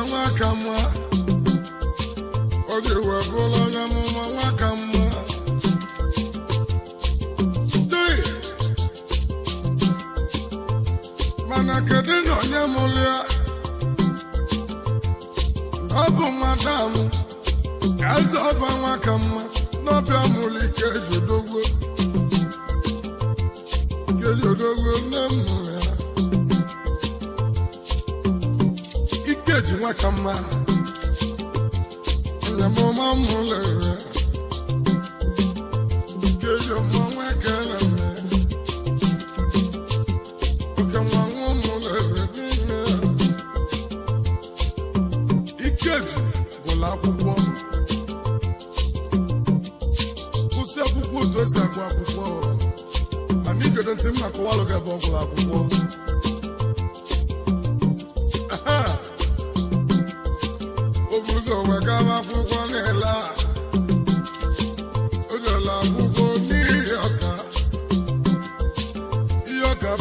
Kama, Odi Wabola Mama Kama. Manakadeno Yamulia Abu Madam Azaba Makama, Nobamuli Kejudogo Namulia Ikeji Makama Yamoma Mule Kejo Mama Kaname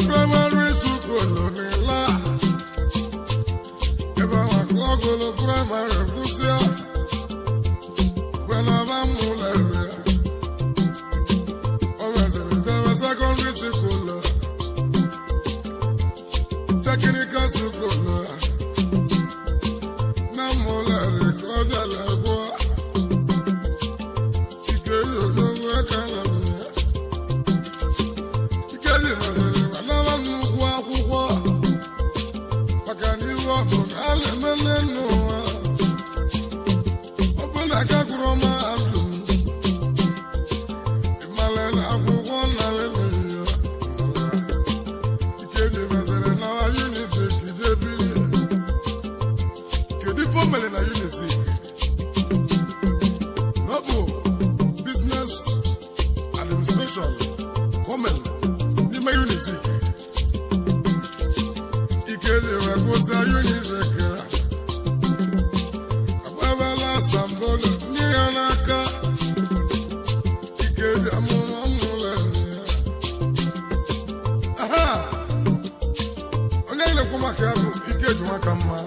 primary school nela eba wa kogolo primary busia when I'm mulere secondary school technical school na mulere koja lebo ikeyo no wakana ikeyo mazele na nugu akwụkwọ maka ni wo bụ ale menenu ọbụna ka kwuru ma ndụ imale na akwụkwọ na lele ikeyo mazele na unisi kijebili kedu fomele na unisi nobu business administration comment ni ma unisi ikeyo wakosa unisi kera ababala sambolo ni anaka ikeyo amumule aha onye ile kuma ka bụ ikeju maka mma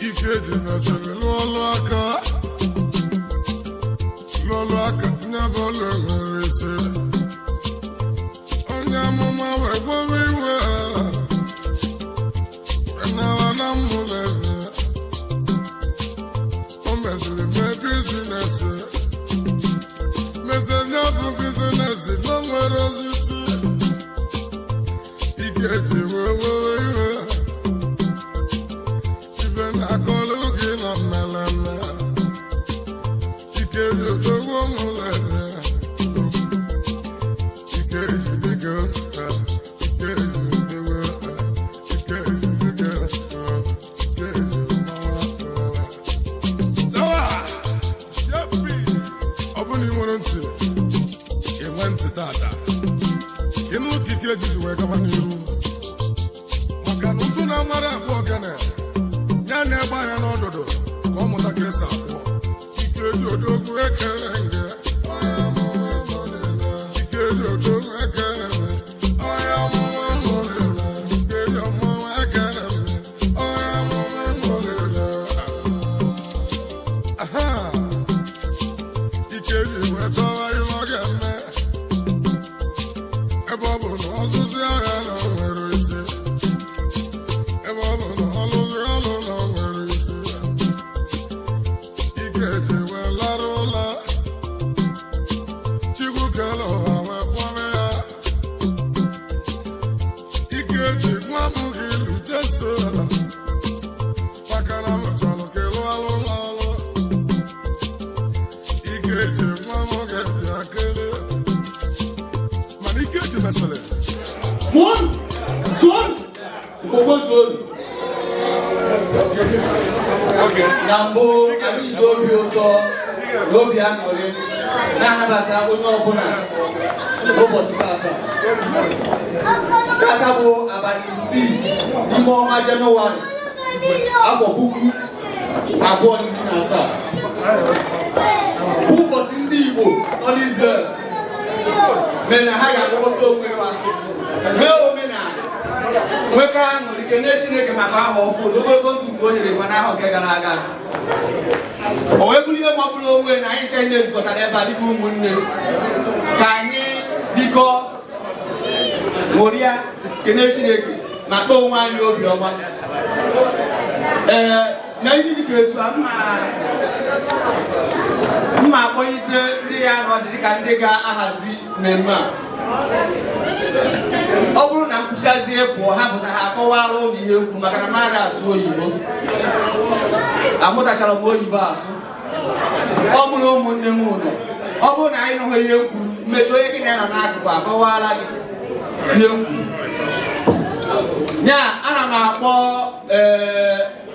ikeju na sele lolu aka nyabolo merese onye amụma wee gbobe iwe na mule o meziri me business mezenye bụ business no nwere oziti ikeji wewe iwe ibe na akọlụ gị na mmeleme ikeji odogwo mulere ikeji biko ikeji dewe ikeji biko ikeji mawa zawa shepi ọ bụ na ị nwere ntị enwe ntị tata ịnụ okike ejiji wee gaba n'iru maka na ụzụ na amara abụọ gane ya na-egbe anya n'ọdụdụ ka ọ mụta ka esi abụọ ikeji odogwu ekere nge ikeji odogwu ekere nge ọya mụma mụlele ikeji ọmụma ekere nge ọya mụma mụlele aha ikeji wee tọwa ihe ọ ga-eme ebe ọ bụ na ọzụzụ agha na o nwere isi ebe ọ bụ na ọlụzụ ọlụ na o nwere isi ikeji wee lara ụla chukwu kere ụwa wee kpọrọ ya ikeji nwa m gị lute so maka na m chọrọ ka ịlụ alụ n'ọlụ ikeji nwa m gị bịa kelee mana ikeji mesịrị na mbụ anyị ji obi ụtọ na obi aṅụrị na-anabata onye ọbụla ụbọchị tata bụ abalị 6 n'ime ọnwa Jenụwarị afọ 2027 bụ ụbọchị ndị Igbo nọ n'Izrel mere na ha ga-akpọkọta onwe ha mee omenala Weka ngori kenesi ne kema ka ho fo do go ndu ko yere fa na ho ke gara aga. O we buli e mo bulo we na yin chen ne zukota na ba di ku munne. Ka anyi biko Moria kenesi ne ke ma to nwa ni obi oma. Na yi di kretu mma akpọlite ndị ya nọ dị ka ndị ga-ahazi mmemme a. Ọ bụrụ na nkwuchazie pụọ ha pụta ha akọwara ụlọ ihe nkwu maka na mmadụ asụ oyibo amụtachara m oyibo asụ ọ mụrụ ụmụnne m ụlọ ọ bụrụ na anyị nụghị ihe nkwu mmechi onye gị na ya nọ n'akụkụ akọwara gị ihe nkwu ya ana m akpọ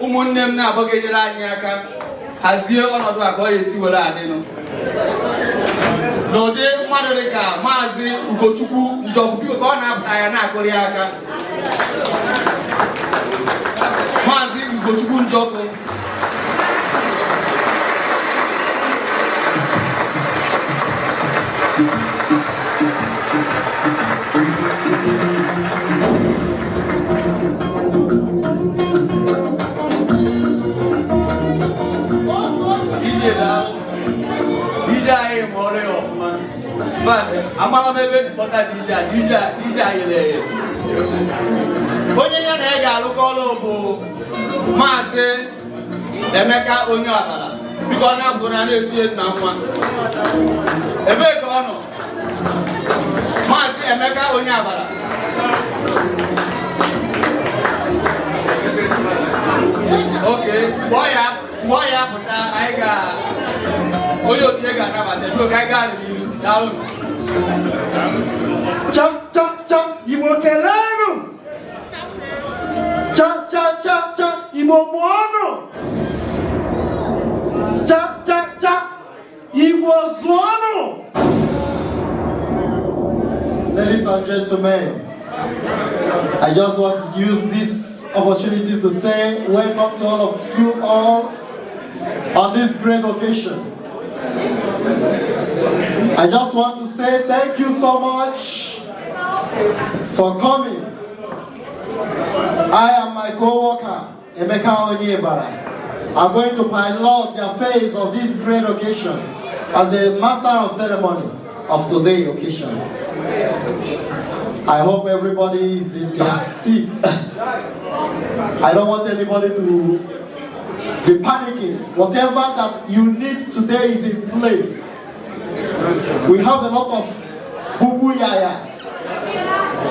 ụmụnne m na-abụghị enyere anyị aka hazie ọnọdụ a ka ọ esi were adịnụ n'ụdị mmadụ dị ka Maazị Ugochukwu Njọkụ biko ka ọ na-apụta ya na-akụrị aka Maazị Ugochukwu Njọkụ amala mebe spota DJ ayele onye ya na ya ga-alụkọ ọrụ bụ Maazị Emeka onye ọbara biko ọ na-abụ na na-etu etu na nwa ebee ka ọ nọ Maazị Emeka onye ọbara okay kpọọ ya pụta anyị ga onye otu ya ga-anabata biko ka anyị gaa n'ihu daalụ Cham cham cham Igbo kelenu. Cham cham cham cham Igbo muonu. Cham cham cham Igbo zuonu. Ladies and gentlemen, I just want to use this opportunity to say welcome to all of you all on this great occasion. I just want to say thank you so much for coming. I and my co-worker, Emeka Onyebara, are going to pilot the affairs of this great occasion as the master of ceremony of today's occasion. I hope everybody is in their seats. I don't want anybody to be panicking. Whatever that you need today is in place. We have a lot of bubu yaya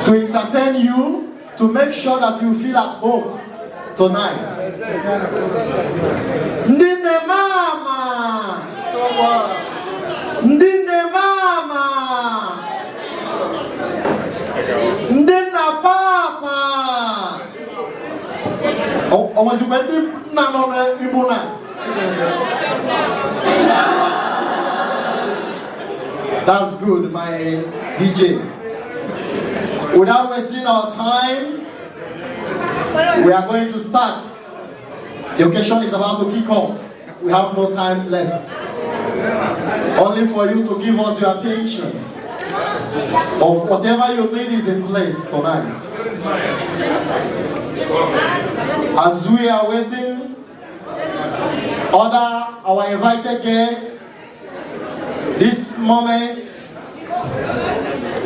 to entertain you, to make sure that you feel at home tonight. Ndine mama, ndine mama, ndina papa. Was you waiting? No, Imuna. That's good, my DJ. Without wasting our time, we are going to start. The occasion is about to kick off. We have no time left. Only for you to give us your attention. Of whatever you need is in place tonight. As we are waiting, our invited guests, this moment,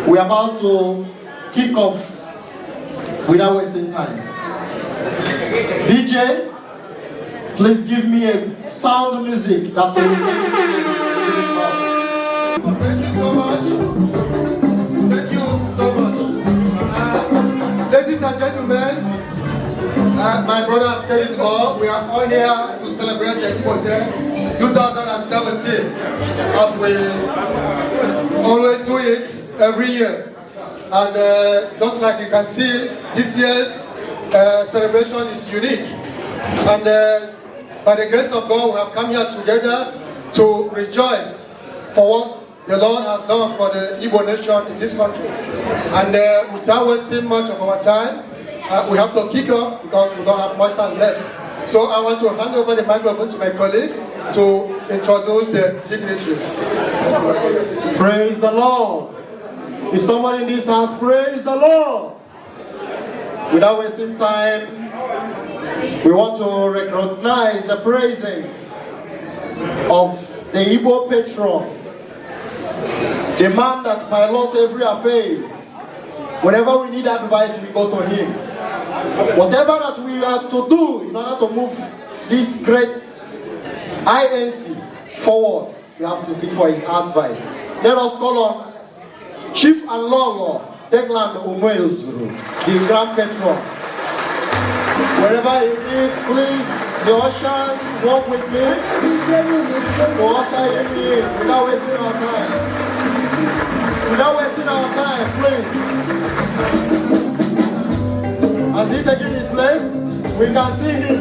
we are about to kick off without wasting time. DJ, please give me a sound music that will Thank you so much. Thank you so much. Ladies and gentlemen, my brother has said it all. We are on here to celebrate the Igbo Day 2017, as we always do it every year. And just like you can see, this year's celebration is unique. And by the grace of God, we have come here together to rejoice for what the Lord has done for the Igbo nation in this country. And without wasting much of our time, we have to kick off because we don't have much time left. So I want to hand over the microphone to my colleague to introduce the dignitaries. Praise the Lord. Is somebody in this house? Praise the Lord. Without wasting time, we want to recognize the presence of the Igbo Patron, the man that pilots every affairs. Whenever we need advice, we go to him. Whatever that we have to do in order to move this great I.N.C forward, we have to seek for his advice. Let us call on Chief and Lord Declan UMUADA, the Grand Patron. Wherever he is, please, the ushers, walk with me to usher him in without wasting our time. Without wasting our time, please. As he taking his place, we can see him.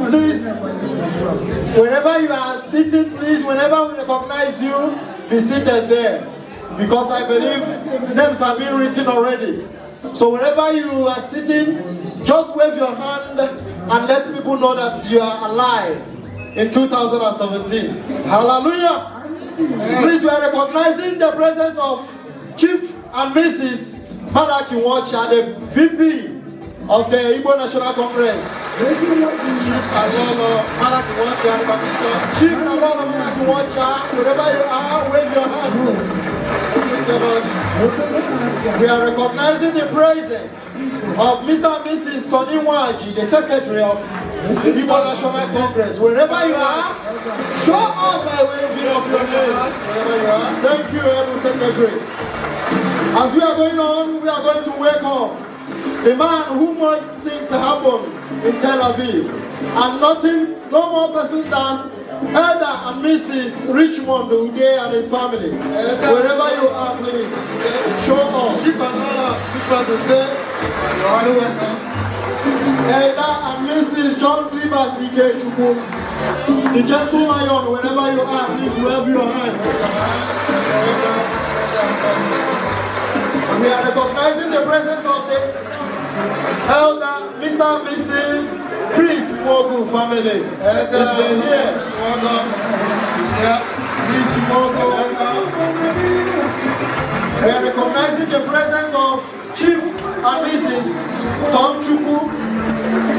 Please, whenever you are sitting, please, whenever we recognize you, be seated there. Because I believe names have been written already. So whenever you are sitting, just wave your hand and let people know that you are alive in 2017. Hallelujah! Please, we are recognizing the presence of Chief and Mrs. Malaki Wacha, the VP of the Igbo National Congress. Chief and Malaki Wacha, wherever you are, wave your hand. We are recognizing the presence of Mr. and Mrs. Sonny Waji, the Secretary of the Igbo National Congress. Wherever you are, show us by waving of your hand. Wherever you are. Thank you, Able Secretary. As we are going on, we are going to welcome the man who makes things happen in Tel Aviv. And no more person than Elder and Mrs. Richmond Ude and his family. Wherever you are, please, show us. Elder and Mrs. John Clifford Ikechukwu, the gentle lion, wherever you are, please wave your hand. We are recognizing the presence of the Elder, Mr. and Mrs. Chris Mogu family. If they're here, Chris Mogu. We are recognizing the presence of Chief and Mrs. Tom Chukwu.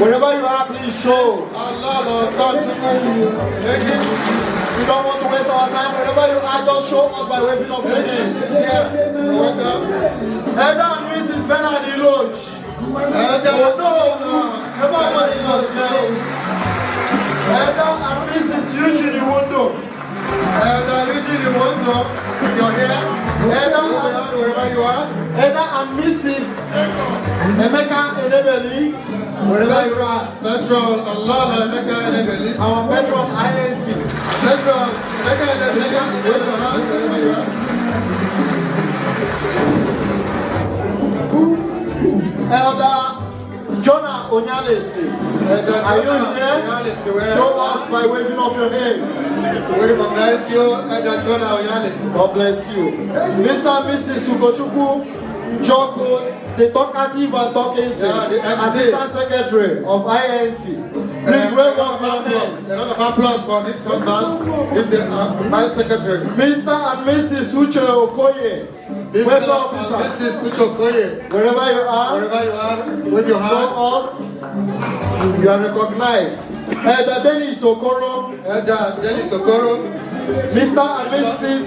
Wherever you are, please show. We don't want to waste our time. Wherever you are, just show us by waving of your hands. Yes. Elder and Mrs. Bernard Lodge. Everybody knows now. Elder and Mrs. Eugene Iwondo. Elder Eugene Iwondo, you're here. Elder wherever you are. Elder and Mrs. Emeka Elebeli, wherever you are. Patron, Allah, Emeka Elebeli. Our Patron, I.N.C. Patron, Emeka Elebeli, wherever you are. Elder Jonah Onyalesi, are you here? Show us by waving of your hands. We recognize you, Elder Jonah Onyalesi. God bless you. Mr. and Mrs. Ugochukwu Joko, the talkative and talking Assistant Secretary of I.N.C. Please wave off your hands. A lot of applause for this husband. This is the Vice Secretary. Mr. and Mrs. Uche Okoye, Welfare Officer. Mrs. Uche Okoye. Wherever you are, with your hand. Show us. You are recognized. Elder Dennis Okoro. Elder Dennis Okoro. Mr. and Mrs.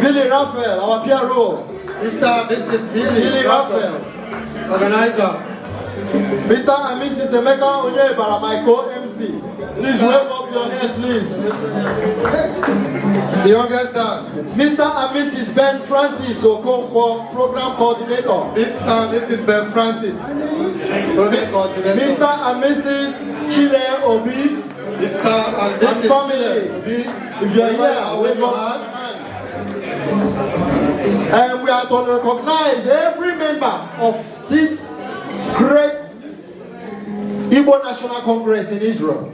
Billy RAFAEL, our P.R.O. Mr. and Mrs. Billy RAFAEL, organizer. Mr. and Mrs. Emeka Onyebara, my co-MC. Please wave up your hands, please. The youngest dad. Mr. and Mrs. Ben Francis Okonkwo, Program Coordinator. Mr. and Mrs. Ben Francis, Program Coordinator. Mr. and Mrs. Chile Obi. Mr. and Mrs. family. Obi. If you are here, wave your hand. And we are going to recognize every member of this great Igbo National Congress in Israel.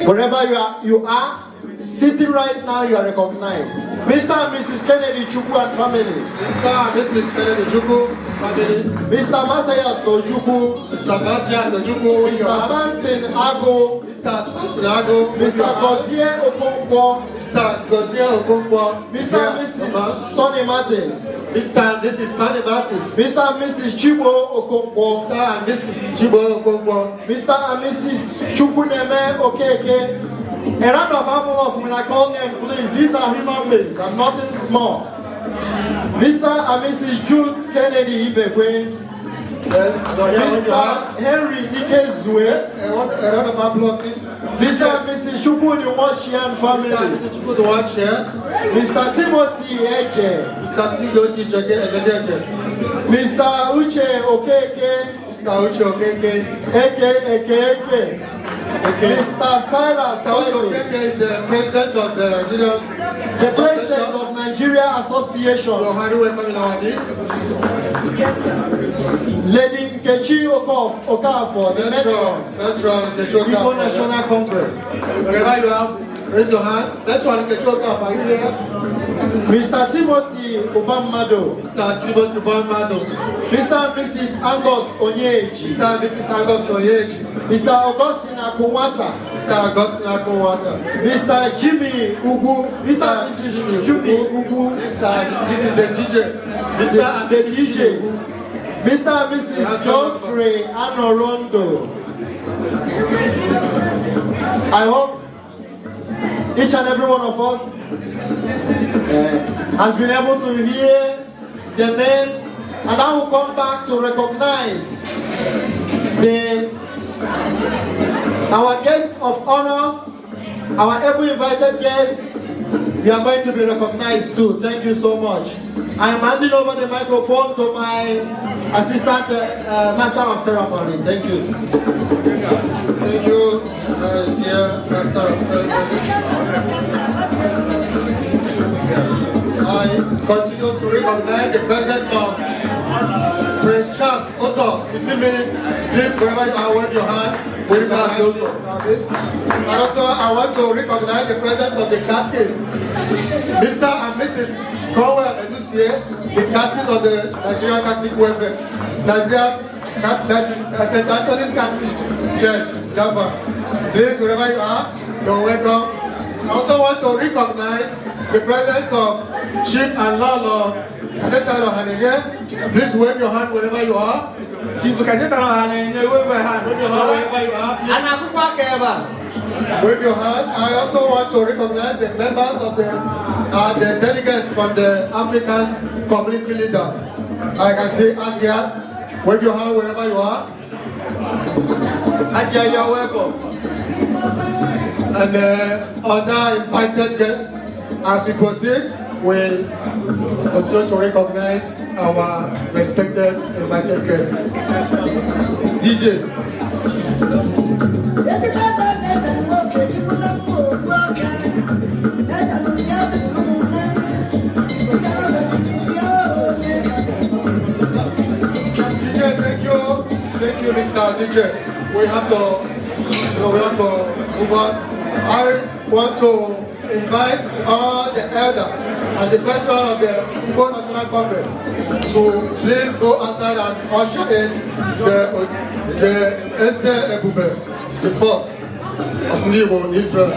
Wherever you are sitting right now, you are recognized. Mr. and Mrs. Kennedy Chukwu and family. Mr. and Mrs. Kennedy Chukwu family. Mr. Matthias Ojukwu. Mr. Matthias Ojukwu. Mr. Samson Ago. Mr. Samson Ago. Mr. Gozie Okonkwo. Mr. Gozie Okonkwo. Mr. and Mrs. Sonny Martins. Mr. and Mrs. Sonny Martins. Mr. and Mrs. Chibo Okonkwo. Mr. and Mrs. Chibo Okonkwo. Mr. and Mrs. Chukwuneme Okeke. A round of applause when I call them, please. These are human beings and nothing more. Mr. and Mrs. Jude Kennedy Ibekwe. Yes, Mr. Henry Ikezue. A round of applause, please. Mr. and Mrs. Chukwudiwachian family. Mr. and Mrs. Chukwudiwachian. Mr. Timothy Eje. Mr. Timothy Eje. Mr. Uche Okeke. Mr. Uche Okeke. Eke. Mr. Silas Okeke is the president of the Nigerian Nigeria Association. So how do we come in our this? Lady Nkechi Okafor, the Patron, Igbo National Congress. Wherever you are, raise your hand. Patron Nkechi Okafor, are you here? Mr. Timothy Obamado. Mr. Timothy Obamado. Mr. and Mrs. Angus Onyeji. Mr. and Mrs. Angus Onyeji. Mr. Augustine Akunwata. Mr. Augustine Akunwata. Mr. Jimmy Ugu. Mr. and Mrs. Jimmy Ugu. This is the DJ. Mr. and the DJ. Mr. and Mrs. Geoffrey Anorondo. I hope each and every one of us has been able to hear their names, and I will come back to recognize our guests of honors, our able invited guests. You are going to be recognized too. Thank you so much. I am handing over the microphone to my assistant master of ceremony. Thank you. Thank you, dear master of ceremony. I continue to recognize the presence of Prince Charles. Also, you see me, please, wherever you are, wave your hand. We recognize this. And also, I want to recognize the presence of the captains, Mr. and Mrs. Crowell Edusie, the captains of the Nigerian Catholic Welfare, St. Anthony's Catholic Church, Java. Please, wherever you are, you're welcome. I also want to recognize the presence of Chief and Lord Please wave your hand wherever you are. Chief, wave your hand wherever you are. Wave your hand. I also want to recognize the members of the delegates from the African community leaders. I can see Adia. Wave your hand wherever you are. Adia, you're welcome. And other invited guests. As we proceed, we continue to recognize our respected invited guests. DJ. Thank you, Mr. DJ. We have to move on. I want to invite all the elders and the president of the Igbo National Congress to please go outside and usher in the EZENDIGBO, the first of Ndigbo in Israel.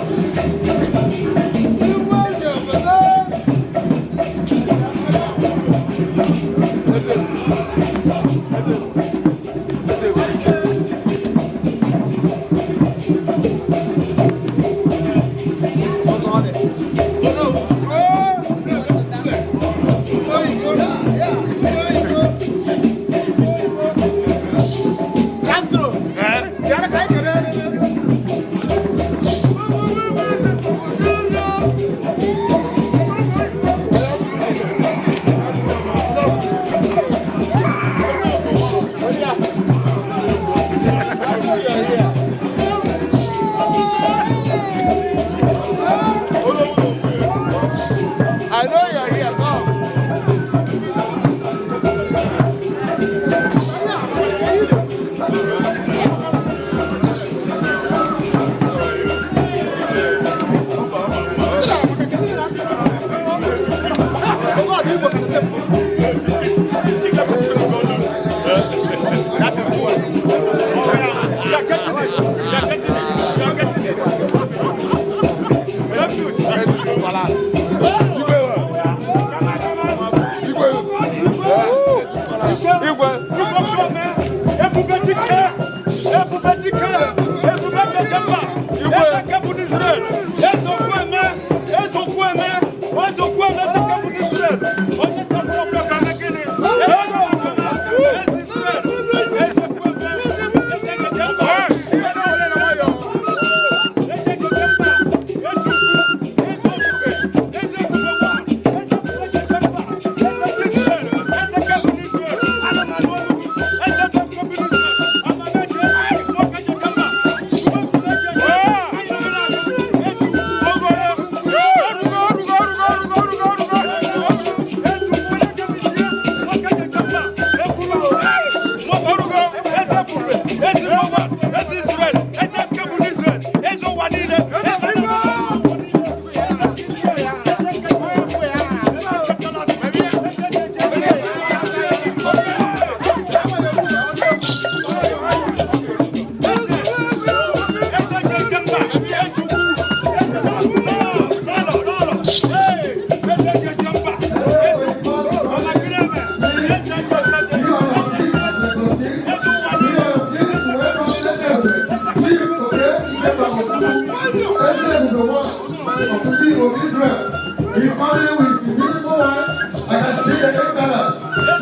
He's coming with the beautiful one. I can see the eight colors.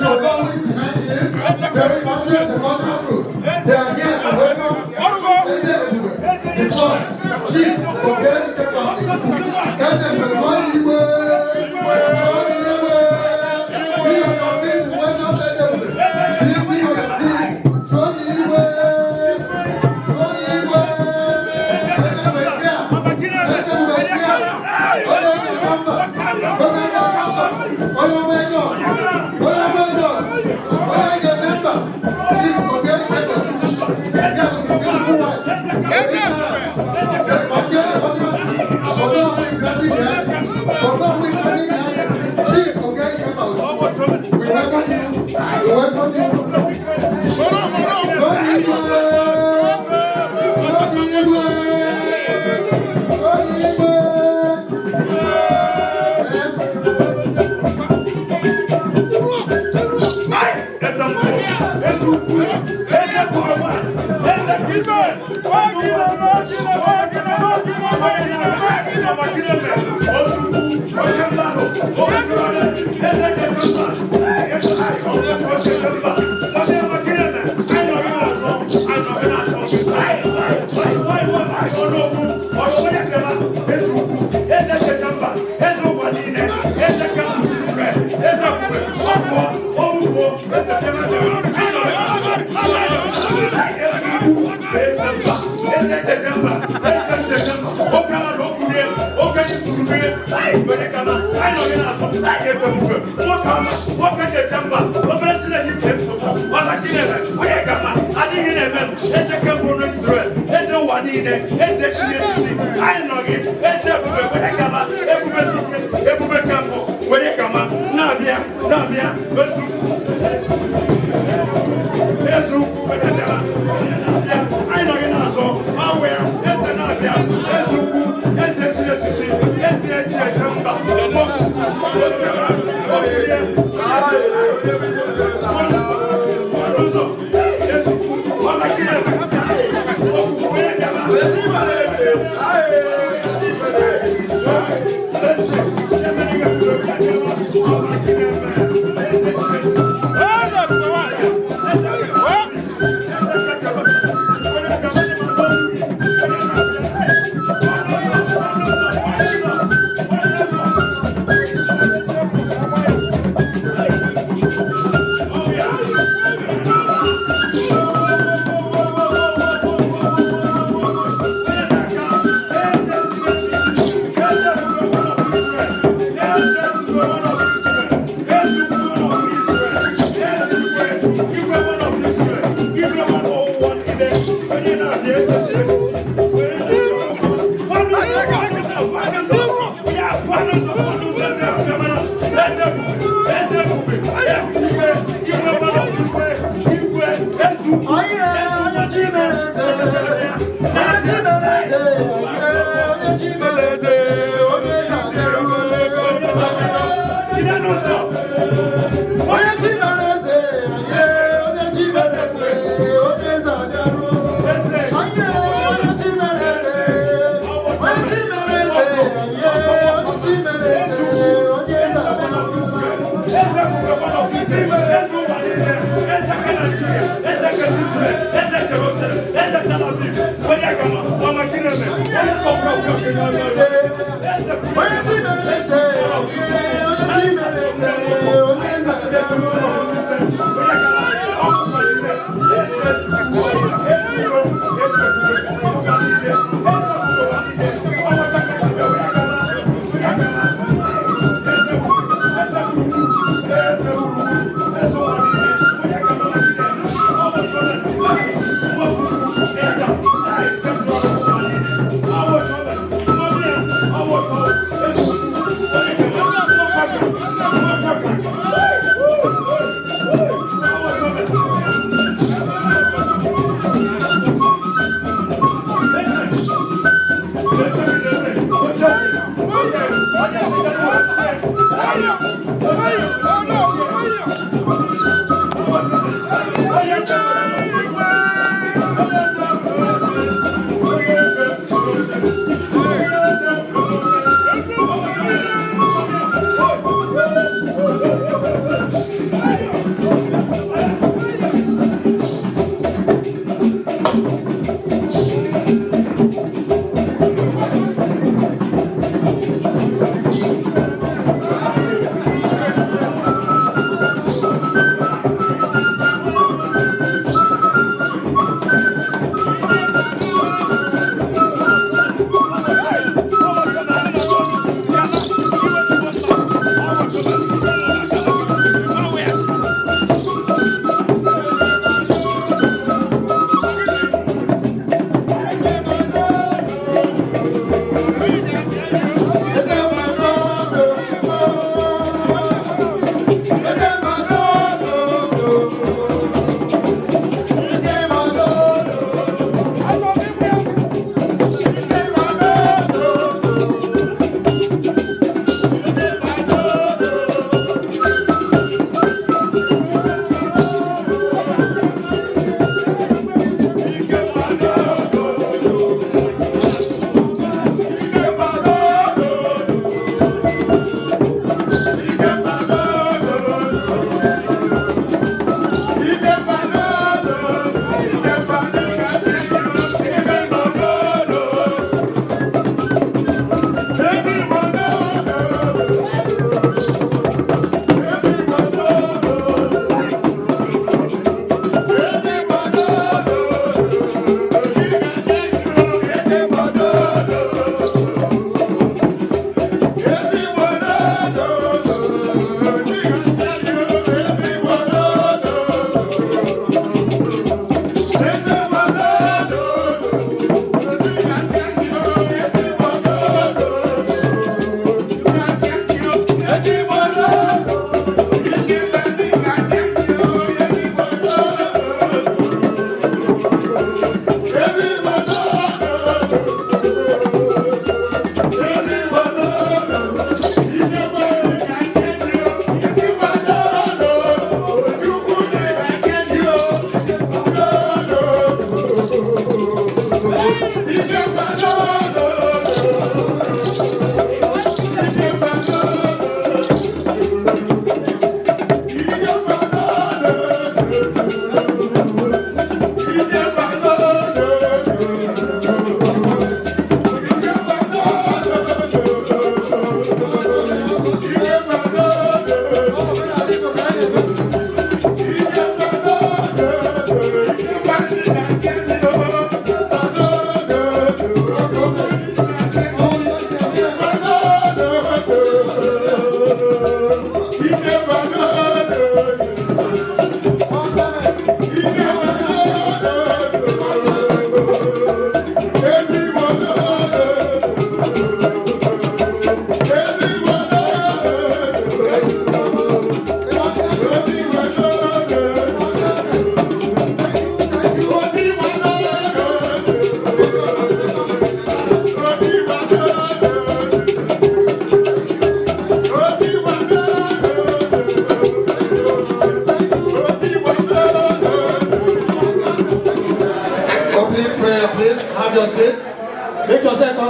So go with behind him. Very obvious and cultural truth. They are here to welcome EZENDIGBO. Because chief okay, take off the food. EZENDIGBO, Igbo. Be on your feet to welcome EZENDIGBO. Please be on your feet. Igbo.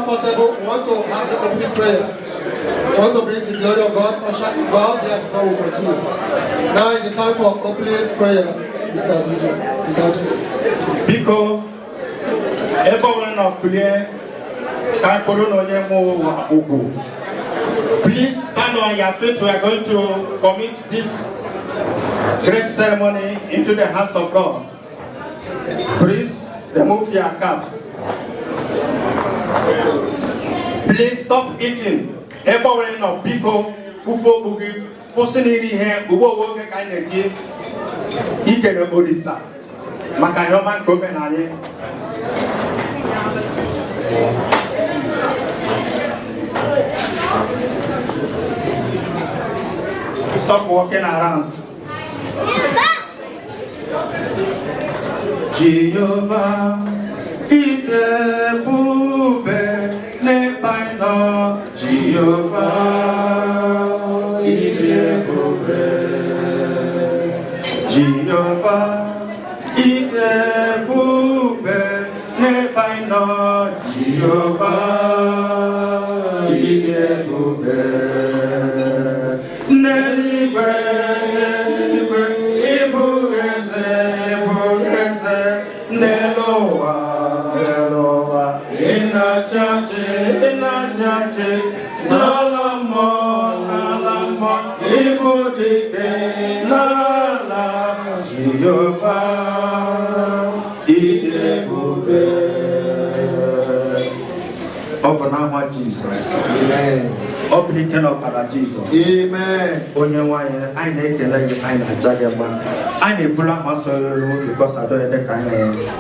comfortable, want to have the opening prayer, want to bring the glory of God, usher God here before we continue. Now is the time for opening prayer, Mr. DJ, Mr. MC. Biko, everyone of prayer, please stand on your feet. We are going to commit this great ceremony into the hands of God. Please remove your cap. Please stop eating. Everyone of Biko, Ufo Bugi, Pusiniri here, Ubo Woga Kaineti, Ikere Odisa, Makayoman Govenani. Stop walking around. Jehovah, Ide Bube, Nepaino, Jehovah, Ide Bube, Jehovah, Ide Bube, Nepaino, Jehovah, Ide Bube. Open Jesus. Amen. Open the Jesus. Amen. Onye why I need to let you find a jagger. I need pull up my soul because I don't have the kind.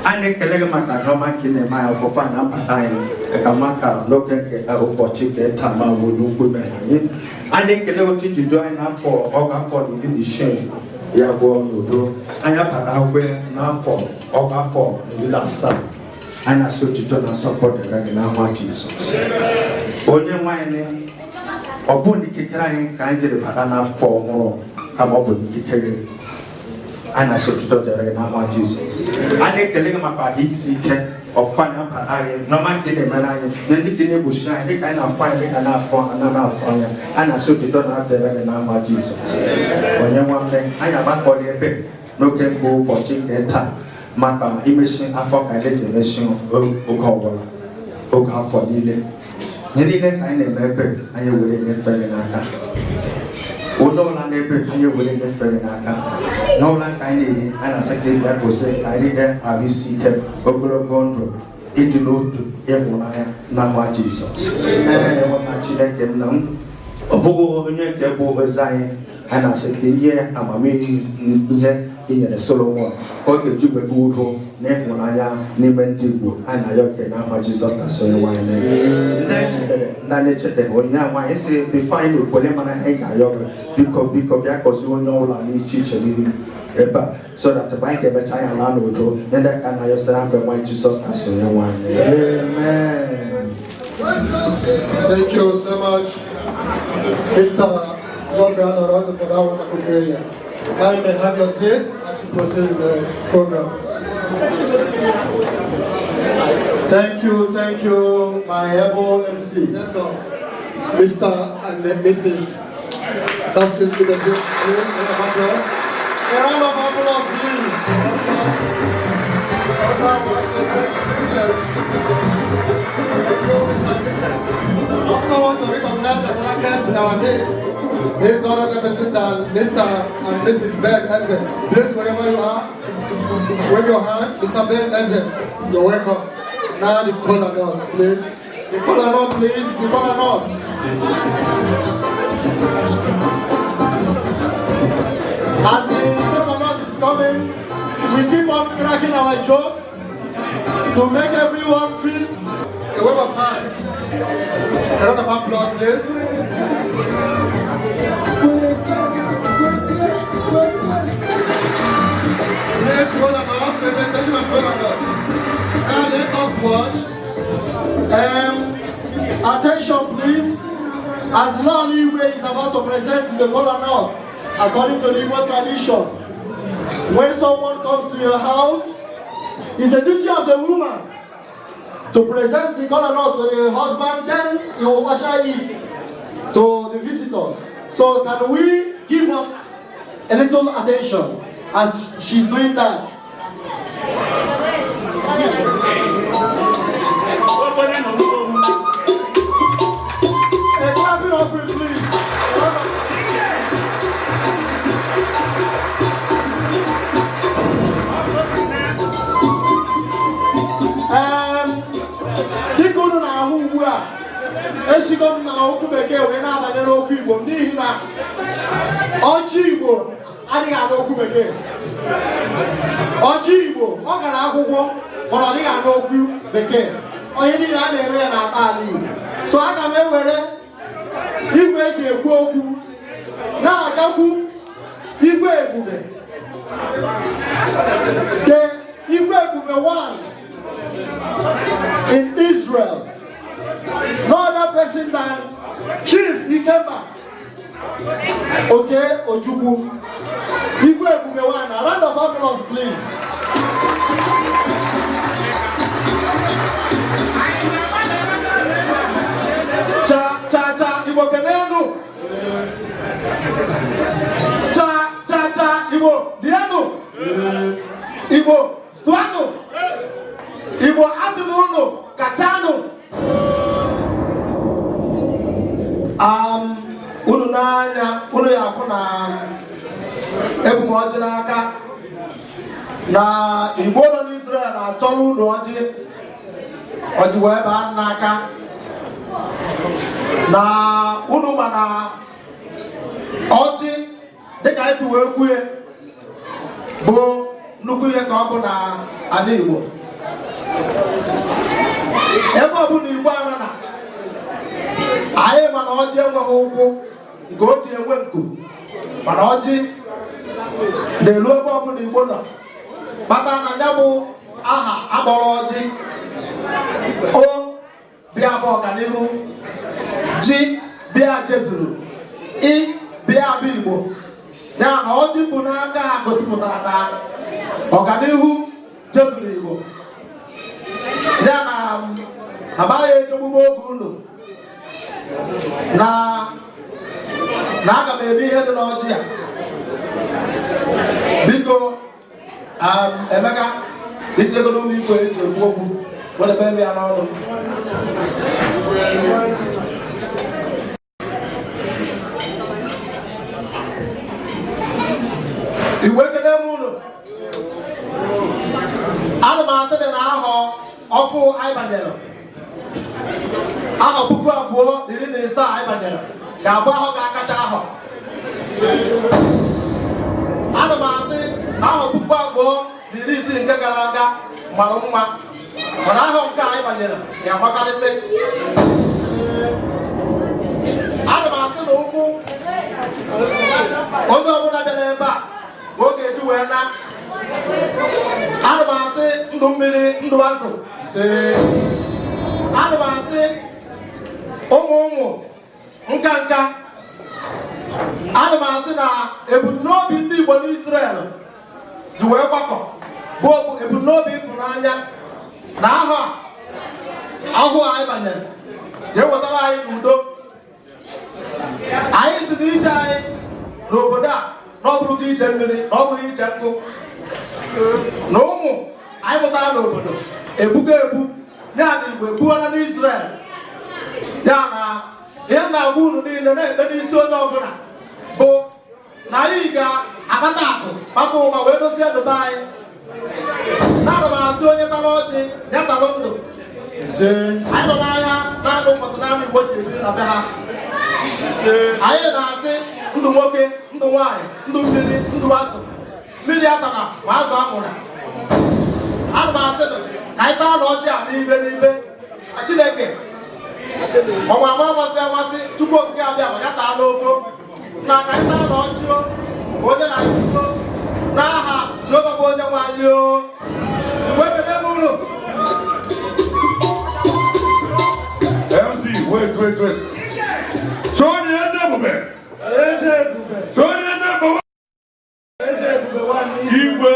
I need to let you make a human kin a mile for fun up a time. A kamaka, looking at a pochik, Tama will look women. I need to let you to join up for Oga for the shame. Ya go on do. I have a way now for Oga for the last son. And I saw to turn and support the Ragnarok Jesus. Only wine upon the Kikaran kind of Padana for more. Come up with the Kikaran. And I saw to turn the Ragnarok Jesus. I need to link my Hicks of fun up at iron. No man did a man, then the dinner was shine. They kind of find it enough for another fire. And I saw to turn up the Ragnarok Jesus. When you want them, I am back on the bed. No can go watching their time. Maka imagine Africa generation Okawa Oka for Lile. Nilile kind of neighbor, and you will in a Felinaka. Udola neighbor, and you will in a Felinaka. No land kindly, and a second year was said, I did that, I received Ogro Gondro. It looked to Emunaya, Nama Jesus. And one actually can know. Obogo, Yabo, Zion, and I said, yeah, I'm a mean in the solo one. All the Juba good home, Nemunaya, Ndigbo, and Nama Jesus, and so wine. Nature, when you are say, we find with Polemana Hega, because you know, I need teacher so that the bank ever try and land with you, and that can I just have why Jesus, and so wine. Amen. Thank you so much, Mr. Godbrother, for that wonderful prayer. Now you may have your seat as we proceed with the program. Thank you, my able MC. That's all. Mr. and Mrs. That's just with a A round of applause, please. I also want to recognize another guest in our midst. This is not other person than Mr. and Mrs. Ben Ezen. Please, wherever you are, wave your hand. Mr. Ben Ezen, you're welcome. Now the cola nuts, please. The cola nut, please. The cola nuts. As the cola nut is coming, we keep on cracking our jokes to make everyone feel. A wave of hand. A round of applause, please. Let's go about presentation of cola. Now let us watch. Attention, please. As Laliwe is about to present the cola nuts, according to the Igbo tradition, when someone comes to your house, it's the duty of the woman to present the kolanut to the husband, then he will usher it to the visitors. So can we give us a little attention as she's doing that? A clapping offering, please. Declan na ahụ ugbu a esigo m na okwu bekee wee na-abanyere okwu Igbo n'ihi na ọjị Igbo adịghị anụ okwu bekee. Ọjị Igbo ọ gara akwụkwọ mana ọ dịghị anụ okwu bekee. Onye niile a na-eme ya n'akpa ala Igbo. So aga m ewere igwe eji ekwu okwu na-agakwu igwe ebube. The Igwe ebube 1 in Israel. No other person than Chief Ikemba. Okay, Ojukwu. Igwe ebube 1. A round of applause, please. Cha cha cha Igbo kenenu. Cha cha cha Igbo dianu. Igbo swanu. Igbo atimuno kachanu. Unu n'anya unu ya afụ na ebubo ọjị n'aka na Igbo nọ n'Israel na-achọrọ unu ọjị wee baa n'aka na unu ma na ọjị dịka esi wee kwue bụ nnukwu ihe ka ọ bụ na ala Igbo. Ebe ọ bụ na Igbo anana anyị mana ọjị enweghị ụkwụ nke o ji enwe nku, mana ọjị na-elu ebe ọ bụla Igbo nọ kpata na ya bụ aha akpọrọ ọjị. O bịa bụ ọganihu, ji bịa jezuru, ị bịa bụ Igbo. Ya na ọjị bụ n'aka ha gosipụtara na ọganihu jezuru Igbo. Ya na abaghị ejegbugbo oge unu na aga m eme ihe dị n'ọjị a. Biko Emeka itiregolo m igwe eji ekwu okwu wedebe ebe ya n'ọnụ. Igwe ekele m unu. Ana m asị dị na ahọ ọfụ anyị banyere, ahọ 2017 anyị banyere ga-abụ ahọ ga-akacha ahọ. Ana m asị na ahọ 2016 nke gara aga mara mma, mana ahọ nke anyị banyere ga-agbakarịsị. Ana m asị na ụkwụ onye ọbụla bịara ebe a ka ọ ga-eji wee na. Ana m asị ndụ mmiri ndụ azụ. Ana m asị ụmụ nka nka. Ana m asị na ebumnobi ndị Igbo n'Israel ji wee gbakọ bụ ebumnobi ịfụnanya na ahụ anyị banyere ga-ewetara anyị n'udo. Anyị si na ije anyị n'obodo a na ọ bụrụ ije mmiri na ọ bụghị ije nkụ, na ụmụ anyị mụtara n'obodo ebugo ebu ya na Igbo ebughara n'Israel. Ya na ihe na-agwa unu niile na-ekpe n'isi onye ọbụla bụ na anyị ga-akpata akụ kpata ụba wee dozie ndụ be anyị. Na-ana m asị onye tara ọjị ya tara ndụ. Anyị nọ n'ahịa na-adụ mkpọsị naanị Igbo ji ebiri na be ha. Anyị na-asị ndụ nwoke, ndụ nwaanyị, ndụ mmiri, ndụ azụ. Mmiri atana ma azụ amụra. Ana m asị ka anyị taa n'ọjị a n'ibe n'ibe Chineke ọnwa amasị amasị Chukwu okike abịa ma ya taa n'ogo na ka anyị taa n'ọjị o ka onye na-ayịgo n'aha Jehova bụ onye nwe anyị o. Igwe ekele m unu. MC, wait. Tony Ndigbo. Tony Ndigbo. Igwe.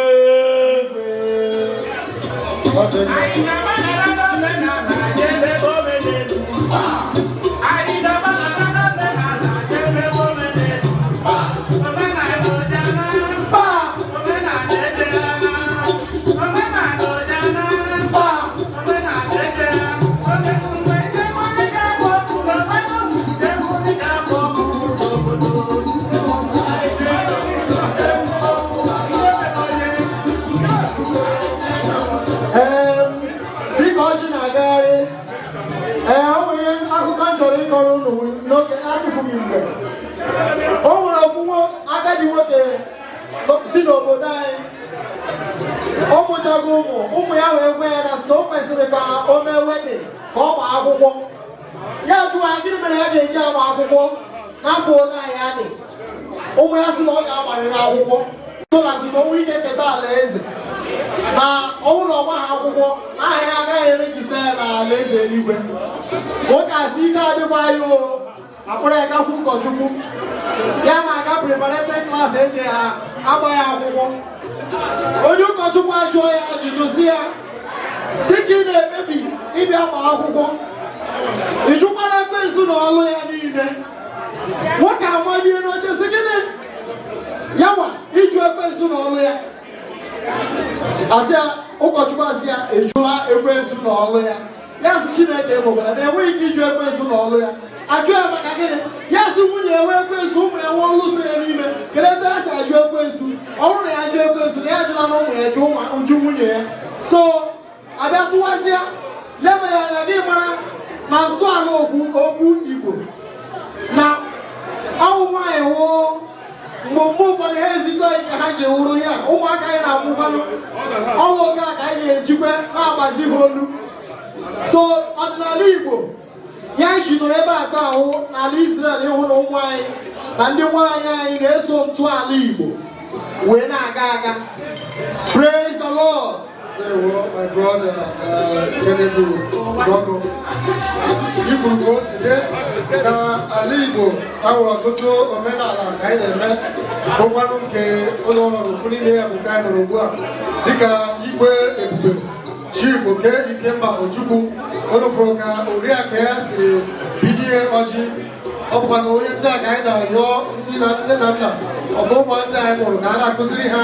ịkọrọ unu n'oge atụfughị mgbe o nwere ofu agadi nwoke si n'obodo anyị ọ mụchago ụmụ ya wee gwa ya na o kwesịrị ka o mee wedin ka ọ gbaa akwụkwọ ya jụwa gịnị mere ya ga-eji agba akwụkwọ n'afọ ole anyị adị ụmụ ya sị na ọ ga-agbarịrị akwụkwọ so na tupu onwe ike keta alaeze na ọnwụlọ ọgba ha akwụkwọ aha ya agaghị erejista ya n'ala eze eluigwe nwoke asị ike adịkwa ya o akpọrọ ya gakwu ụkọchukwu ya na-aga preparatory class eji ha agba ya akwụkwọ onye ụkọchukwu ajụọ ya ajụjụ si ya dịka ị na-ekpebi ịbịa gba akwụkwọ ịjụkwala ekwensu na ọlụ ya niile nwoke amalie n'oche sị gịnị ya nwa ịjụ ekwensu na ọlụ ya asị ya ụkọchukwu asị ya ejụla ekwensu na ọlụ ya ya sị Chineke egbogbara na enweghị ike ịjụ ekwensu na ọlụ ya ajụ ya maka gịnị ya sị nwunye enwe ekwensu ụmụ ya nwe ọlụ so ya n'ime kedu etu ya si ajụ ekwensu ọ bụrụ na ya jụ ekwensu na ya ajụla na ụmụ ya jụ nwunye ya so abịa tụwasịa leba ya anya gị mara na ntọala okwu Igbo na ọwụ nwaanyị woo mgbe ụfọdụ ha ezite oyi ka ha ji wụrụ ya ụmụaka anyị na-amụbanụ ọnwa oge a ka anyị ga-ejikwa na-agbazi ha olu so ọdịnala Igbo ya ji nọrọ ebe atọ ahụ n'ala Israel ịhụ na ụmụ anyị na ndị nwaanyị anyị na-eso ntọala Igbo wee na-aga aga. Praise the Lord. My brother, Senator Zogo. Igbo goes today. Ala Igbo, our ọtụtụ omenala ka anyị na-eme ụgwanụ nke ụlọ ọrụ okwu niile ya bụ ka anyị nọrọ ugbu a dịka Igwe Ebube Chief Oke Ikemba Ojukwu onụpụrụ ka oriakụ ya siri binie ọjị ọ bụkwa na onye ndị a ka anyị na-ayọ ndị na nne na nna ọbụ ụmụazị anyị mụrụ ka a na-akụziri ha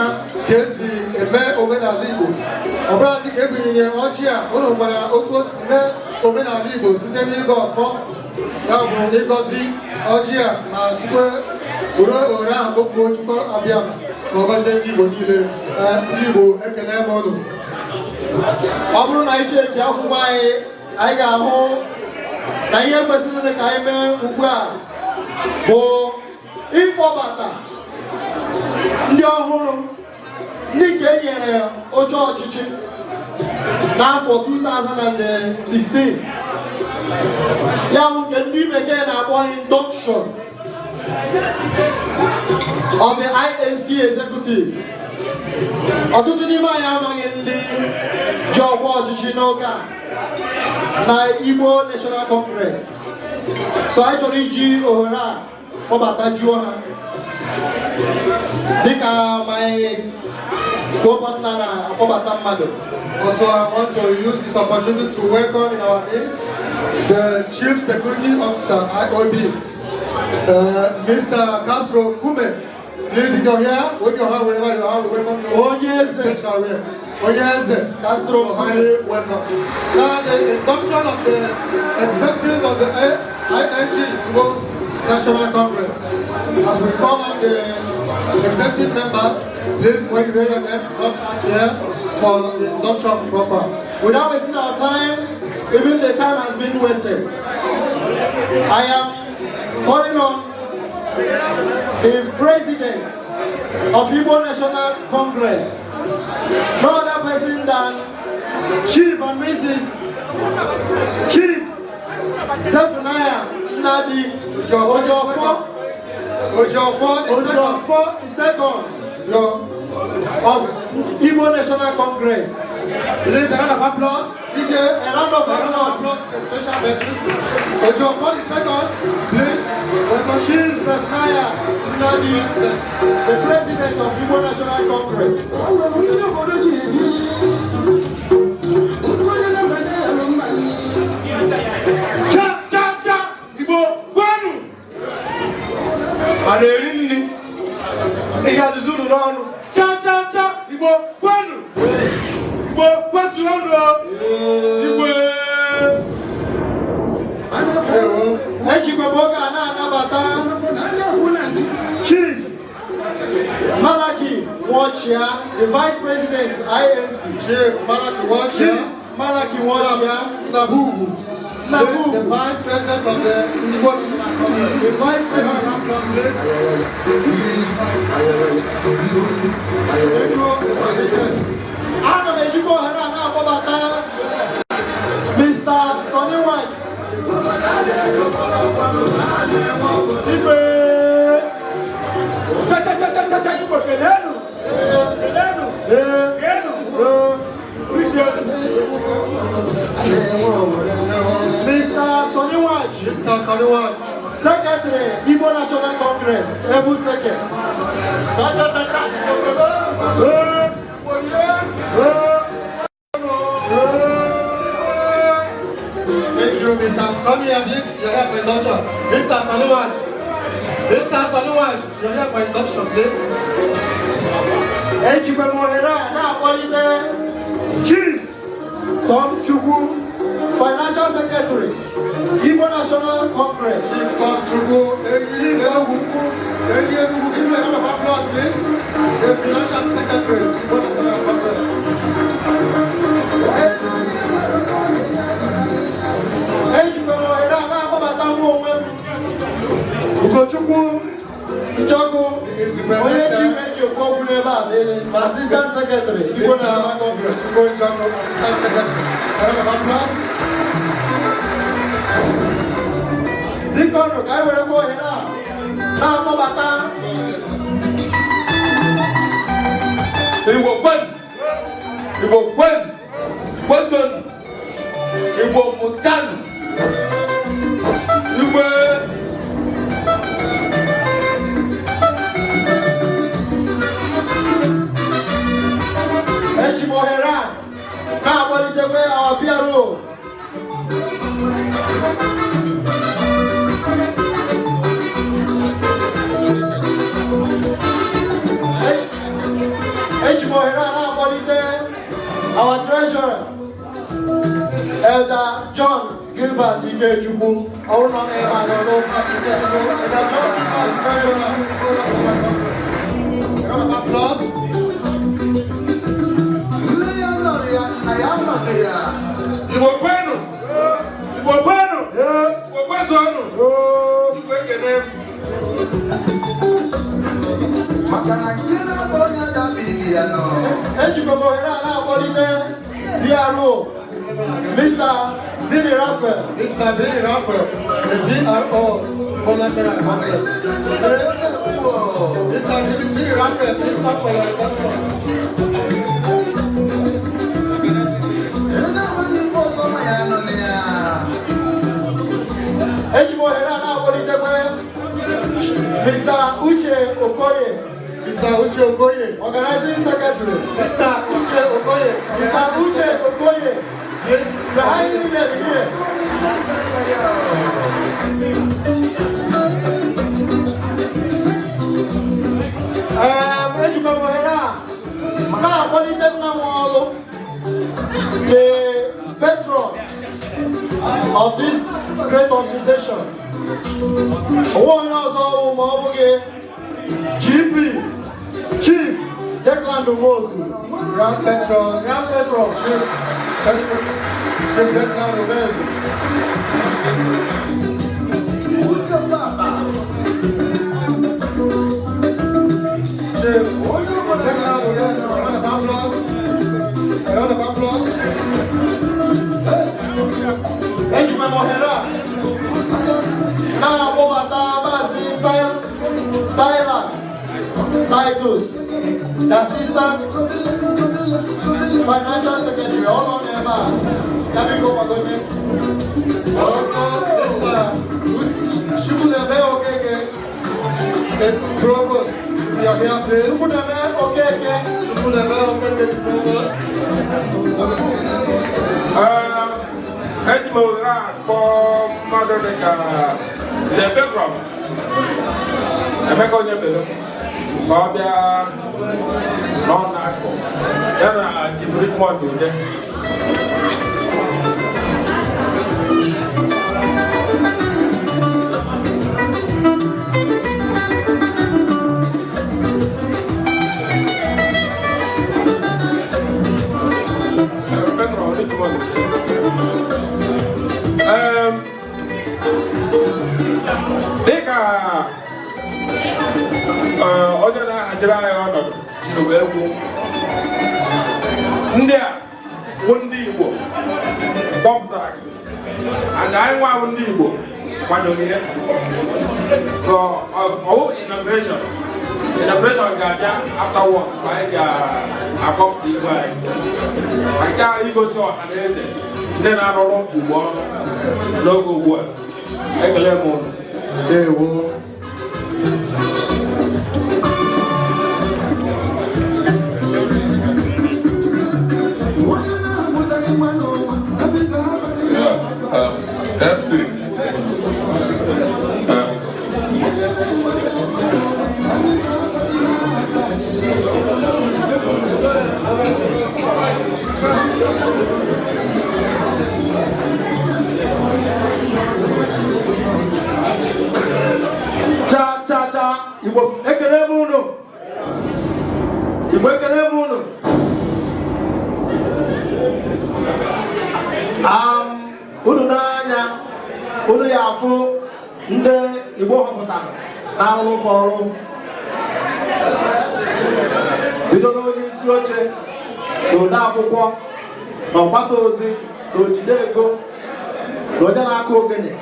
ka esi eme omenala Igbo ọbụla dịka ebinyere ọjị a ụnụ gwara otu o si mee omenala Igbo site n'ịgọ ọfọ ya bụ ịgọzi ọjị a ma sikwe were ohere ahụ okwu Chukwu abịa ma ọ gọzie ndị Igbo niile. Ndị Igbo ekele m ọnụ. Ọ bụrụ na anyị cheki akwụkwọ anyị ga-ahụ na ihe kwesịrị ka anyị mee ugbu a bụ ịkpọbata ndị ọhụrụ ndị nke e nyere oche ọchịchị n'afọ 2016 ya bụ nke ndị bekee na-akpọ induction of the I.N.C executives. Ọtụtụ n'ime anyị amaghị ndị ji ọkwa ọchịchị n'oge a na Igbo National Congress, so anyị chọrọ iji ohere a kpọbata jụọ ha dịka my co-partner na-akpọbata mmadụ. Also, I want to use this opportunity to welcome in our midst the Chief Security Officer, IOB, Mr. Castro Kume. Please, if you're here, with your hand wherever you are, we welcome you. Oh, yes, special way. Oh, yes, Castro, highly welcome. Now, the induction of the executives of the I.N.C National Congress. As we call on the executive members, please wait your name up here for the induction proper. Without wasting our time, even the time has been wasted. I am calling on the president of Igbo National Congress, no other person than Chief and Mrs. Chief Zephaniah NNAMDI Ojofo the second of Igbo National Congress. Please, a round of applause. DJ, a round of applause. A special person. Ojofo the second, please. Chief Zephaniah NNAMDI, the president of Igbo National Congress. Igbo gwanu aderi nni ịgadizuru n'ọnụ cha Igbo gwanu Igbo kwesịrị ọnụ Igwe ejikwa oge a na-anabata Chief Malaki Nwachia, the Vice President I.N.C. Chief Malaki Nwachia, Nabubu, the Vice President of the Igbo Congress. The Vice President of Congress. Mr. Sonny White. Mr. Sonny White. Mr. Sonny White. Secretary, Igbo National Congress, every second. Thank you, Mr. Sonny White. You're here for induction. Mr. Sonny White. Mr. Sonny White, you're here for induction, please. Chief Tom Chukwu, Financial Secretary, Igbo National Congress. Chief Tom Chukwu, please. The Financial Secretary, Igbo National Congress. Ugochukwu Njoku, Assistant Secretary, Igbo National Congress. Dikono, kai were ko hina. Na mo bata. Igbo Kwen, Boson, Igbo Mutan, Igbo Mohera, now what is the way our P.R.O? Mohera, now what is our treasurer, Elder John Gilbert Ikechukwu, our non-name and Applause. Igbo Kwenu, Igbo Kwenu, Igbo Kwenu, Igbo Ekene. Makana kila bonya da bibiano. Mohera, now what is P.R.O? Mr. Billy Raphael. Mr. Billy Raphael, the P.R.O. Collateral. Mr. Billy Raphael, please stop for your question. Mr. Uche Okoye. Mr. Uche Okoye. Organizing Secretary. Mr. Uche Okoye. Mr. Uche Okoye. The high leader here. The Patron of this great organization. One also GP Chief Declan Grand Patron, Chief Declan Round of applause. Now, Silas Titus, the Assistant Financial Secretary, all on their man. Let me go for good. The provost, you are here, please. Edmora for Mother ZEPH. Emeka onye belo. Ọbịa n'ọnụ ya na Richmond ude. onye na-ahaziri anyị ọnọdụ siri wee kwu ndị a bụ ndị Igbo kpọpụtara and anyị nwa bụ ndị Igbo kwadoro ihe so ọwụ inauguration ga-abịa after work mgbe anyị ga-akọpụta igwe anyị nke a igosi ọha na eze ndị na-arụrụ Igbo ọrụ n'oge ugbu a. Ekele m ụnụ. Ndewo. Cha Igbo ekele m unu. Igbo ekele m unu. Unu n'anya unu ya afụ ndị Igbo họpụtara na-arụrụ ụfọ ọrụ bido n'onye isi oche na ode akwụkwọ na ọgbasa ozi na ojide ego na onye na-akụ ogene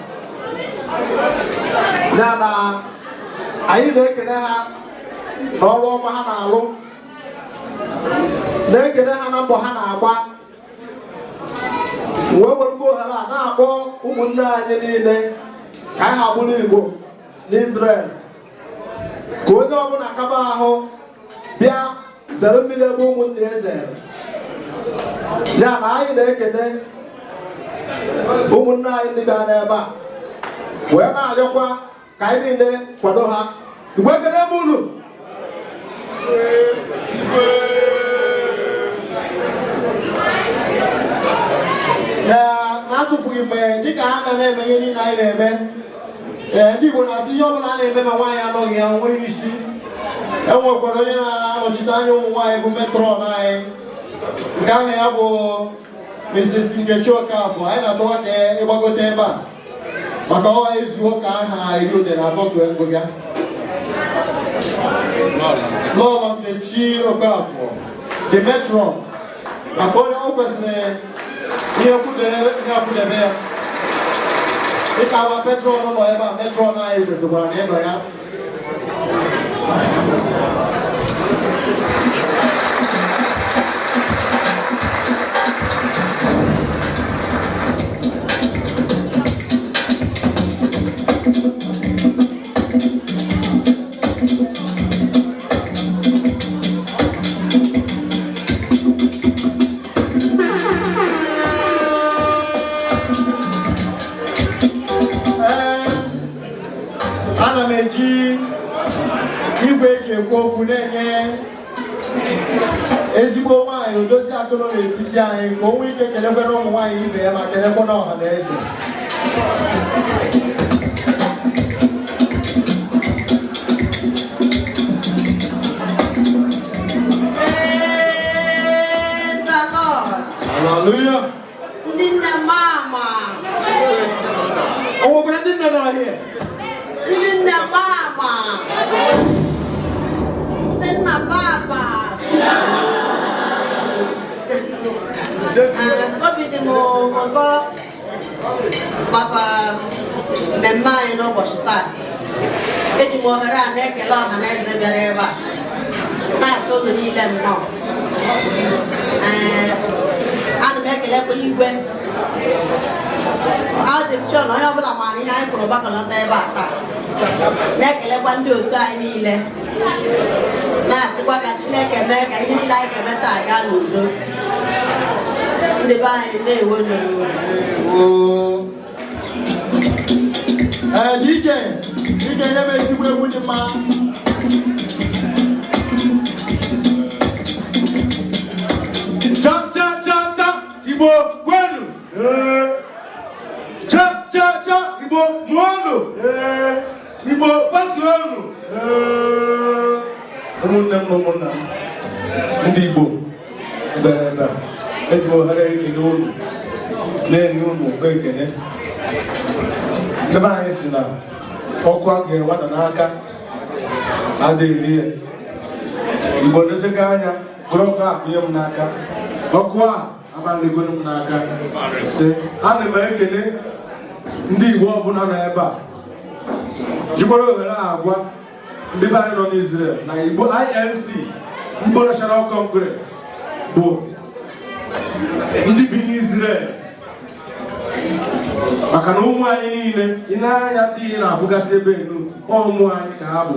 ya na anyị na-ekele ha n'ọrụ ọma ha na-alụ, na-ekele ha na mbọ ha na-agba, wee werugbo ohere a na-akpọ ụmụnne anyị niile ka anyị ha bụrụ Igbo n'Israel ka onye ọbụla kaba ahụ bịa zere mmiri ebe ụmụnne ezere. Ya na anyị na-ekele ụmụnne anyị ndị bịa n'ebe a wee na-ayọkwa ka anyị niile kwado ha. Igbo ekele m unu. Na-atụfughị mgbe dịka ha ga na-eme ihe niile anyị na-eme, ndị Igbo na-asị ihe ọbụla a na-eme ma nwaanyị anọghị ya onweghị isi. Enwekwara onye na-anọchite anya ụmụ nwaanyị bụ Patron anyị, nke ahụ ya bụ Mrs. Nkechi Okafọ. Anyị na-atụwa ka ịgbagote ebe a maka ọwa ezuo ka aha iri ode na atọtụ ego ya. Lọlọ Nkechi Okafọ the Patron, maka onye o kwesịrị ihe kwudebe ya dịka awa Patron nọ ebe a. Patron anyị kwesịkwara na ịnọ ya. Ana m eji igwe eji ekwu okwu na-enye ezigbo nwaanyị odozi akụ nọ n'etiti anyị ka o nwee ike kelekwe na ụmụ nwaanyị ibe ya ma kelekwe na ọha na eze. Hallelujah. Ndị nne mama. O nwekwara ndị nne n'ahịa? Ndị nne mama. Ndị nna papa. Obi dị m ụtọ maka mmemme anyị n'ụbọchị taa. Eji m ohere a na-ekele ọha na eze bịara ebe a, na-asị ụlọ niile nnọọ. Ana m ekelekwa igwe. Adị m chọọ na onye ọbụla maara ihe anyị kwuru gbakọlọta ebe a taa. Na-ekelekwa ndị otu anyị niile, na-asịkwa ka Chineke mee ka ihe niile anyị ga-eme taa gaa n'udo. Ndị be anyị na-ewe DJ nye m ezigbo egwu dị mma. Igbo kwenu. Igbo mụọnụ. Igbo gbasuonu. Ụmụnne m na ụmụnna m ndị Igbo bịara ebe a, eji ohere ekele unu, na-enye unu ekele. Ebe anyị si na ọkụ a ga-enwata n'aka adịghị ya. Igbo na-ezega anya bụrụ ọkụ akụnye m n'aka, ọkụ a abalịgolo m n'aka. Ana m ekele ndị Igbo ọbụla nọ ebe a jikwara ohere agwa ndị be anyị nọ n'Israel na Igbo I.N.C, Igbo National Congress, bụ ndị bi n'Israel. Maka na ụmụ anyị niile ị na-anya ndị na-abụgasị ebe elu, ụmụ anyị ka ha bụ.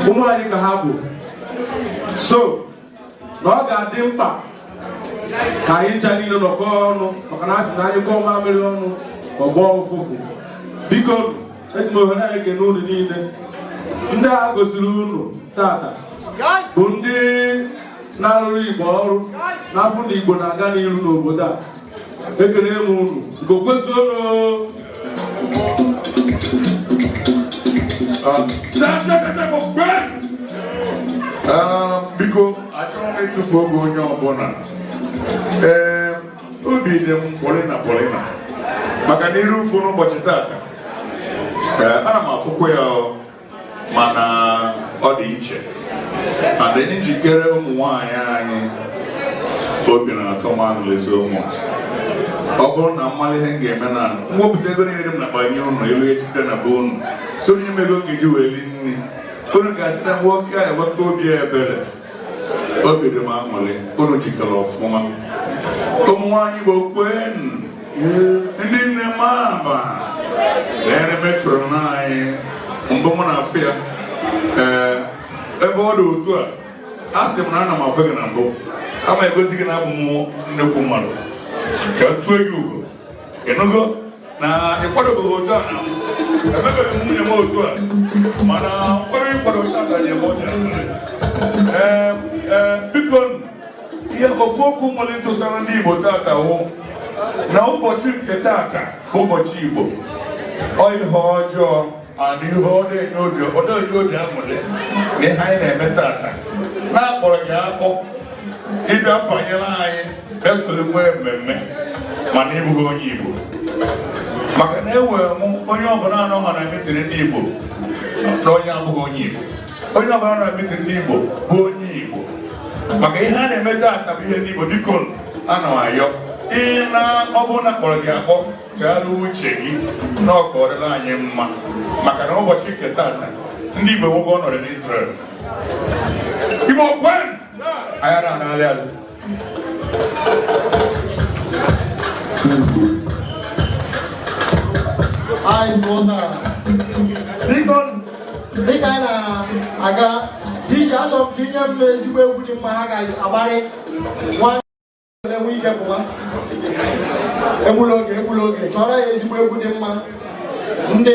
Ụmụ anyị ka ha bụ. So na ọ ga-adị mkpa ka anyị ncha niile nọkọ ọnụ, maka na asị na anyị kọọ mamịrị ọnụ ọgbọ ụfụfụ. Biko eji m ohere anyị ekene unu niile. Ndị a gosiri unu tata bụ ndị na-arụrụ Igbo ọrụ n'afọ na Igbo na-aga n'iru n'obodo a. Ekene m unu nke okwezuonu. Biko achọghị m ịtụfu oge onye ọbụla. Obi dị m polina maka na iru ụfụ n'ụbọchị tata. Ana m afụkwa ya mana ọ dị iche. Adị njikere ụmụ nwaanyị anyị obi na-atọ m anụlezi ụmụ. Ọ bụrụ na mmalị ihe m ga-eme na mwepụta ego niile m na-akpanye unu elu echite na be unu, so onye m ego m ga-eji wee li nri, unu ga-asị na nwoke a enweta obi ebere. Obi dị m aṅụrị, unu jikere ọfụma. Ụmụ nwaanyị Igbo kwenu, ndị nne m aba na-ere metụrụ n'anyị mbụ mụ na-afụ ya. Ebe ọ dị otu a sị m na ana m afụ gị na mbụ, ama egozi gị na abụ m nnekwu mmadụ ka tụọ gị ugo. Ịnụgo na ịkwadobeghị otu a na emebeghị m nwunye m otu a, mana mkpọrọ ịkwado tata ji eme ọcha. Biko ihe ofu okwu nwere ịtụsara ndị Igbo tata hụ na ụbọchị nke tata bụ ụbọchị Igbo. Ọ ihe ọjọọ and ihe ọ na-enye obi aṅụrị na ihe anyị na-eme tata na-akpọrọ gị akpọ ịbịa banyere anyị esoro nwee mmemme mana ịbụghị onye Igbo. Maka na ewere m onye ọbụla anọghị na mitiri ndị Igbo na onye abụghị onye Igbo. Onye ọbụla na mitiri ndị Igbo bụ onye Igbo. Maka ihe a na-eme tata bụ ihe ndị Igbo. Biko ana m ayọ na ọ bụrụ na kpọrọ gị akpọ chegharịa uche gị na ọ ka ọ dịla anyị mma. Maka na ụbọchị nke tata ndị Igbo nwoke ọnọdụ n'Israel. Igbo kwen anyị na-anarị azụ. Biko dịka anyị na-aga ije, achọrọ m ka inye m ezigbo egwu dị mma ha ga-agbarị nwa enwe ike pụwa. Egbula oge chọrọ ya ezigbo egwu dị mma. Ndị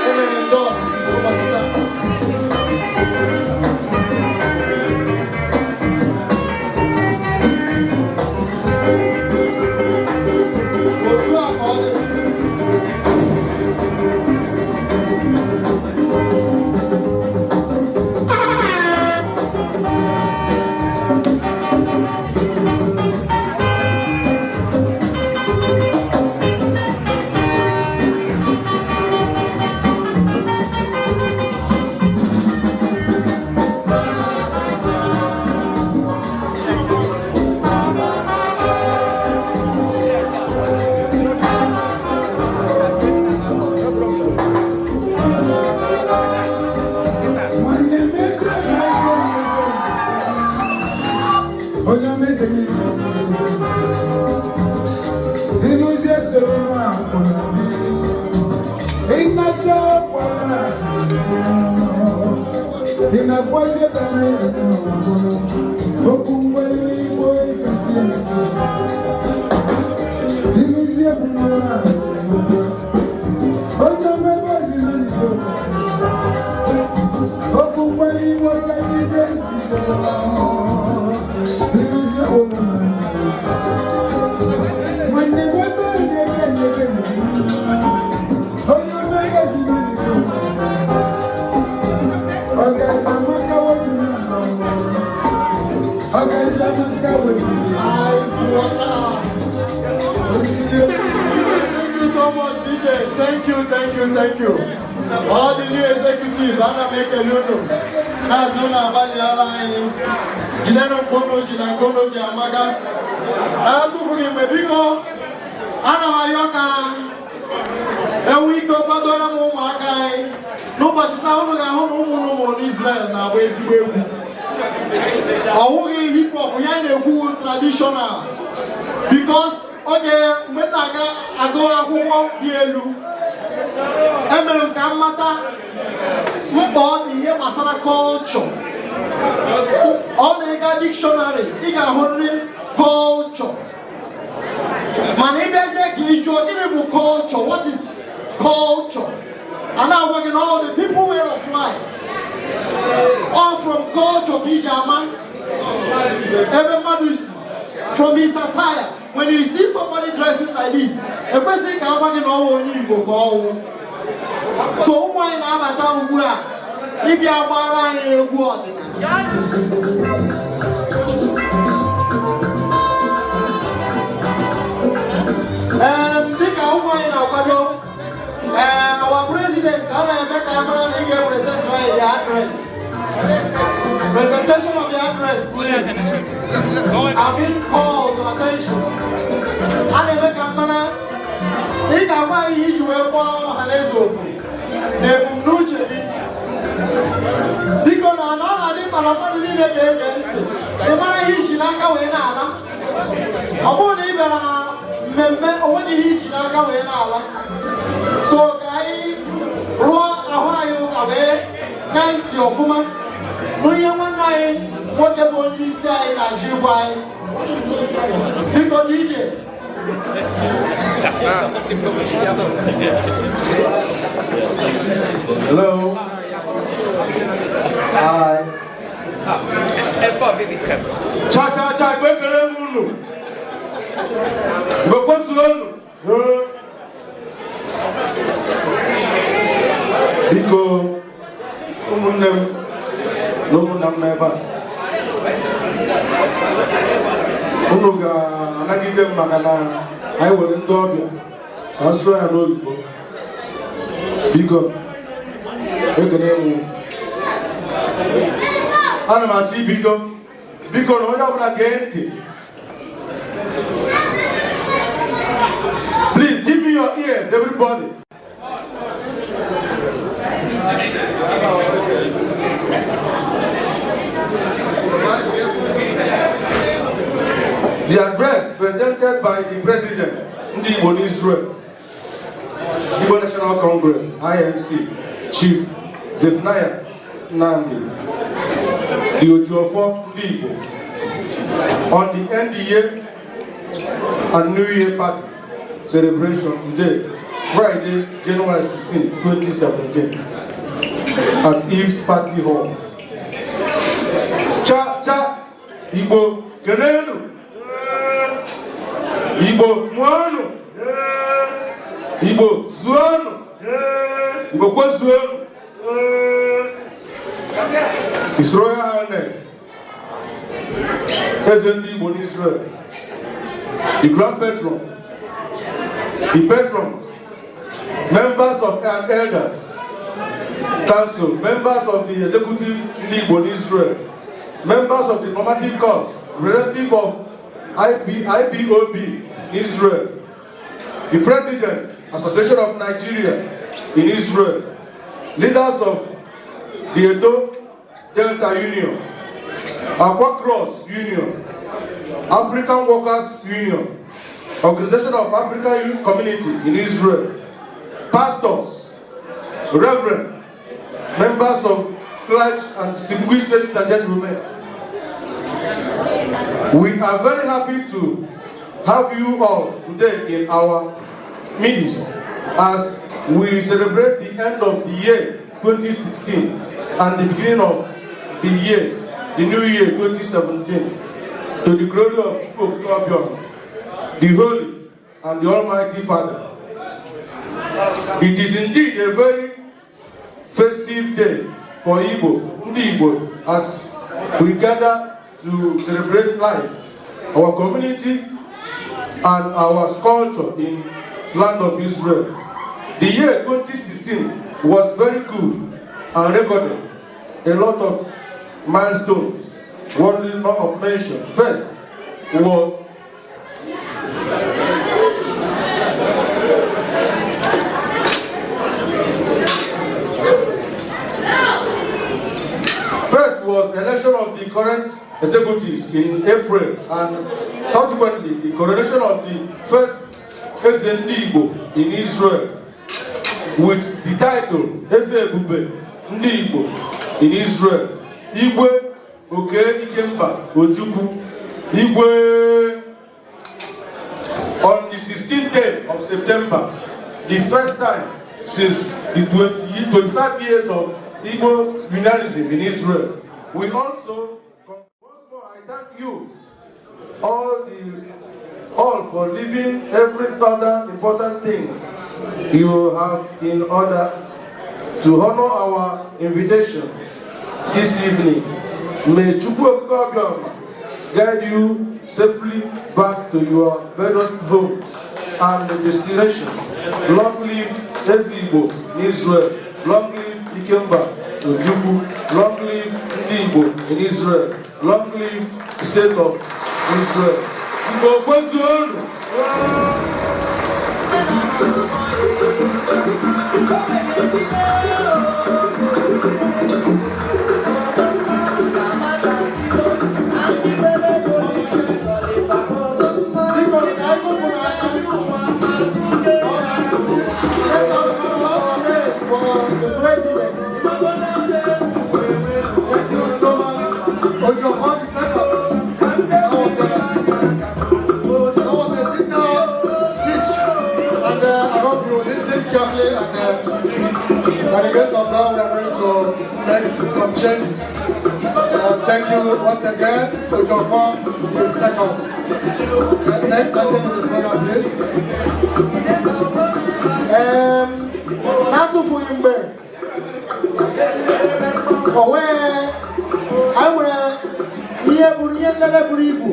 emere ndị otu a ka ọ dị. thank you. All the new executives, Anna make a luno. Nazuna Valley Align. Gileno Kono, Gilakono, Yamaga. I to forgive me because Anna Mayoka. And we go Badona Momakai. No, but now no Israel now. Where's the way? Hip hop, we are a good traditional. Because, okay, when I go walk the elu. Emel Kamata, Mbod, here Masana culture. All the dictionary, Iga Honri culture. Manibezek is your culture. What is culture? And now working all the people way of life. All from culture, Kijama. Everybody from his attire. When you see somebody dressing like this, a person can work in all Igbo. So why not about Ugura? If you are buying a word. Our president, present the address. Presentation of the address, please. I've been called to attention. I never can think I want you to wear one Halezo. They will know you. Because I'm not a little bit of a the man is in a way now. I won't even remember only he's in a way now. So, guy, Ohio away, 90 of woman. No, you want what the body say in IGBA. Because DJ. Hello. Hi. Cha, Biko, umunem, nomunam neba. Unuga anagide makana, I will endure you. Australia no Igbo. Biko, ekenemu. Anamachi Biko no wonder agenti. Please give me your ears, everybody. The address presented by the President, Ndigbo Israel, Igbo National Congress, I.N.C, Chief ZEPH NNAMDI, the Ojuofo Ndigbo, on the NDA and New Year party celebration today, Friday, January 16, 2017, at EVE's Party Hall. Cha, Igbo, Kenenu, Igbo, Muanu, Igbo, Zuanu, Igbo, Kwazuanu, His Royal Highness, EZENDIGBO in Israel, the Grand Patron, the patrons, members of elders, council, members of the executive Ndigbo in Israel, members of the diplomatic corps, relative of IBOB Israel, the President, Association of Nigeria in Israel, leaders of the Edo Delta Union, Aqua Cross Union, African Workers Union, Organization of African Youth Community in Israel, pastors, reverend, members of clergy and distinguished ladies and gentlemen. We are very happy to have you all today in our midst as we celebrate the end of the year 2016 and the beginning of the year, the new year 2017, to the glory of Chukwu, the Holy and the Almighty Father. It is indeed a very festive day for Ndigbo, as we gather to celebrate life, our community and our culture in land of Israel. The year 2016 was very good and recorded a lot of milestones worthy of mention. First was election of the current executives in April, and subsequently the coronation of the first EZENDIGBO in Israel with the title NNAMDI in Israel. Igwe Ikemba Ojukwu Igwe on the 16th day of September, the first time since the 25 years of Igbo unionism in Israel. We also, once more, I thank you all for leaving every other important things you have in order to honor our invitation this evening. May Chukwu Okike guide you safely back to your various homes and destination. Long live Ezigbo in Israel. Long live Ikemba Ojukwu. Long live Ndigbo in Israel. Long live the state of Israel. IMPARTING. By the grace of God, we are going to make some changes. Thank you once again to Jofon, the second. Next item is the program, please. Natu Fuyimbe. Owe, I will hear Burian Buribu.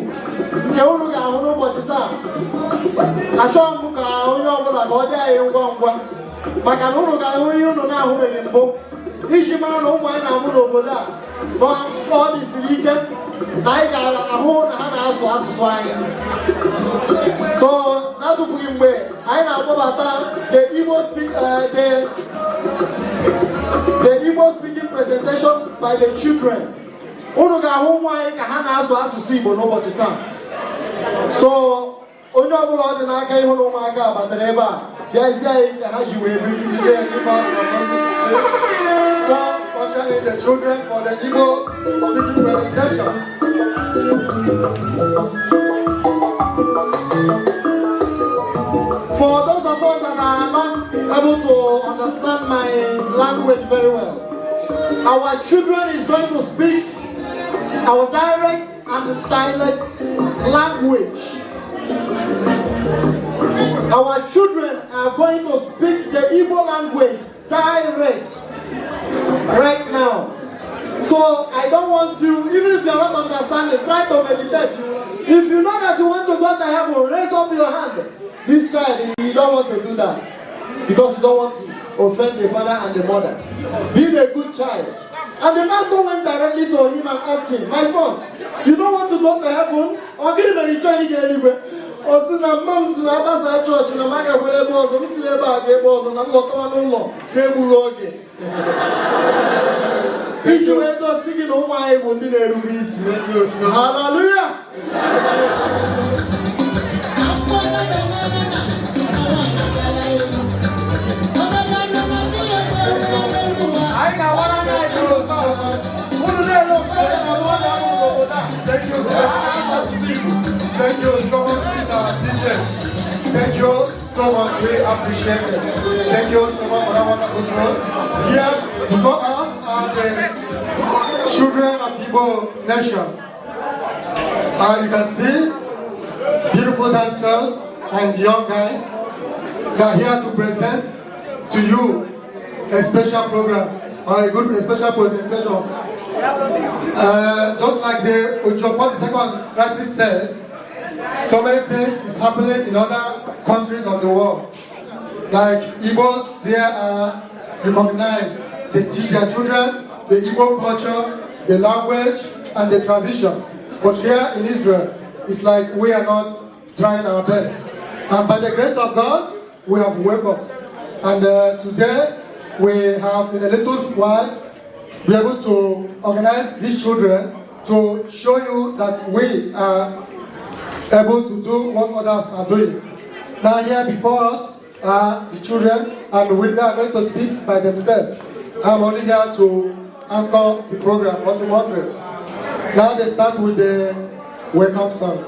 Keunu Gahuno Botita. Ashon Buka, Oyola, Godia, Yongwa. Makanunu ga onye no na ahụbeghị mbụ iji mara na ụmụ anyị na-amụ n'obodo a bụ ọ dị siri ike na anyị ga-ahụ na ha na-asụ asụsụ anyị. So n'atụfughị mgbe anyị na-akpọbata the Igbo speaking presentation by the children. Unu ga-ahụ ụmụ anyị ka ha na-asụ asụsụ Igbo n'ụbọchị taa. So onye ọbụla ọ dị n'aka ịhụ na ụmụaka batara ebe a bịazie anyị ka ha ji wee biri ihe ushering the children for the Igbo speaking presentation. For those of us that are not able to understand my language very well, our children is going to speak our direct and dialect language. Our children are going to speak the Igbo language direct right now. So I don't want you, even if you are not understanding, try to meditate. If you know that you want to go to heaven, raise up your hand. This child, you don't want to do that because you don't want to offend the father and the mother. Be a good child. And the master went directly to him and asked him, my son, you don't want to go to heaven? Or give him a return anyway. Or see na moms na abasa church na maga wele boss, I'm still about the boss and I'm not on law. They will again. If you ain't not singing, oh my, will be there to be singing. Hallelujah. I got one of Thank you so much, teachers. Thank you so much, we appreciate it. Thank you so much, Madam Patron. Here before us are the children of Igbo nation. You can see beautiful dancers and young guys that are here to present to you a special program or a special presentation. Just like the Ojofon II rightly said, so many things is happening in other countries of the world. Like Igbos, they recognize their children, the Igbo culture, the language, and the tradition. But here in Israel, it's like we are not trying our best. And by the grace of God, we have woke up. And today, we have, in a little while, be able to organize these children to show you that we are able to do what others are doing. Now here before us are the children, and we are going to speak by themselves. I'm only here to anchor the program, or to moderate. Now they start with the welcome song.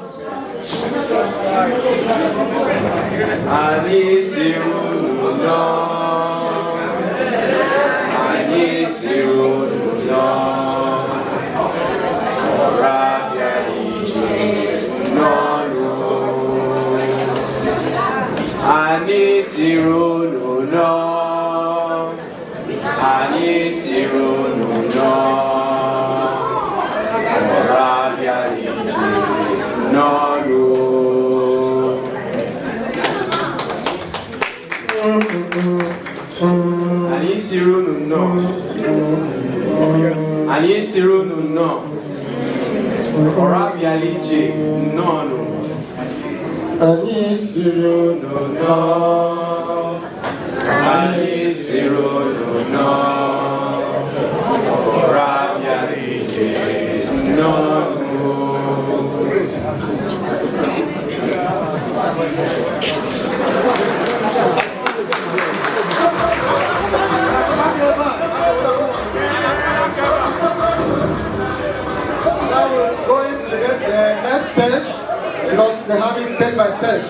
They have it stage by stage,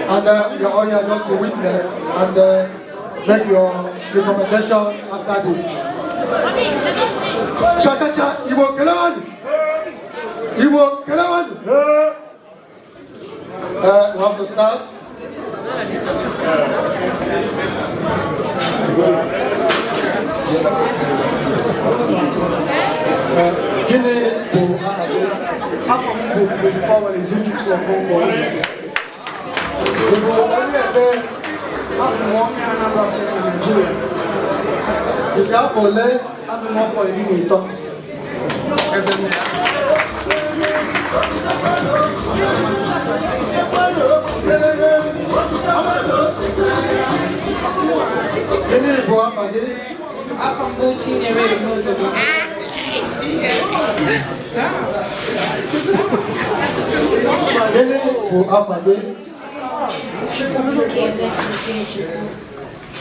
and you're all here just to witness and make your recommendation after this. Cha cha cha, Igbo Kelawan! Igbo Kelawan! We have to start. Gini bụ aha gị? Afọ m bụ Principal Ezechukwu Okonkwo-Eze. Igbo onye ebe afọ m onye Anambra Steeti Nigeria. Nke afọ ole adị m afọ 13. Gịnị bụ afa gị? Afọ m bụ Chinyere UMUADA. Gịnị bụ afa gị?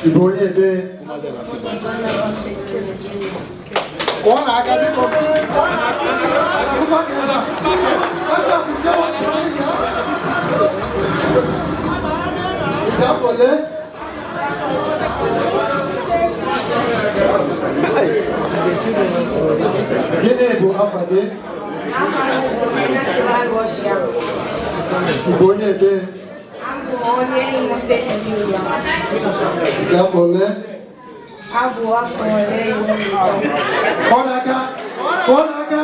Ị bụ onye ebe? Ọ na-aga biko. Ị afọ ole? Gịnị bụ afa gị? Ị bụ onye ebe? Onye Imo Steeti Nigeria. Ị afọ ole? Abụ afọ ole Igbo Igbo. Ọ na-aga! Ọ na-aga!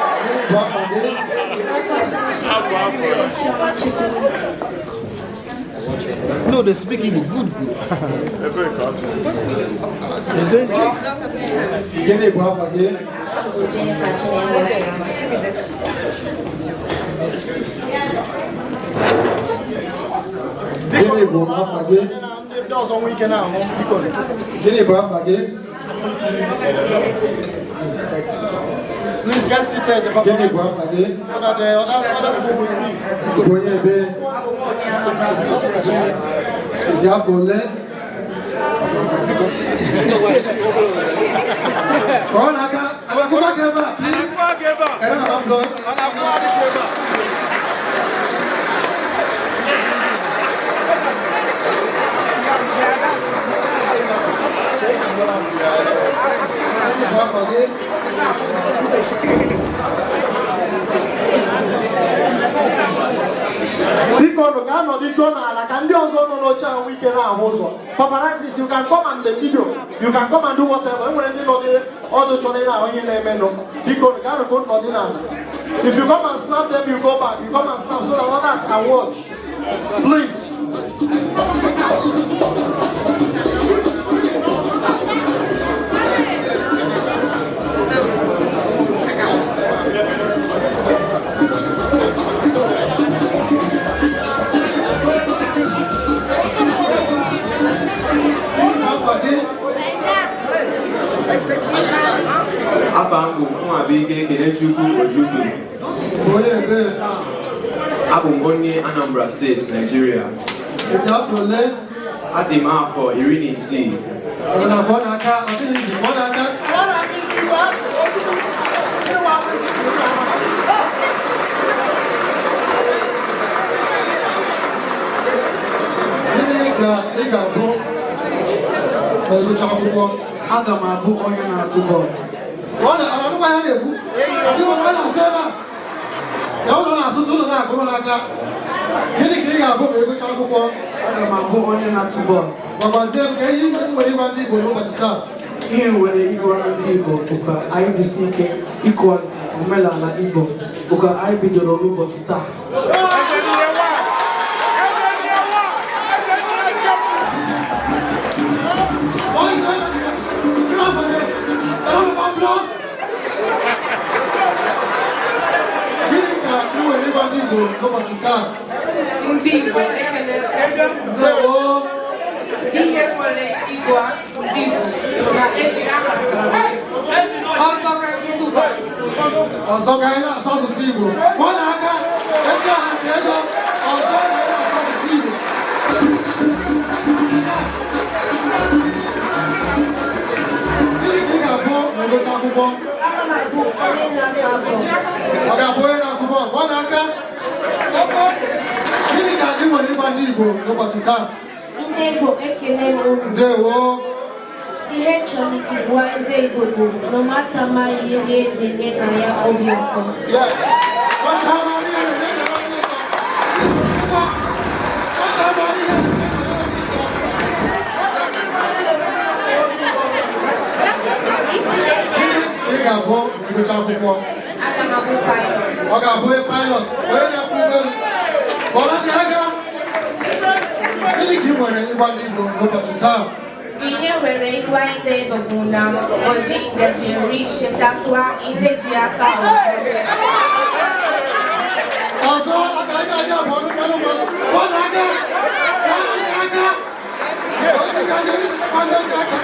Gịnị bụ afa gị? No, they speak Igbo good. Gịnị bụ afa gị? Gịnị bụ afa gị? Gịnị bụ afa gị? Please get seated. Gịnị bụ afa gị? So that the other people will see. Ị bụ onye ebe? Ị dị afọ ole? Ka ọ na-aga, anakwụkwọ gị ebe a, please. Ere na mmadụ. Biko nụ ga-anọdụ jụọ n'ala ka ndị ọzọ nọ n'oche ahụ ike na-ahụ ụzọ. Paparazzi, you can come and the video, you can come and do whatever. Enwere ndị nọdụ ọdụ chọrọ ịna ahụ ihe na-eme nụ. Biko nụ ga-anụ ka nọdụ n'ala. If you come and snap them, you go back. You come and snap so that others can watch. Please. Afangu, Mwabige, Kenechuku, Ojuku. Abungoni, Anambra State, Nigeria. Atima for Irini C. Adam Abu Oyana to God. What I don't know you want to say that. You don't know to Corona. You didn't get a book, you go to Adam Abu Oyana to God. But was there any when you want to go over to town? Here where the Igbo and Igbo, Uka, IDC, equality, Umela and Igbo, Uka, I be the Romu Botita. Ndigbo, ekele. Ihe kwere Igbo, Ndigbo, na esi aka. Ọzọ ka isuba asụsụ. Ọzọ ka anyị na-asụ asụsụ Igbo. Ọ na-aka ego ha ka ego ọzọ na-asụ asụsụ Igbo. Gịnị ka ị ga-abụ ma ịgụcha akwụkwọ? Ọ ga-abụ onye na-akwụkwọ. Ọ na-aka gịnị ka anyị nwere ịgwa ndị Igbo n'ụbọchị taa? Ndị Igbo ekele m unu. Ndewo. Ihe chọrọ igwa ndị Igbo bụ no matter ma ihe na-enye na ya obi ụtọ. Ị ga-abụ ịgụcha akwụkwọ. Aga m abụ pilot. Ọ ga-abụ pilot. Onye na-akwụ ụgbọelu. Kpọrọ ndị agha. Gịnị ka ị nwere ịgwa ndị Igbo n'ụbọchị taa? Ihe nwere ịgwa ndị Igbo bụ na oji ngaji eri chetakwa ndị ji aka ọzọ aka aja bụ ọrụ mmanụ mmanụ. Ọ na-aga. Ọ na-aga. Oji ngaji eri chetakwa ndị ji aka.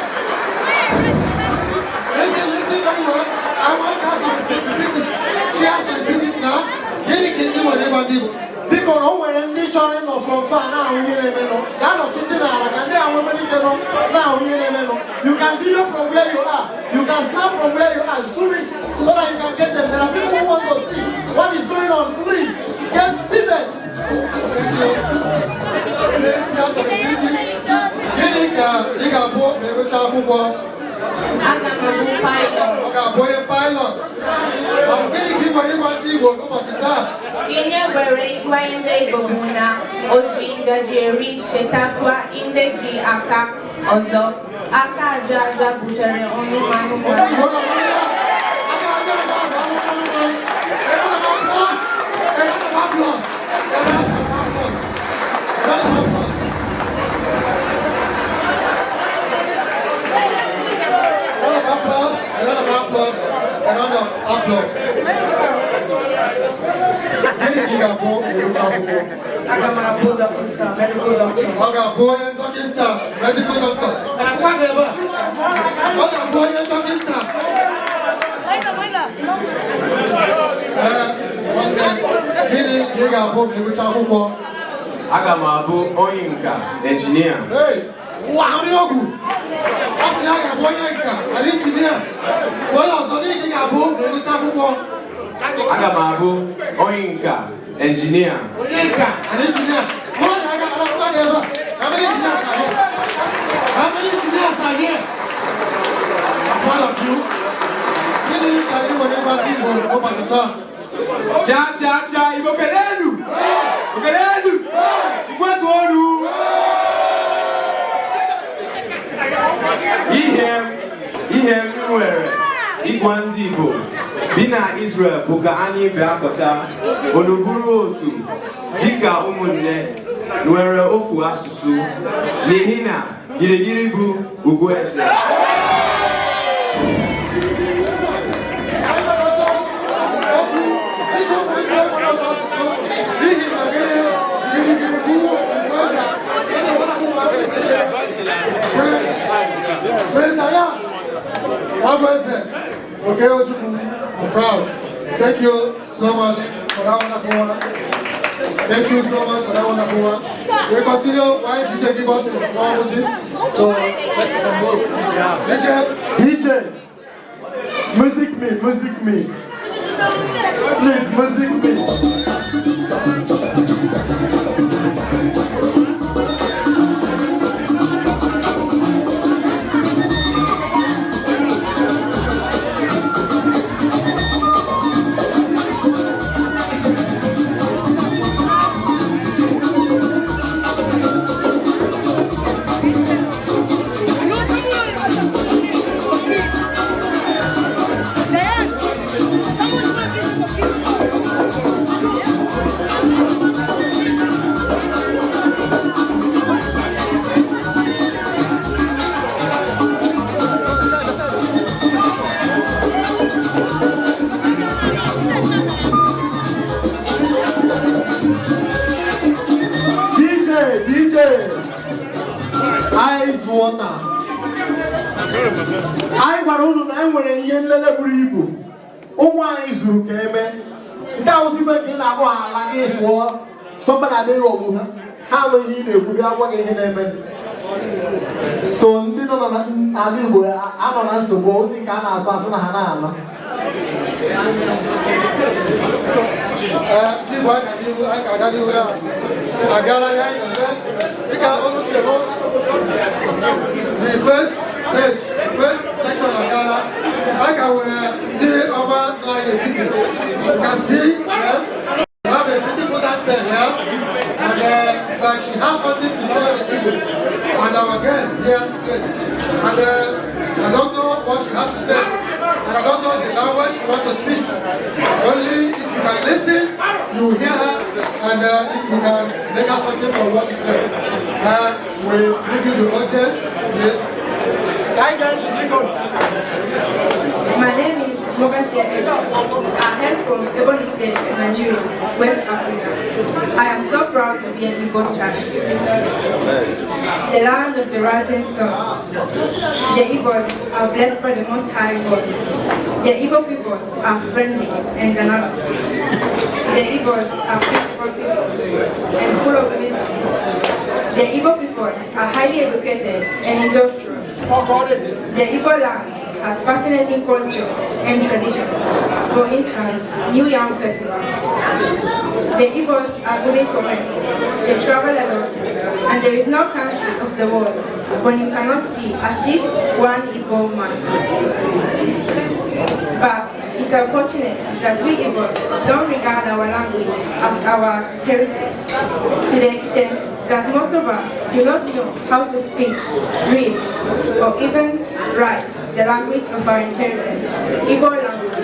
Listen, everyone. I want to have a meeting. Share the meeting now. Gịnị ka ị nwere ịgwa ndị Igbo? Biko na o nwere ndị chọrọ ịnọ fọmfa na-ahụ ihe na-emenụ ga-anọtụ ndị n'ala ka ndị ahụ emelite nọ na-ahụ ihe na-emenụ. You can video from where you are. You can snap from where you are. Zoom it so that you can get them. There are people who want to see what is going on. Please get seated. Gịnị ka ị ga-abụ ma emecha akwụkwọ? Aga m abụ pilot. Ọ ga-abụ onye pilot. Ọ bụ gịnị ka ị nwere ịgwa ndị Igbo n'ụbọchị taa? Ihe nwere ịgwa ndị Igbo bụ na oji ngaji eri chetakwa ndị ji aka ọzọ. Aka aja aja butere ọnụ mmanụ mmanụ. Applause. Gịnị ka ị ga-abụ ịgụcha akwụkwọ? Aga m abụ dọkịta, medical doctor. Ọ ga-abụ onye dọkịta, medical doctor. Akwa gị ebe a. Ọ ga-abụ onye dọkịta. Gịnị ka ị ga-abụ ma ịgụcha akwụkwọ? Aga m abụ onye nka, engineer. Arị ọgwụ. Ọ sị na a ga-abụ onye nka, arị injinia. Onye ọzọ gịnị ka ị ga-abụ ma ịgụcha akwụkwọ? Aga m abụ onye nka, engineer. Onye nka, arị injinia. Mụọ na aga akwa gị ebe a. How many engineers are here? How many engineers are here? I'm proud of you. Gịnị ka ị nwere ịgwa ndị Igbo n'ụbọchị taa? Cha cha cha, Igbo kelelu. Igbo kelelu. Igbo zuolu. Ihe m nwere ịgwa ndị Igbo Bina Israel buka anyị bịakọta onuburu otu dịka ụmụnne nwere ofu asụsụ n'ihi na girigiri bụ ugwu eze. Okay, Ojukwu, I'm proud. Thank you so much for that wonderful one. Thank you so much for that wonderful one. We'll continue while DJ give us his more music to take some more. DJ, music me. Please, music me. Anyị gwara unu na enwere ihe nlele buru ibu ụmụ anyị zuru ka eme ndị awụzigbe nke na-abụ ala gị sụọ sọmbada adịghị ọgbụ ha anụghị ihe ị na-ekwu bịa gwa gị ihe na-eme so ndị nọ n'ala Igbo anọ na nsogbu ozi nke a na-asụ asụ na ha na-anọ the first section of Ghana, like our over LAND.THIS. You can see them. We have a beautiful dancer here, and it's like she has something to tell the Igbos and our guests here today. And I don't know what she has to say, and I don't know the language she wants to speak. Only if you can listen, you hear her, and if you can make her something from what she said. We give you the audience, please. My name is Mogashi Ed. I hail from Ebonyi State, Nigeria, West Africa. I am so proud to be an Igbo child. The land of the rising sun. The Igbos are blessed by the Most High God. The Igbo people are friendly and dynamic. The Igbos are peaceful people and full of wisdom. The Igbo people are highly educated and industrious. The Igbo land has fascinating culture and tradition. For instance, New Yam Festival. The Igbos are good in commerce. They travel a lot, and there is no country of the world when you cannot see at least one Igbo man. But it's unfortunate that we Igbos don't regard our language as our heritage to the extent that most of us do not know how to speak, read, or even write the language of our inheritance, Igbo language.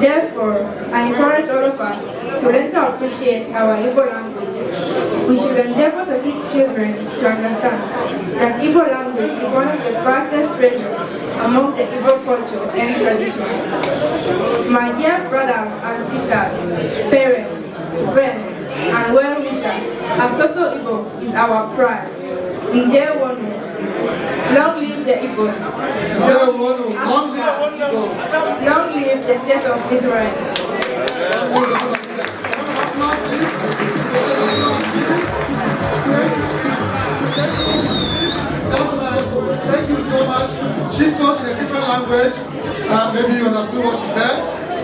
Therefore, I encourage all of us to learn to appreciate our Igbo language. We should endeavor to teach children to understand that Igbo language is one of the fastest treasures among the Igbo culture and tradition. My dear brothers and sisters, parents, friends, and well-wishers, Asoso Igbo is our pride. Ndigbo, long live the Igbos. Long live the state of Israel. Thank you so much. She spoke in a different language. Maybe you understood what she said,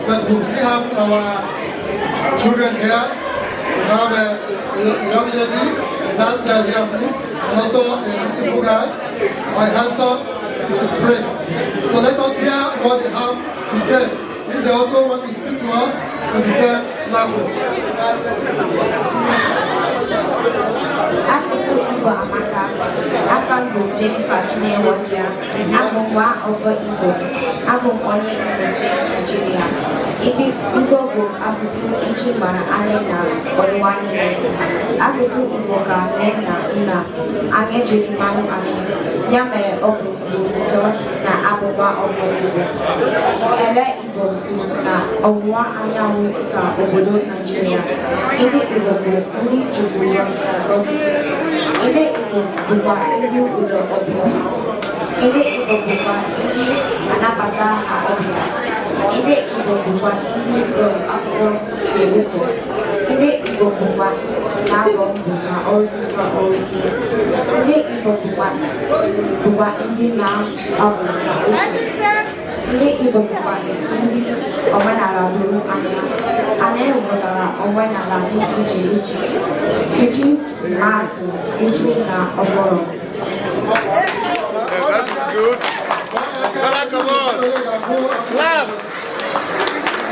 but we still have our children here. We have a young lady, a dancer here too, and also a beautiful guy, my handsome prince. So let us hear what they have to say. If they also want to speak to us in the same language. Asụsụ Igbo amaka, Afango Jennifer Chinewoja, Amumwa of Igbo, Amum Onye Igbo State, Nigeria. Igbo group Asusu Ichimara Anena, Oriwani, Asusu Iboka, Nena, Ina, Ane Jiri Manu Ane, Yamere Oku, na Abuwa of Igbo. Ele Igbo na Owa Anyawu ka Obodo Nigeria. Ide Igbo ndị Chukwu Rosi. Ide Igbo bụkwa ndị ụlọ ọbịa. Ide Igbo bụkwa ndị anabata ha ọbịa. Ide Igbo bụkwa ndị gụrụ akwụkwọ Igbo. Ide Igbo bụkwa na-abọ mbụ na ọrụsịkwa ọrụ ike. Ide Igbo bụkwa ndị na-abụ na ochie. Ndị Igbo bụkwa ndị omenala doro anya. Anyị hụtara omenala dị iche iche. Iji atụ, iji na ọgbọrọ. Come on. Clap.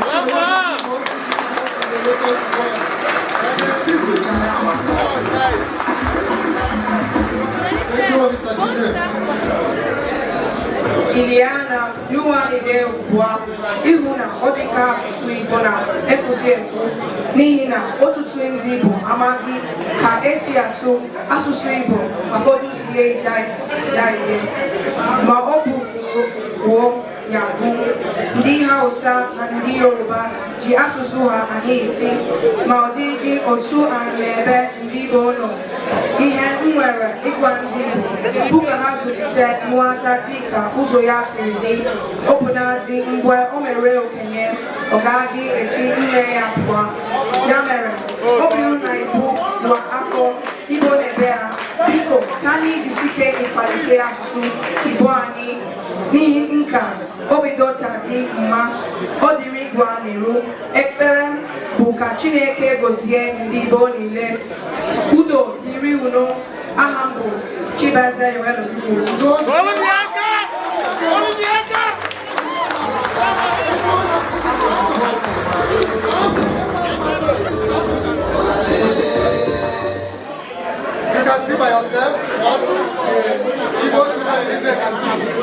Clap up. Iliana, Yuanide Bua, Ihuna, Otika, Suibona, Efusefu, Nina, Otutuindibo, Amaki, Ka Esiasu, Asusuibo, Afodusie, Jaide, Maobu, Yabu, Ndi Hausa, and Ndi Yoruba, Ji Asusuha, and Isi, Maudigi, Otu, and Lebe, Ndi Bono, Ihe Nwere, Igwanti, Buka Hazulite, Muata Tika, Uzoya Siridi, Opunati, Mbwe, Omere Okenye, Ogagi, Esi, Nne Yapwa, Yamere, Obiru Naibu, Wa Afo, Igbo Nebea, Biko, Kani Jisike, Ipalite Asusu, Igbo Ani, Nihi Nka, Obidota Di Mma, Odiri Gwaniru, Ekperem, Buka Chineke Gozie, Ndigbo Nile, Udo, Iri Uno, Ahambu, Chibaze WELLDONE. You can see by yourself what Igbo children in Israel can do.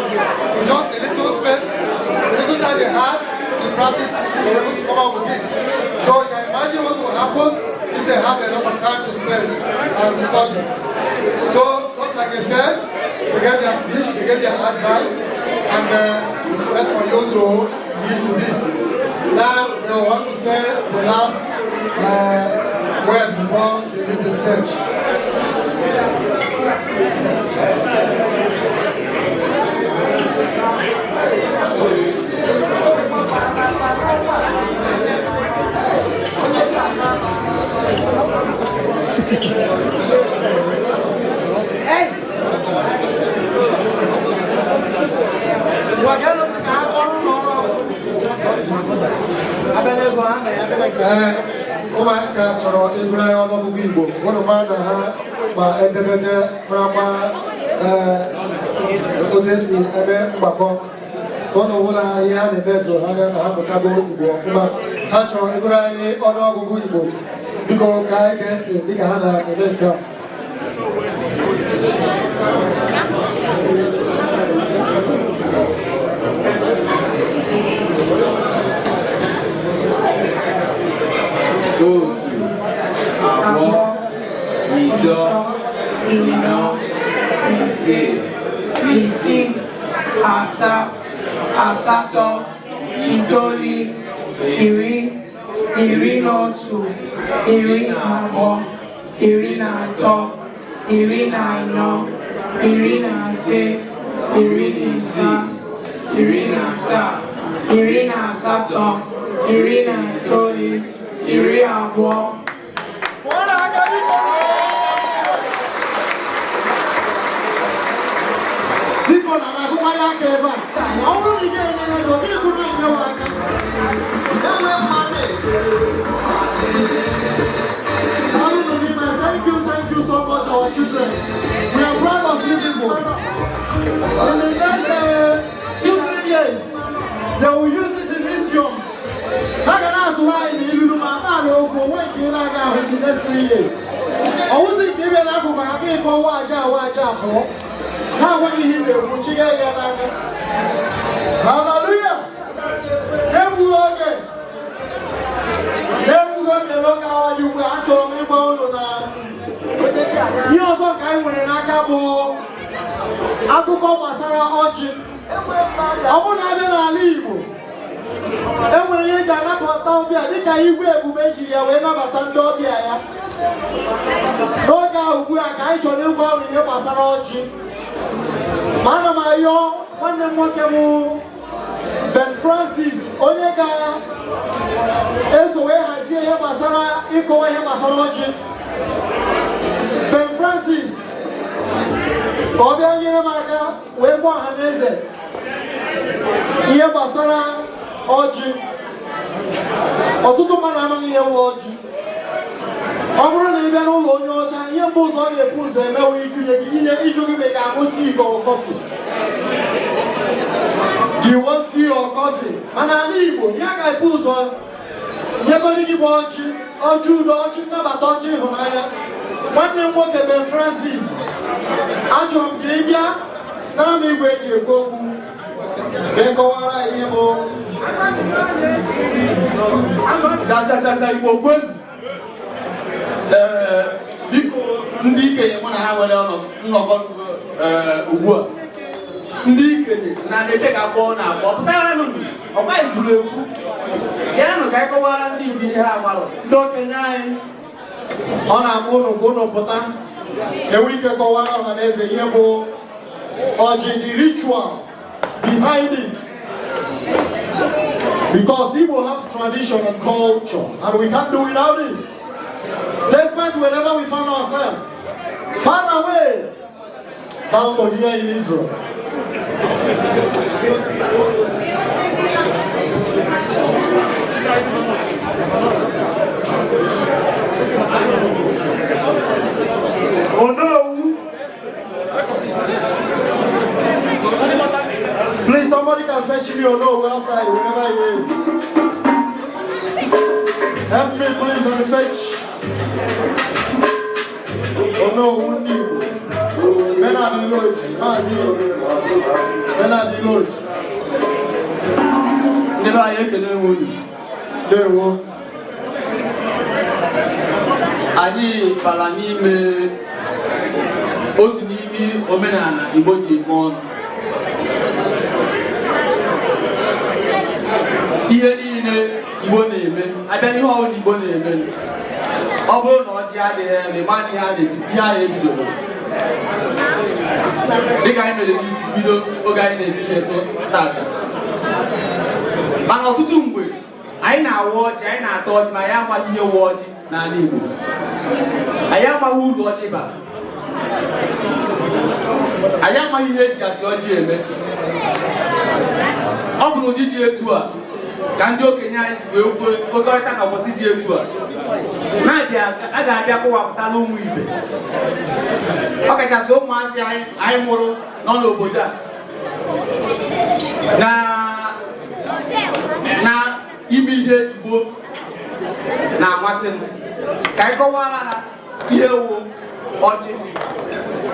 In just a little space, the little time they had to practice, they were able to come out with this. So you can imagine what will happen if they have a lot of time to spend and study. So, just like I said, they get their speech, they get their advice, and it's left for you to lead to this. Now, they want to say the last word before they leave the stage. Ụmụaka chọrọ ịgụrụ anyị ọnụọgụgụ Igbo ụnụ mara na ha ma edemede mara otu esi eme mgbakọ ụnụ wụla ihe ha na-eme jụrụ anya na ha pụtago Igbo ọfụma. Ha chọrọ ịgụrụ anyị ọnụọgụgụ Igbo, biko ka anyị gee ntị dịka ha na-eme nke a. Otu, abụọ, ịtọ, ịnọ, ise, isii, asaa, asatọ, itoolu, iri, iri na otu, iri na abụọ, iri na atọ, iri na anọ, iri na ise, iri na isii, iri na asaa, iri na asatọ, iri na itoolu, iri abụọ. Biko na na-agụkwara aka ebe a. Ọ bụrụ na ị ga-enyere ego, gị kwuru na nyewa aka. Thank you so much, our children. We are proud of you people. In the next 2-3 years, they will use it in idioms. How can I try in the Illuminati or go away in the next 3 years? I wasn't given up for my people, Waja, How will you hear the Muchiga? Hallelujah. Then we go again. Then we go to look how you will actually go on. You also can win an Akabo. Akuko Masara Oji. I won't have an Igbo. And when you can up a town, I think I will be here when I'm a Tandobia. No doubt, we are going to live on the Masara Oji. Manamayo, one of them, Ben Francis, Onyega, Esoe has here Masara, Iko Masara Oji. Ben Francis. Obia Yamaka, Webo Hanese, Ia Basara, Oji, Otutu Manamang Oji. Obron even on your Yambos on the pools and now we can make a tea or coffee. Do you want tea or coffee? And I leave, Yaga pools on Yagoniki Oji, Oju, Oji, Nabatoji, Honaya. One name was Ben Francis. Achom Gabia, Nami Wage Goku, Bekowara Ebo. Biko Ndike, when I have a knock Ubua. Ndike, and they check out born out. But I don't know. Okay, blue. Yano Kakawara, Ndi, Don't deny on a mono pota. And we can go out and as a yebo or the ritual behind it. Because Igbo have tradition and culture, and we can't do without it. Despite wherever we find ourselves, far away, down to here in Israel. Oh no! Please, somebody can fetch me or no outside, wherever he is. Help me, please, and fetch. Oh no, who knew? Men are the Lord. Men are the Lord. Never I ain't the one. They were. Ani Palanime Otunimi Omenana Iboji Mon Iene Ibone, I don't know how Ibone. Obo no Tia the money had the PIA. The guy made a video, Oga in the video. Manotutumwe. I now watch, I now thought my Yama here watching. I am a wood whatever. I am my head as your Jimmy. Open did you tour? Can you recognize the Okotan of a city tour? Nadia, I got a co-op Talum. Okay, so much I'm more non over that. Now, immediate book. Now, Masin, Kaikawara, Yeo, Ochi,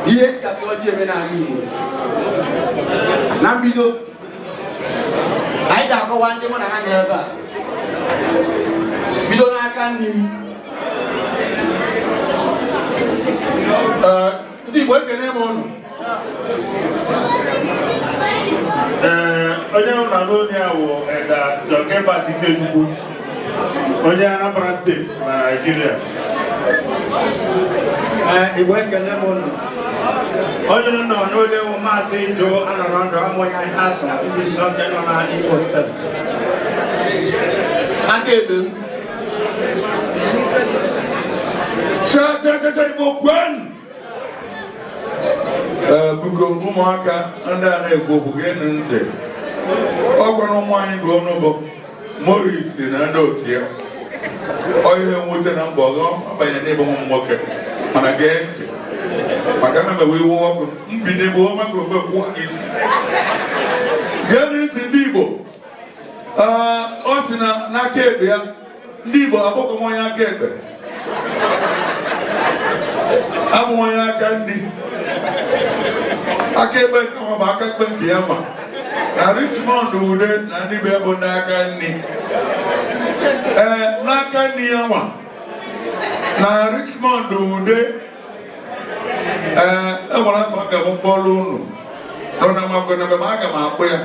Yet Kasoji Menani. Nambido, I don't go one day when I never. We don't like the work in them on. I don't know and don't get back to Only Anambra State, Nigeria. It went to them on. Oh, you don't know, they were massing Joe and around the Amoya Hassa. It is something on our Igbo state. I gave them. Cha Buko Mumaka and I go again and say, oh, no, go no. Maurice in a note here. Oil wooden and boggle by a neighbor market. And again, Madame, we walk, be the woman who is. Get into Ndigbo. Osina, Nakebia, Ndigbo, a book of my Nakebe. abụ onye aka ndị aka ekpe nke ma bụ aka ekpe nke ya ma na Richmond ude na ndị be bụ n'aka nri n'aka nri ya nwa na Richmond ude enwere afọ ga-abụ mkpọrọ unu nọ na makwe na mgbe aga m akpụ ya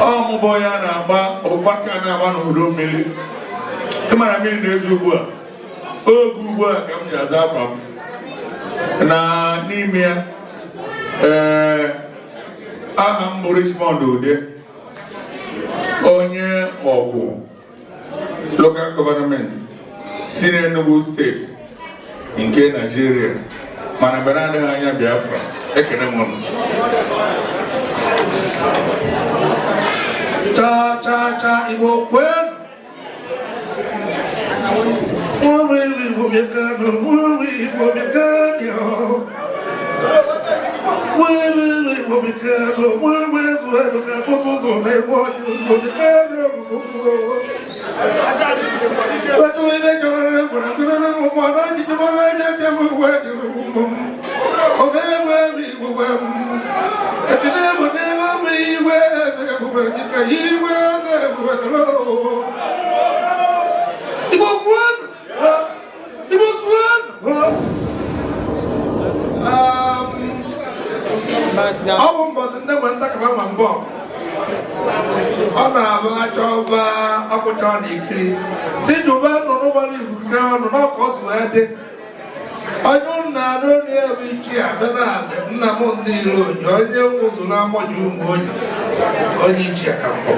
ọmụbọ ya na-agba ọgbụgba ka na-agba n'udo mmiri ịmara mmiri na-ezu ugbu a oge ugbu a ka m ji aza afa m na n'ime ya aha m bụ Richmond ude onye ọgwụ local government si n'Enugu steeti nke Nigeria mana mgbe na-adịghị anya Biafra ekene m unu cha cha cha Igbo kwen mwe Igbo mekano mwe Igbo mekano mwe Igbo mekano mwe zuwedo ka pozo na mo Igbo mekano watu webe kana kuna kuna mo mwana jituma na temu wetu obe Igbo we atene mo ne la mi we Igbo ka yiwe Igbo lo Igbo kwan Igbo kwan ọ bụ mbọsị ndị nwe ntakaba ma mbọ ọ na-abụ achọba ọkpụcha ọ na-ekiri si jụba nọ n'ụgbọrọ ibu ka ọnụ n'ọka ọ zụ ede onye nna anụ na-ebu ichi abịa nna m ndị ilo onye onye nwụzụ na amọji ụmụ onye ichi aka mbọ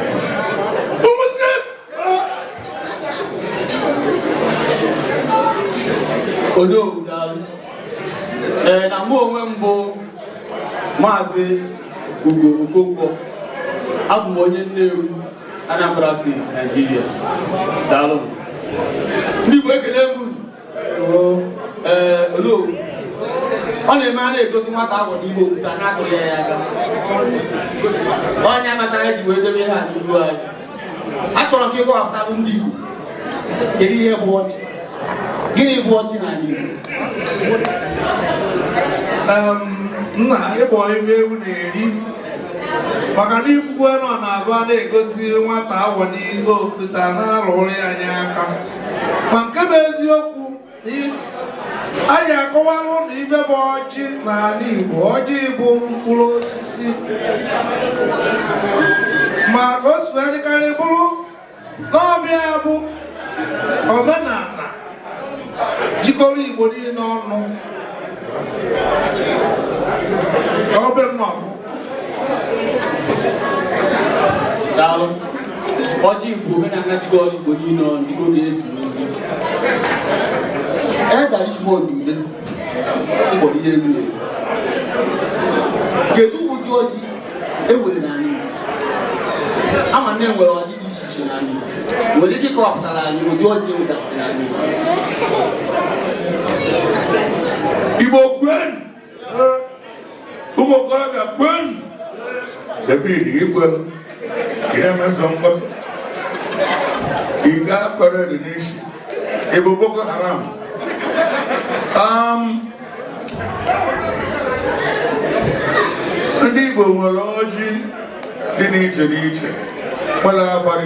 onye obodo na mụ onwe mbụ Maazị Ugo Okonkwo abụ m onye Nnewi Anambra Steeti Nigeria daalụ ndị Igbo ekele m olu ọ na-eme a na-egosi nwata ahụ n'Igbo okwuta na-akụrụ ya aka onye amatara eji wee debe ha n'ihu anyị achọrọ m ka ịkọwapụta ndị Igbo kedu ihe bụ ọchị gịnị bụ ọchị n'ala Igbo nna ịbụ ime ewu na-eri maka na ikwukwe nọ na-abụ na-egosi nwata awọ n'ihe okwuta na-alụrụ ya anya aka ma nke bụ eziokwu anyị akọwalụ na ibe bụ ọjị n'ala Igbo ọjị bụ mkpụrụ osisi ma ka o si dịkarị bụrụ n'ọbịa bụ omenala jikọrọ Igbo niile ọnụ daalụ ọjị Igbo omenala jikọrọ Igbo niile ọnụ dịka oge esi Elder Richmond ude Igbo ihe egwu kedu ụdị ọjị enwere n'ala Igbo ama na enwere ọjị dị iche iche n'ala Igbo nwere ike ịkọwapụtara anyị ụdị ọjị enwegasịrị n'ala Igbo kwen ụmụ okorobịa kwen David ikwe ihe mezo mkpọtụ ị ga-akpọrọ dị n'isi Igbo Boko Haram ndị Igbo nwere ọjị dị n'iche n'iche nwere afara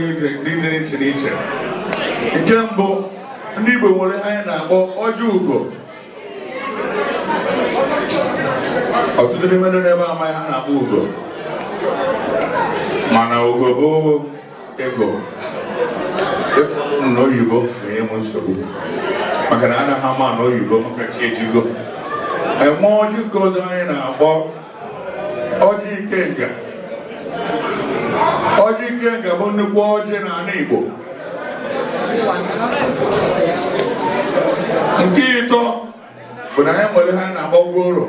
dị n'iche n'iche nke mbụ ndị Igbo nwere anyị na-akpọ ọjị ugo ọtụtụ n'ime ndị n'ebe amaghị ha na-akpọ ugo mana ugo bụ ego n'oyibo na-enye m nsogbu maka na anaghị ama n'oyibo maka chi ejigo enwe ọjị nke ọzọ anyị na-akpọ ọjị ikenga ọjị ikenga bụ nnukwu ọjị n'ala Igbo nke ịtọ bụ na anyị nwere ha na-akpọ gworo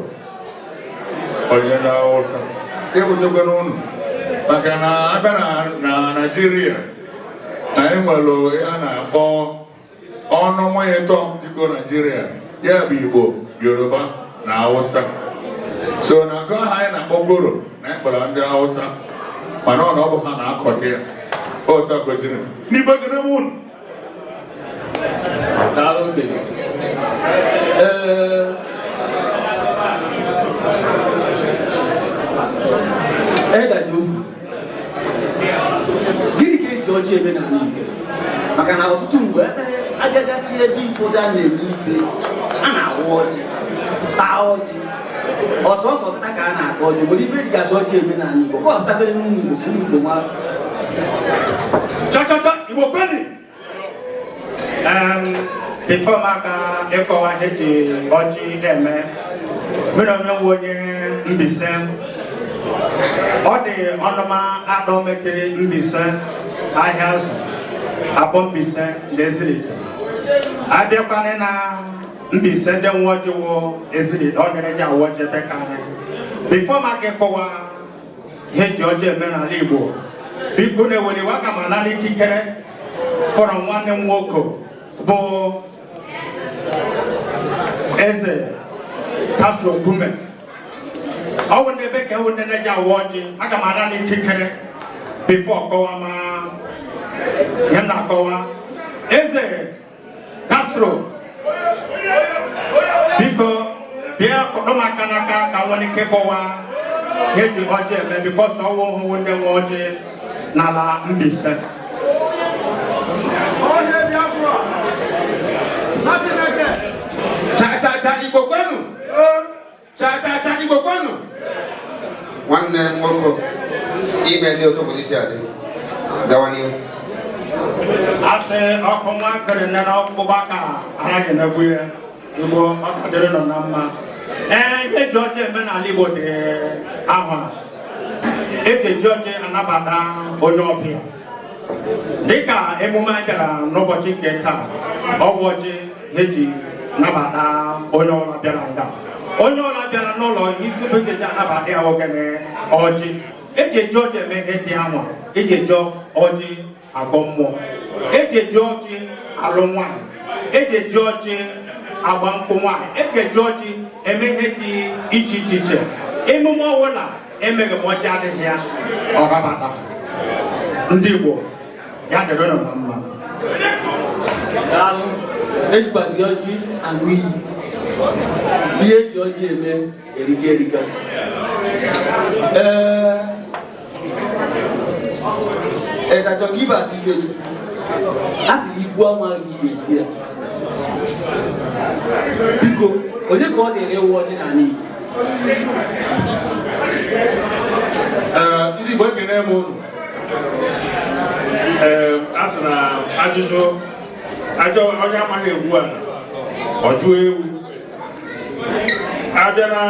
onye na Hausa ebutekwa n'ụlọ maka na abịa na Nigeria anyị nwere a na-akpọ ọnụ nwanyị ịtọ jikọ Nigeria ya bụ Igbo Yoruba na Hausa so na nke ahụ anyị na-akpọ gworo na anyị kpọrọ ndị Hausa mana ọ bụ ha na-akọta ya otu goziri n'ibe gịrị m ụlọ daalụ okenye ọjị eme n'ala Igbo maka na ọtụtụ mgbe agagasị ebe ụfọdụ a na-eme ife a na-awa ọjị taa ọjị ọsọsọ ọtụta ka a na-ata ọjị obodo ibe ejigasị ọjị eme n'ala Igbo ka ọ pụtakarị n'ụmụ Igbo ka ụmụ Igbo nwa cha Igbo kweli before maka ịkọwa ihe ji ọjị eme mere onye nwe onye Mbaise ọ dị ọnụma atọ mekere Mbaise ahịa azụ abụọ Mbaise na Ezilite abịakwana na Mbaise ndị nwe ọjị wụ Ezilite ọ dịrị ji awụ ọjị dịka anyị before maka ịkọwa ihe ji ọjị eme n'ala Igbo biko na-ewere waka ma nara ikikere fọrọ nwanne m nwoke bụ eze Castro Kume ọ bụ n'ebe ka ewu nne ji awụ ọjị aga m ana n'ikikere bifo kọwa ma ihe m na-akọwa eze Castro biko bịa kọdọ m aka n'aka ka nwere ike kọwa ihe ji ọjị eme bikọs ọwụ hụ ndị nwe ọjị n'ala Mbaise cha Igbo kwenu cha Igbo kwenu nwanne nwoke ime ndị otu obodo isi adị gawa n'ihu asị ọkụ nwa kere nne na ọkpụkpa ka anaghị na-egbu ya Igbo ọkadịrị nọ na mma ihe ji ọjị eme n'ala Igbo dị ahụ eji eji ọjị anabata onye ọbịa dịka emume a bịara n'ụbọchị nke taa ọgwụ ọjị eji nabata onye ọla bịara nga onye ọla bịara n'ụlọ isi bụ eji anabata ya ogene ọjị eji eji ọjị eme ihe dị ahụ eji eji ọjị agọ mmụọ eji eji ọjị alụ nwaanyị eji eji ọjị agba nkwụ nwaanyị eji eji ọjị eme ihe dị iche iche emume ọbụla emeghị m ọjị adịghị ya ọrabata ndị Igbo ya dịrị nọ na mma ejikwaziri ọjị aṅụ iyi ihe eji ọjị eme erika ịdachọ ka ịbata Ikechukwu a sị ikwu amaghị ihe esi ya biko onye ka ọ dịrị ịwụ ọjị n'ala Igbo ndị Igbo ekene m unu a sị na ajụjụ onye amaghị egwu a ọ jụọ ewu abịa na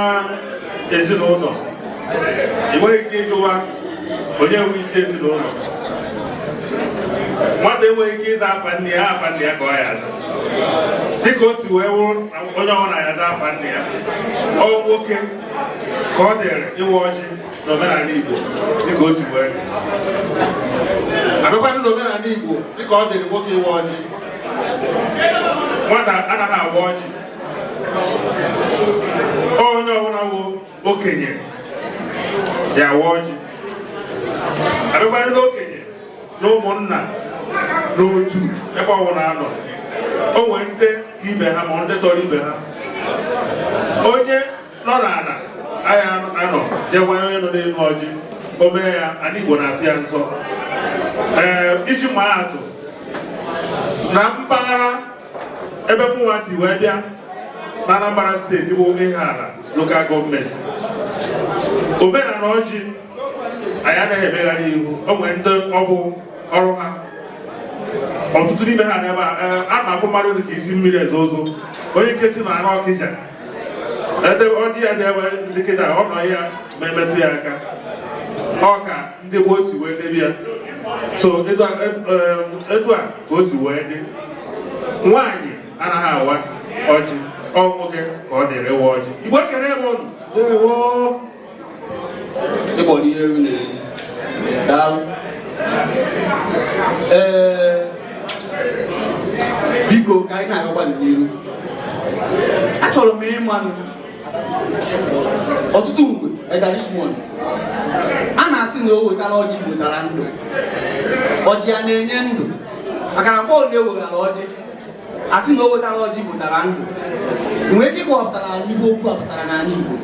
ezinụlọ ị nweghị ike ịjụwa onye nwe isi ezinụlọ nwata enweghị ike ịza afa nne ya ka ọ ya aza dịka o si wee wụrụ onye ọhụrụ na-aza afa nne ya ọ nwoke ka ọ dịrị ịwa ọjị n'omenala Igbo dịka o si wee abịakwadị n'omenala Igbo dịka ọ dịrị nwoke ịwa ọjị nwata anaghị awa ọjị onye ọbụla bụ okenye ya awa ọjị abịakwadị n'okenye na ụmụnna n'otu ebe ọbụla anọ o nwere ndị ka ibe ha ma ndị tọrọ ibe ha onye nọ n'ala aya anọ jegwanye onye nọ n'elu ọjị o mee ya ala Igbo na-asị ya nsọ iji maa atụ na mpaghara ebe mụnwa si wee bịa na Anambra steeti bụ Ihiala lokal gọọmenti omenala ọjị anyị anaghị emegharị ihu o nwere ndị ọ bụ ọrụ ha ọtụtụ n'ime ha n'ebe a na-afụ mmadụ dị ka isi mmiri eze ụzụ onye nke si na ara Ọkịja ọjị ya dị ebe dịkịta ọ nọ ya ma emetụ ya aka ọ ka ndị gboo si wee debi ya so edu a ka o si wee dị nwaanyị anaghị awa ọjị ọ nwoke ka ọ dịrị ịwa ọjị Igbo kere ebe unu ịkpọrọ ihe ewu na-ewu daalụ biko ka anyị na-agakwa n'iru achọrọ m ịmanụ ọtụtụ mgbe edarishmon a na-asị na o wetara ọjị wetara ndụ ọjị a na-enye ndụ maka na mgbe ọ na-eweghara ọjị asị na o wetara ọjị wetara ndụ nwee ike ịkpọpụtara n'ihe okwu a pụtara n'ala Igbo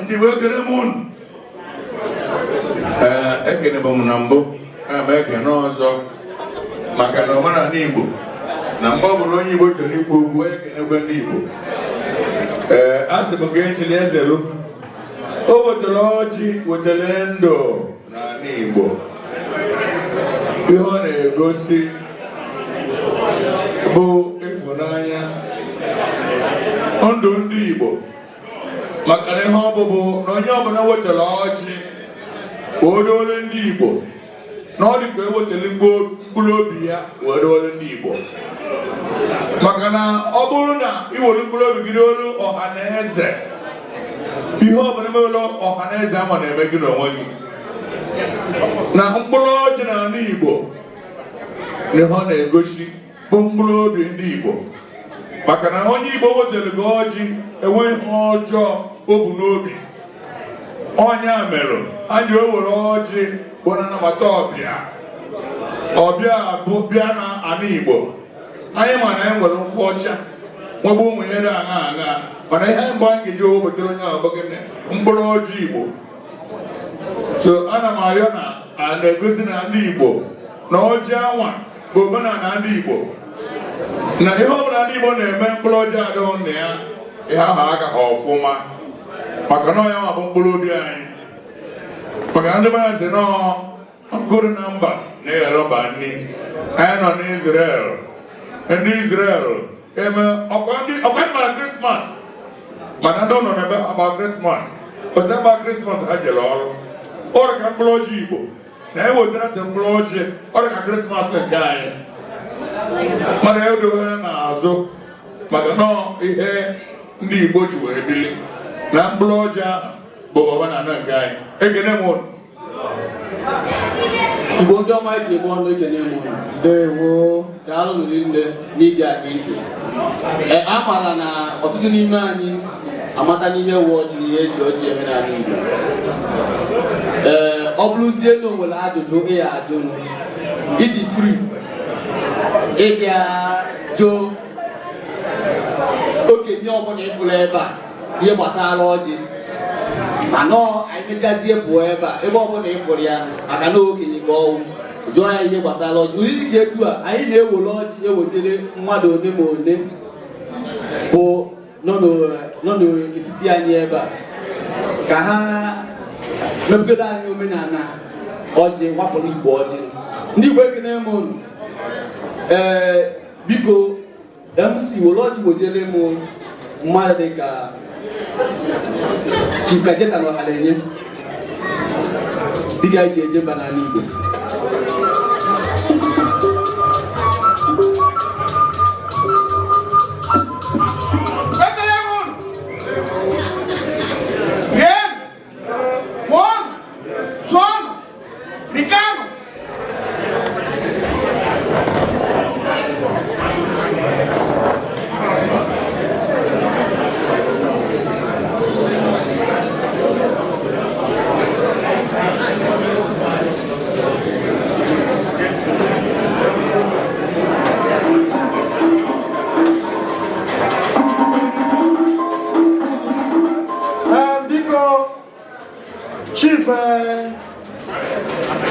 ndị Igbo ekele m unu ekene bụ m na mbụ ama ekene ọzọ maka na omenala Igbo na mgbe ọ bụrụ onye Igbo chọrọ ikwu okwu ekenekwe ndị Igbo. A sị m ka echili ezelu o wetara ọjị wetara ndụ n'ala Igbo. Ihe ọ na-egosi bụ ịfụnanya ndụ ndị Igbo maka na ihe ọbụbụ na onye ọbụla wetara ọjị odoole ndị Igbo na ọ dị ka ewetara mkpụrụ obi ya wedoole ndị Igbo maka na ọ bụrụ na iwere mkpụrụ obi gị n'olu ọha na eze ihe ọbụla mewere ọha na eze ama na-eme gị n'onwe gị na mkpụrụ ọjị n'ala Igbo na ihe ọ na-egosi bụ mkpụrụ obi ndị Igbo maka na onye Igbo wetara gị ọjị enweghị ihe ọjọọ o bu n'obi. Ọnya mere anyị ewere ọjị bụ na anabata ọbịa bụ bịa na ala Igbo. Anyị ma na anyị nwere nkwụ ọcha nwebe ụmụ ihe dị aṅa mana ihe mbụ anyị ga-eji owo wetara onye ahụ bụgịnị mkpụrụ ọjị Igbo. So ana m arịọ na a na-egosi na ndị Igbo na ọjị anwa bụ omenala ndị Igbo na ihe ọbụla ndị Igbo na-eme mkpụrụ ọjị adịghị nna ya ihe ahụ agaghị ọfụma maka na ọnya nwa bụ mkpụrụ obi anyị. Maka ndị mmadụ si nọọ nkụrụ na mba na-eghere mba nri. Anyị nọ n'Izrel, ndị Izrel eme ọkwa mara Krismas mana ndị ụlọ na-ebe agba Krismas ozi agba Krismas ha jere ọrụ ọrụ ka mkpụrụ ọjị Igbo na ewetara te mkpụrụ ọjị ọrụ ka Krismas nke anyị mana edohere n'azụ maka nọọ ihe ndị Igbo ji wee bili na mkpụrụ ọjị ahụ bụ omenala nke anyị. Ekene m unu Igbo ndị ọma eji eme ọnụ ekene m unu. Ndewo. Daalụ nne n'ige aka ntị. A maara na ọtụtụ n'ime anyị amata n'ihe wụ ọjị na ihe eji ọjị eme n'ala Igbo. Ọ bụrụzie na o nwere ajụjụ ịya ajụ ịdị free ịbịa jụọ okenye ọbụla ịfụrụ ebe a ihe gbasara ọjị mana anyị mechazie pụọ ebe a ebe ọbụla ịfụrụ ya maka na okenye ka ọnwụ jụọ ya ihe gbasara ọjị n'ụdị dị etu a anyị na-ewere ọjị ewetere mmadụ one ma one bụ nọ n'etiti anyị ebe a ka ha mepụgoro anyị omenala ọjị nwapụrụ Igbo ọjị. Ndị Igbo ekene m unu. Biko MC were ọjị wejere m mmadụ dị ka Chief Kajeta na Ọhalenye dịka anyị ji eje mba n'ala Igbo.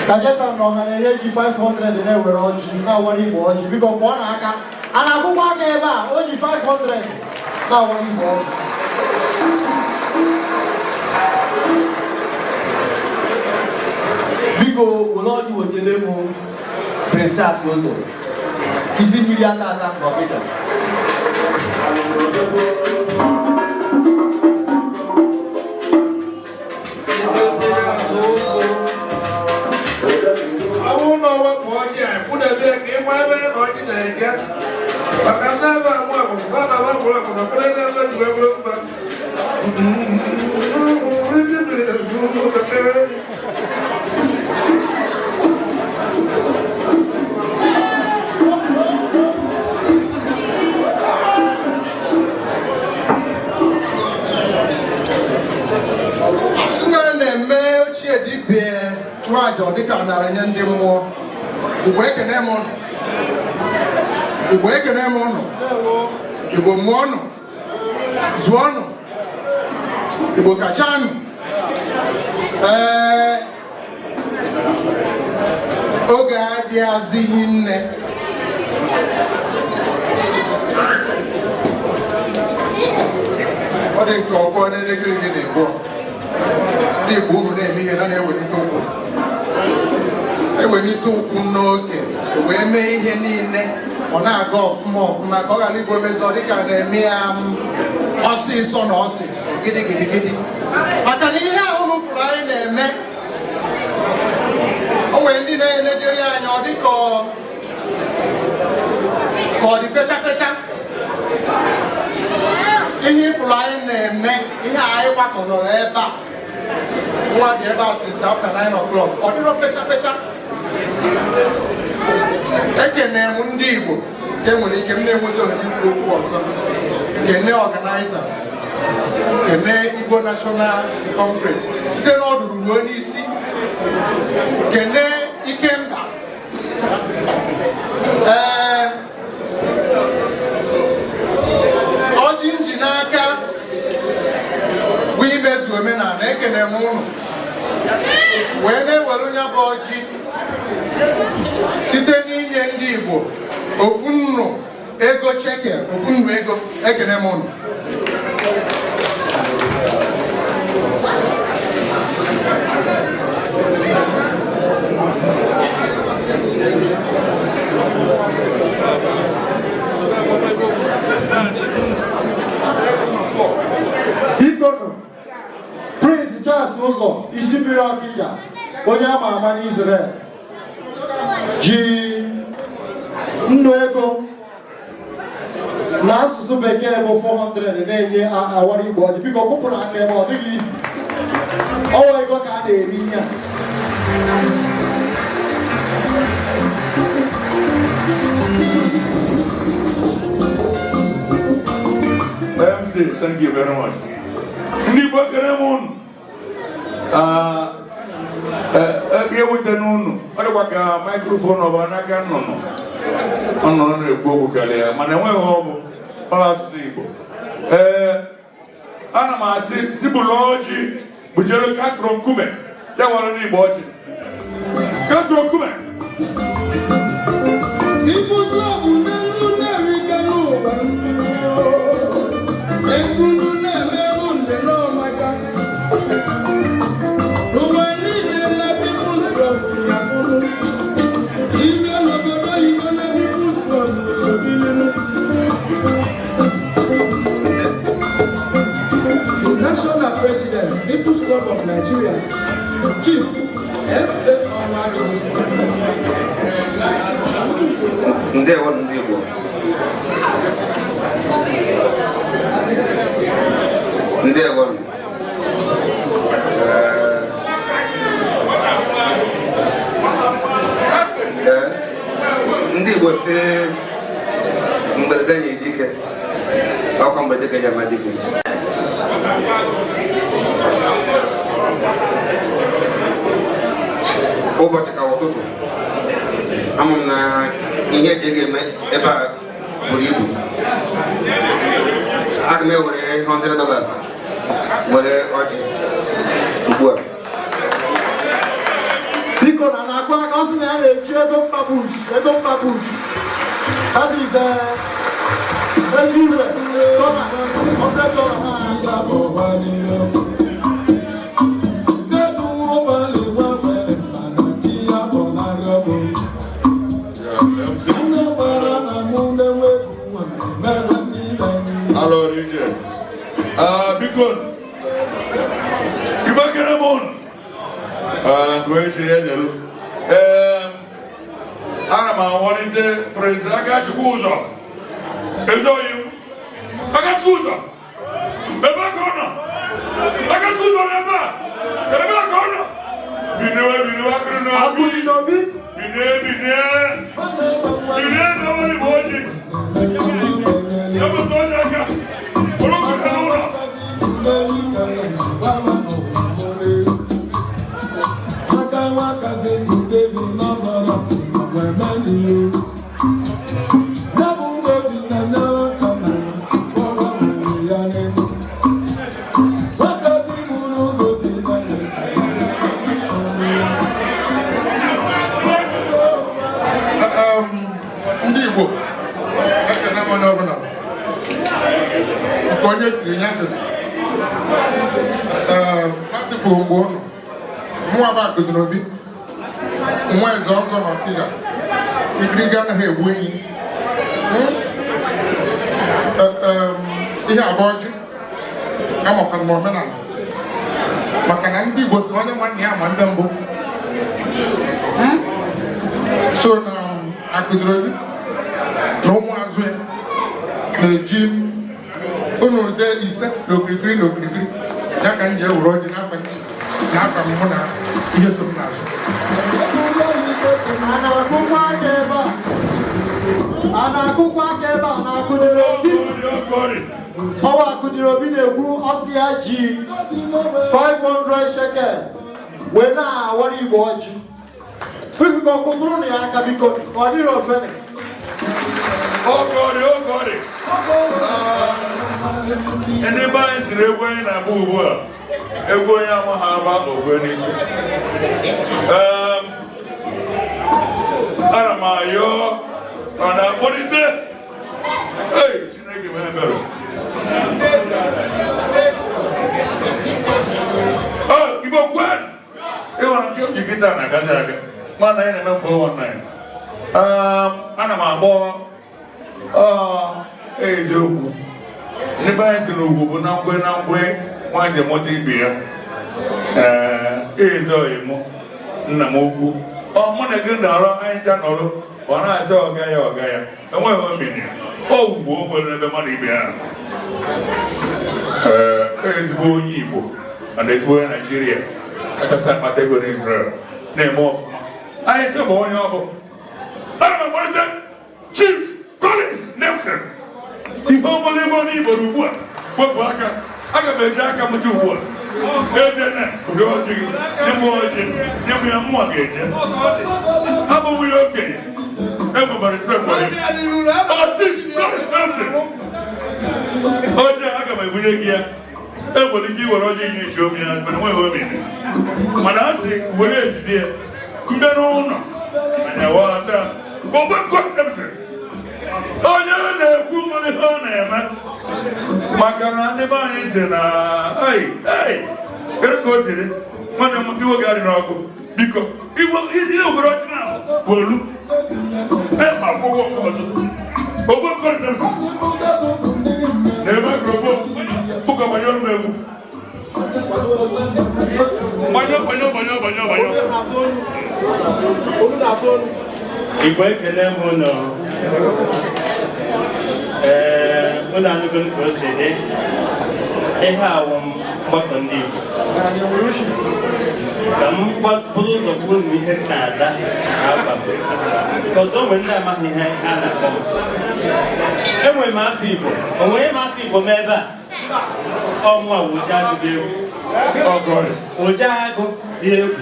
Kajeta nọ ha na-enye ji 500 na-ewere ọjị na-awara Igbo ọjị biko kpọọ na aka a na-akwụkwọ aka ebe a o ji 500 na-awara Igbo ọjị. Biko were ọjị wetele m Prince Charles ụzọ isi mmiri ata ata n'ọbịda. Chụaja dịka nara nye ndị mmụọ. Igbo ekene m ụnụ. Igbo ekene m ụnụ. Igbo mụọ ọnụ. Zụọ ọnụ. Igbo kacha ọnụ. oge adịghịzị nne ọ dị nke ọkụ n'elekere gị na-egbu ndị Igbo unu na-eme ihe na na-ewelite ụkwụ n'oge wee mee ihe niile ọ na-aga ọfụma ka ọ ghara igbo emezi dịka na-eme ya ọsịsọ na ọsịsọ gidigidi maka na ihe ahụ nụfụrụ anyị na-eme o nwere ndị na-enejeri anya ọ dịka ọ dị pecha ihe ifụrụ anyị na-eme ihe anyị gbakọrọ ebe a nwa dị ebe a since after 9 o'clock ọ dịrọ pecha ekene m ndị Igbo nke nwere ike m na-enwezi ohere ikwu okwu ọzọ kene organizers kene Igbo National Congress site n'ọdụrụ ruo n'isi kene Ikemba ọjị nji n'aka bụ imezu omenala ekene m ụnụ wee na-ewere onye bụ ọjị site n'inye ndị Igbo ofu nnu ego chekel ofu nnu ego ekene m ụnụ Prince Charles ụzọ isi mmiri Ọkịja onye ama ama n'Israel ji nnu ego na asụsụ bekee bụ 400 na-enye awara Igbo ọjị biko kwụpụrụ aka ebe ọ dịghị isi ọwa ego ka a na-eri ihe MC, thank you very much. Ndigbo Keremun, Ebiewutenunu, Odewaka microphone of Anaka Nono. Ono na-ekwu okwu karịa mana enweghị ọbụ ọlasụsụ Igbo. Ana m asị sibụlụ ọjị bujelu Castro nkume ya nwere n'Igbo ọjị. Castro nkume. National President, People's Club of Nigeria, Chief F.A. Ndewo Ndigbo. Ndewo. Ndigbo si mberede nye dike. Ọkwa mberede ka nyama dike. Ụbọchị ka ụtụtụ amụ m na ihe eji ga-eme ebe a buru ibu. Aga m ewere $100 were ọjị ugbu a. Biko na na-akwa aka ọ sị na ya na-eji ego mmabush that is everywhere $100 Hello, Region. Because Igbo Keremun, ana m awalite Prince Agachukwu ụzọ ezoghị Agachukwu ụzọ ebe ka ọ nọ Agachukwu ụzọ n'ebe a ebe ka ọ nọ binewe akụrụ n'obi binie n'ọwali bụ oji ebe ka ọ dị aka ụlọ kụta n'ụlọ Ndigbo, ekene m onye ọbụla nke onye tiri ya sịrị adịfụ mgbe ụnụ nwa bụ Akụdịnobi nwa eze ọzọ na ọkịga ibiriga anaghị egbu enyi ihe abụọ ji amakwara m omenala maka na ndị Igbo si onye nwanne ya ma ndị mbụ so na Akụdịnobi na ụmụazụ ya na-eji unu de ise n'okirikiri n'okirikiri ya ka m ji ewuru ọjị n'afọ ndị n'afọ m hụ na ihe so m n'azụ a na-akụkwa aka ebe a na-Akụdịnobi ọwa Akụdịnobi na-ekwu ọsị ya ji 500 shekel wee na-awara Igbo ọjị biko kụtụrụ na ya aka biko ọ dịrị ofene Ogori. Ndị be anyị siri egwu anyị na-agba ugbu a egwu onye amaghị agba ogwe n'isi. Ana m ayọ ọ na-akpọlite Chineke m ebere. Igbo kwen ịwara nke m ji kịta na-agazi aga mana anyị na-eme 419. Ana m agbọ eziokwu ndị be anyị si n'ugwu bụ na nkwe nwaanyị mụta ibe ya ezoghị mụ nna m ukwu mụ na gị nọrọ anyị ncha nọrọ ọ na-asị ọga ya enweghị omeni ugwu o nwere ebe mmadụ ibe ya ezigbo onye Igbo na ezigbo onye Naijiria kachasị akpata ego n'Israel na-eme ọfụma anyị sị bụ onye ọ bụ ana m agbalite Chief Collins Nelson ihe ọbụla ebe onye Igbo ugbu a wepụ aka aga m eji aka m ji ugbu a ejene ụdị ọjị gị nye m ọjị nye m ya mmụọ ga-eje abụghị ya okenye enwebara respect for him Chief Collins Nelson oje aga m ebunye gị ya enwere ike iwere ọjị nye echi omi ya mana nweghị omene mana a sị were ejide ya mbe n'ụlọ anya wata ogbe kọntepsị onye na-ekwu nwere ihe ọ na-eme maka na ndị be anyị si na kedu ka o tiri nwanne m iwe ga-adị n'ọkụ biko isi obodo ọchị na olu akwụkwọ ọzọ ogbe kọntepsị na-eme grofo ụka gbanye ọrụ m egwu gbanye Igbo ekele m ụlọ ụlọ anụgolo ka o si dị ihe awụ mgbakọ ndị Igbo ka m bụrụ ụzọ kwuo na ihe m na-aza n'afọ ọzọ onwe ndị amaghị ihe a na-akọ enwere m afọ Igbo onwere m afọ Igbo m ebe a ọmụa ụja agụ dị egwu ụja agụ dị egwu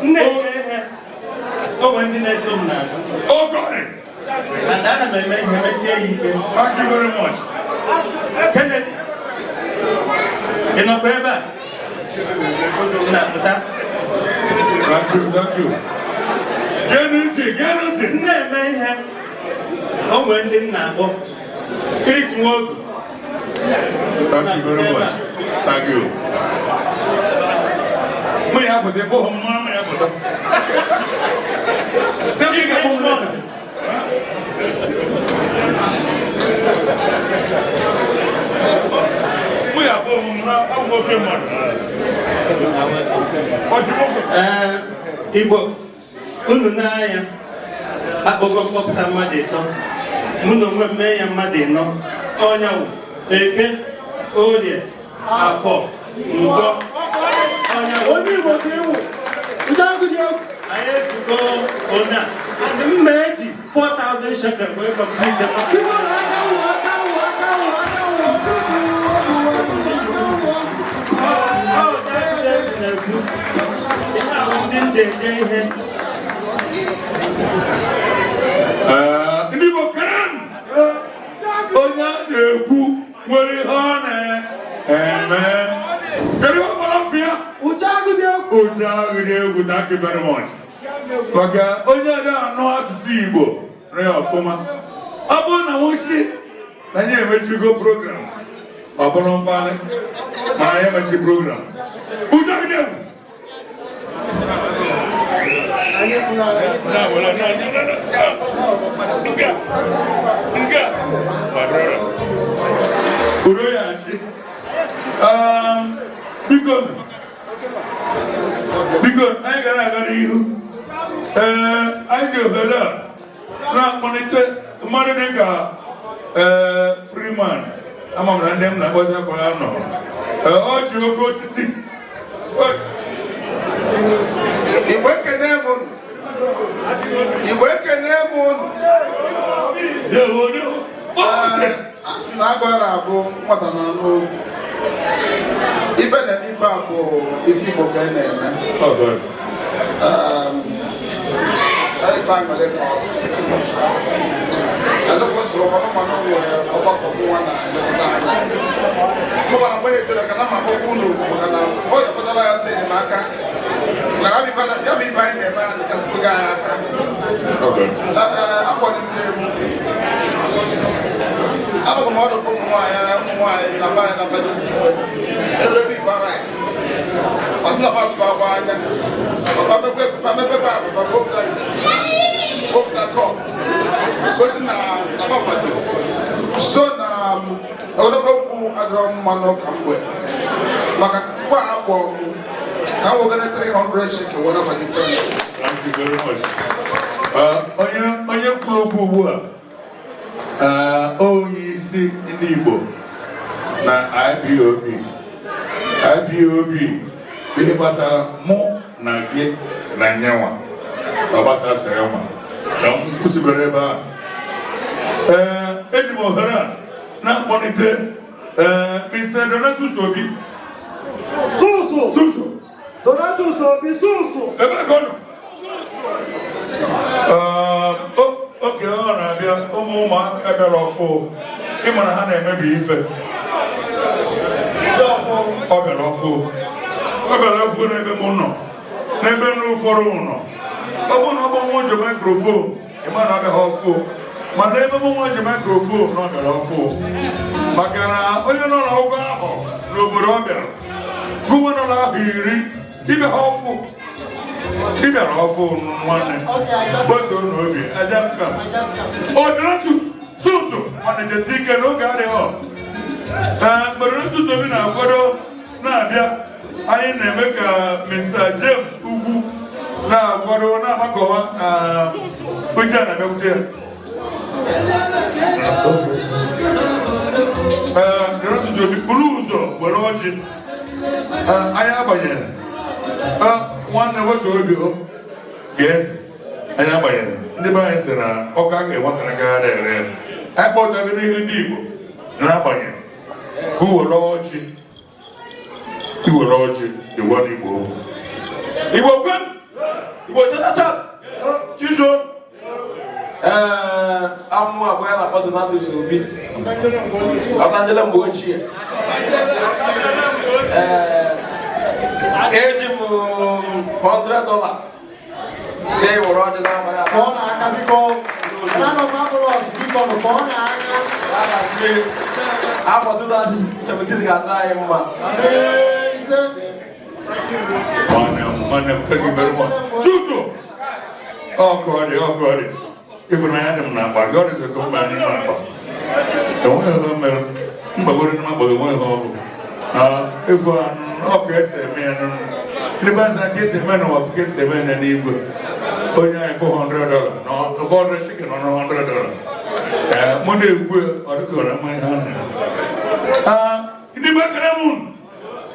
nne eche ihe onwe ndị na-eso m n'azụ and ana m eme ihe mesie ya ike. Thank you very much. Kennedy, ị nọkwa ebe a? Na-apụta. Thank you. Gee ntị. Na-eme ihe onwe ndị m na-akpọ Chris Nwogu. Thank you very much. Thank you. Mwen ya pụta ebe ọhụrụ mma ya pụta. Mwen ya bụ ọmụmụ oke mmadụ. Igbo, unu n'anya akpọgo mkpọpụta mmadụ ịtọ, mụ na onwe m mee ya mmadụ ịnọ, ọnya wụ Eke, Orie, Afọ, Nkwọ, ọnya wụ onye Igbo ka ewu. Anyị ezugo onye a, ndị mma eji 4,000 shekel wee complete ndị njeje ihe ndị Igbo kere onye a na-ekwu nwere ihe ọ na-eme. Kedu ọgbara afọ ya? Ụja agụdị egwu. Thank you very much. maka onye ada anụ asụsụ Igbo rịa ọfụma ọ bụrụ na nwosi na anyị emechigo program ọ bụrụ mkparị ma anyị emechi program udo gị egwu udo ya achị biko anyị gara aga n'ihu anyị ji ohere a na-akpọlite mmadụ dị ka Freeman ama m na ndị m na-akpọzi afọ ya nọ ọ ji oke osisi Igbo ekene m unu Igbo ekene m unu asị na agbara abụ nwata na anụ okwu ife na-eme ife a bụ ife Igbo ka na-eme ife anyị mere ka adọkwasịrị ọmanụmanụ nwere ọgbakọ nwa na-emetụta anya mụbara mgbe na-etoro ka na ma akwụkwọ ụlọ maka na ọ yapụtara ya sị enyemaka ya bụ ife anyị na-eme ya dịkasịpụga anyị aka akpọlite abụghị m ọdụ ụmụ nwaanyị na baya na bedo ebe ife rice ọsị na batụba agba anya mepepe abụba bopụta kọp gosi na abakwado so na ogologo okwu adịrọ mmanụ ka mgbe maka mgbe akpọ ka m wegara 300 chicken wee naba gị friend. Thank you very much. Onye kwuru okwu ugbu a onye isi ndị Igbo na IPOB ihe gbasara mụ na gị na nyenwa ọ gbasara senwa ka m kwụsịgoro ebe a eji m ohere a na-akpọlite Mr. Donatus Obi Susu Donatus Obi Susu ebe ka ọ nọ oge ọ na-abịa ụmụaka bịara ọfụ ịma na ha na-emebi ife ọ bịara ọfụ n'ebe m nọ n'ebe ndị ụfọdụ nọ ọ bụrụ na ọ bụ nwa ji mikrofon ịma na ọ bịaghị ọfụ mana ebe m nwa ji mikrofon na ọ bịara ọfụ maka na onye nọ n'ụgwọ ahụ n'obodo ọ bịara gọvanọ ahụ iri ịbịaghị ọfụ ịbịara ọfụ nwanne gboto n'obi ajaska Donatus Susu mana jesi ike n'oge adịghị mgbe Donatus Obi na-akwado na-abịa anyị na-eme ka Mr. James Ugwu na-akwado na-amakọwa onye a na-emekwute ya Donatus Obi buru ụzọ were ọjị anyị abanyere nwanne nwoke obi gee ntị anyị agbanyere ndị be anyị sị na ọka ga-enwetara gara ere anyị kpọtago n'ihu ndị Igbo na-agbanyere iwere ọjị dịwa n'Igbo gwe Igbo tata chizo amụma abụọ ya na-akpọ Donatus Obi ọkazila mgbe ochie eji m $100 na-ewere ọjị n'abalị ka ọ na-aka biko afọ 2017 ga-adịrị anyị mma thank you very much. Susu! Oh, God. Even I had him now, but God is a company. The one of them, but we're not going to if okay, the bands are kissing men or kiss the men and Igbo. $400. No, 400 chicken or $100. Monday, or the corner, my hand. In the back of the moon,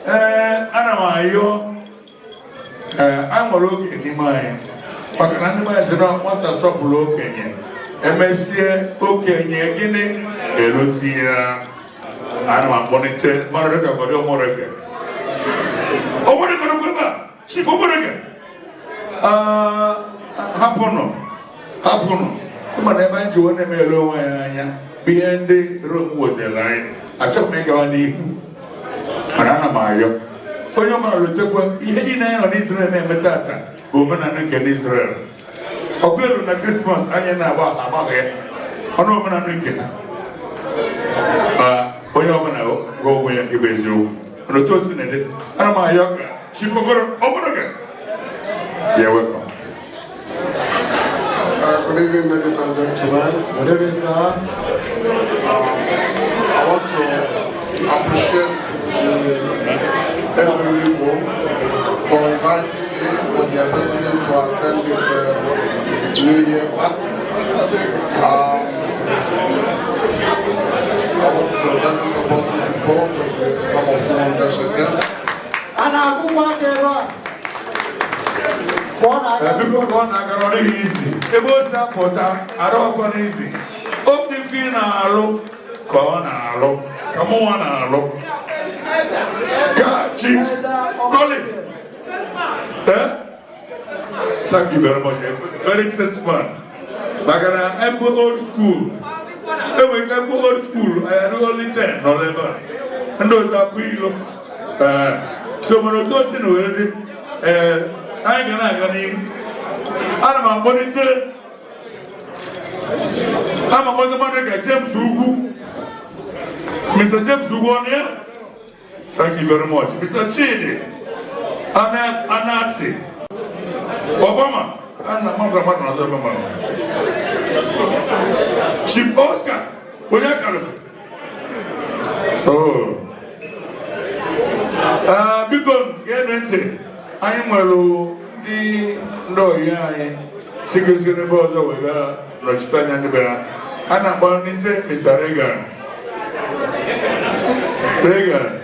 Anamayo. I'm a look in the mind. But an animal is not what a soft look in you. MSC, okay, Guinea, Erotia, Anama Bonite, Maraka, but no more again. Oh, what are you going to go back? Chief of what again? Happen. Whenever you want to be alone, behind the room with the line, I just make a name. Anamayo. Onye ọmara lutekwa ihe dị na ya nọ n'Izrel na-emeta ata omenala nke Israel. Ọbụrụ na Christmas anyị na-agba amaghị ọnụ omenala nke onye ọbụla ga-onwe ya ebe eziokwu. N'otu o si na-ede, ana m ayọ ka chifogoro ọbụrụ gị. You're welcome. Good evening, ladies and gentlemen. Good evening, sir. I want to appreciate the EZENDIGBO for inviting me with the executive to attend this New Year party. I want to really support people with the sum of 200 shekels. And I go back there. People go on agarori easy. Ebo sta pota, aro go easy. Open fee na alo, ko na alo. Come on na alo. God, chief, colleagues. Thank you very much. Very successful. Bagana, I go old school. When I go old school, I had only 10 or 11. And those are pre-lo. So when I don't see I ain't gonna I'm a monitor. I'm a monitor. James Ugu. Mr. James Ugu on here. Thank you very much. Mr. Chidi. Anatsi. Obama. Chief Oscar. What you call us? Oh. Because NNC. I'm the lawyer. Significant about the Rochester and the Bear. And I'm born in Mr. Reagan. Reagan,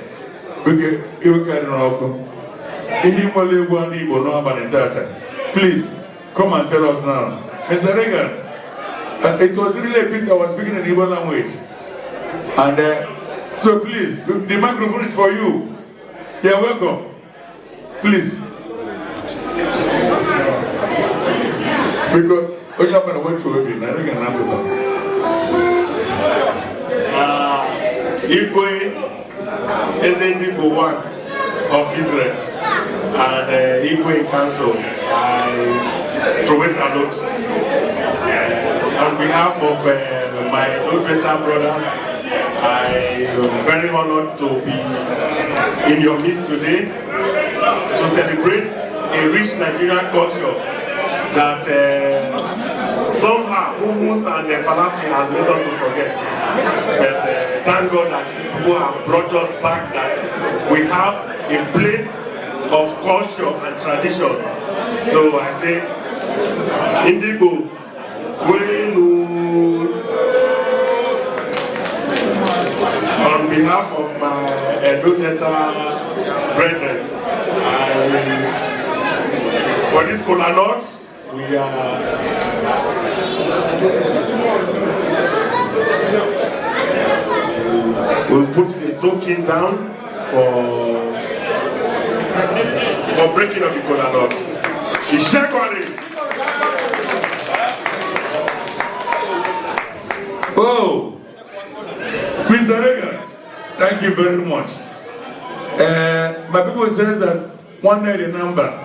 you can rock. Please come and tell us now. Mr. Reagan, it was really a pity I was speaking in Igbo language. And so please, the microphone is for you. You're welcome. Please. Because we're not going to wait for you. I'm going to have to talk. EZENDIGBO 1 of Israel and Igbo in Council, I throw a salute. On behalf of my Lutherans brothers, I am very honored to be in your midst today to celebrate a rich Nigerian culture that somehow hummus and falafel has made us to forget. But thank God that people have brought us back, that we have a place of culture and tradition. So I say, Ndigbo, on behalf of my Lutherans brethren, for this kola nut, we are we'll put the token down for breaking of the kola nut. Oh, Mr. Reagan, thank you very much. My people says that one night the number.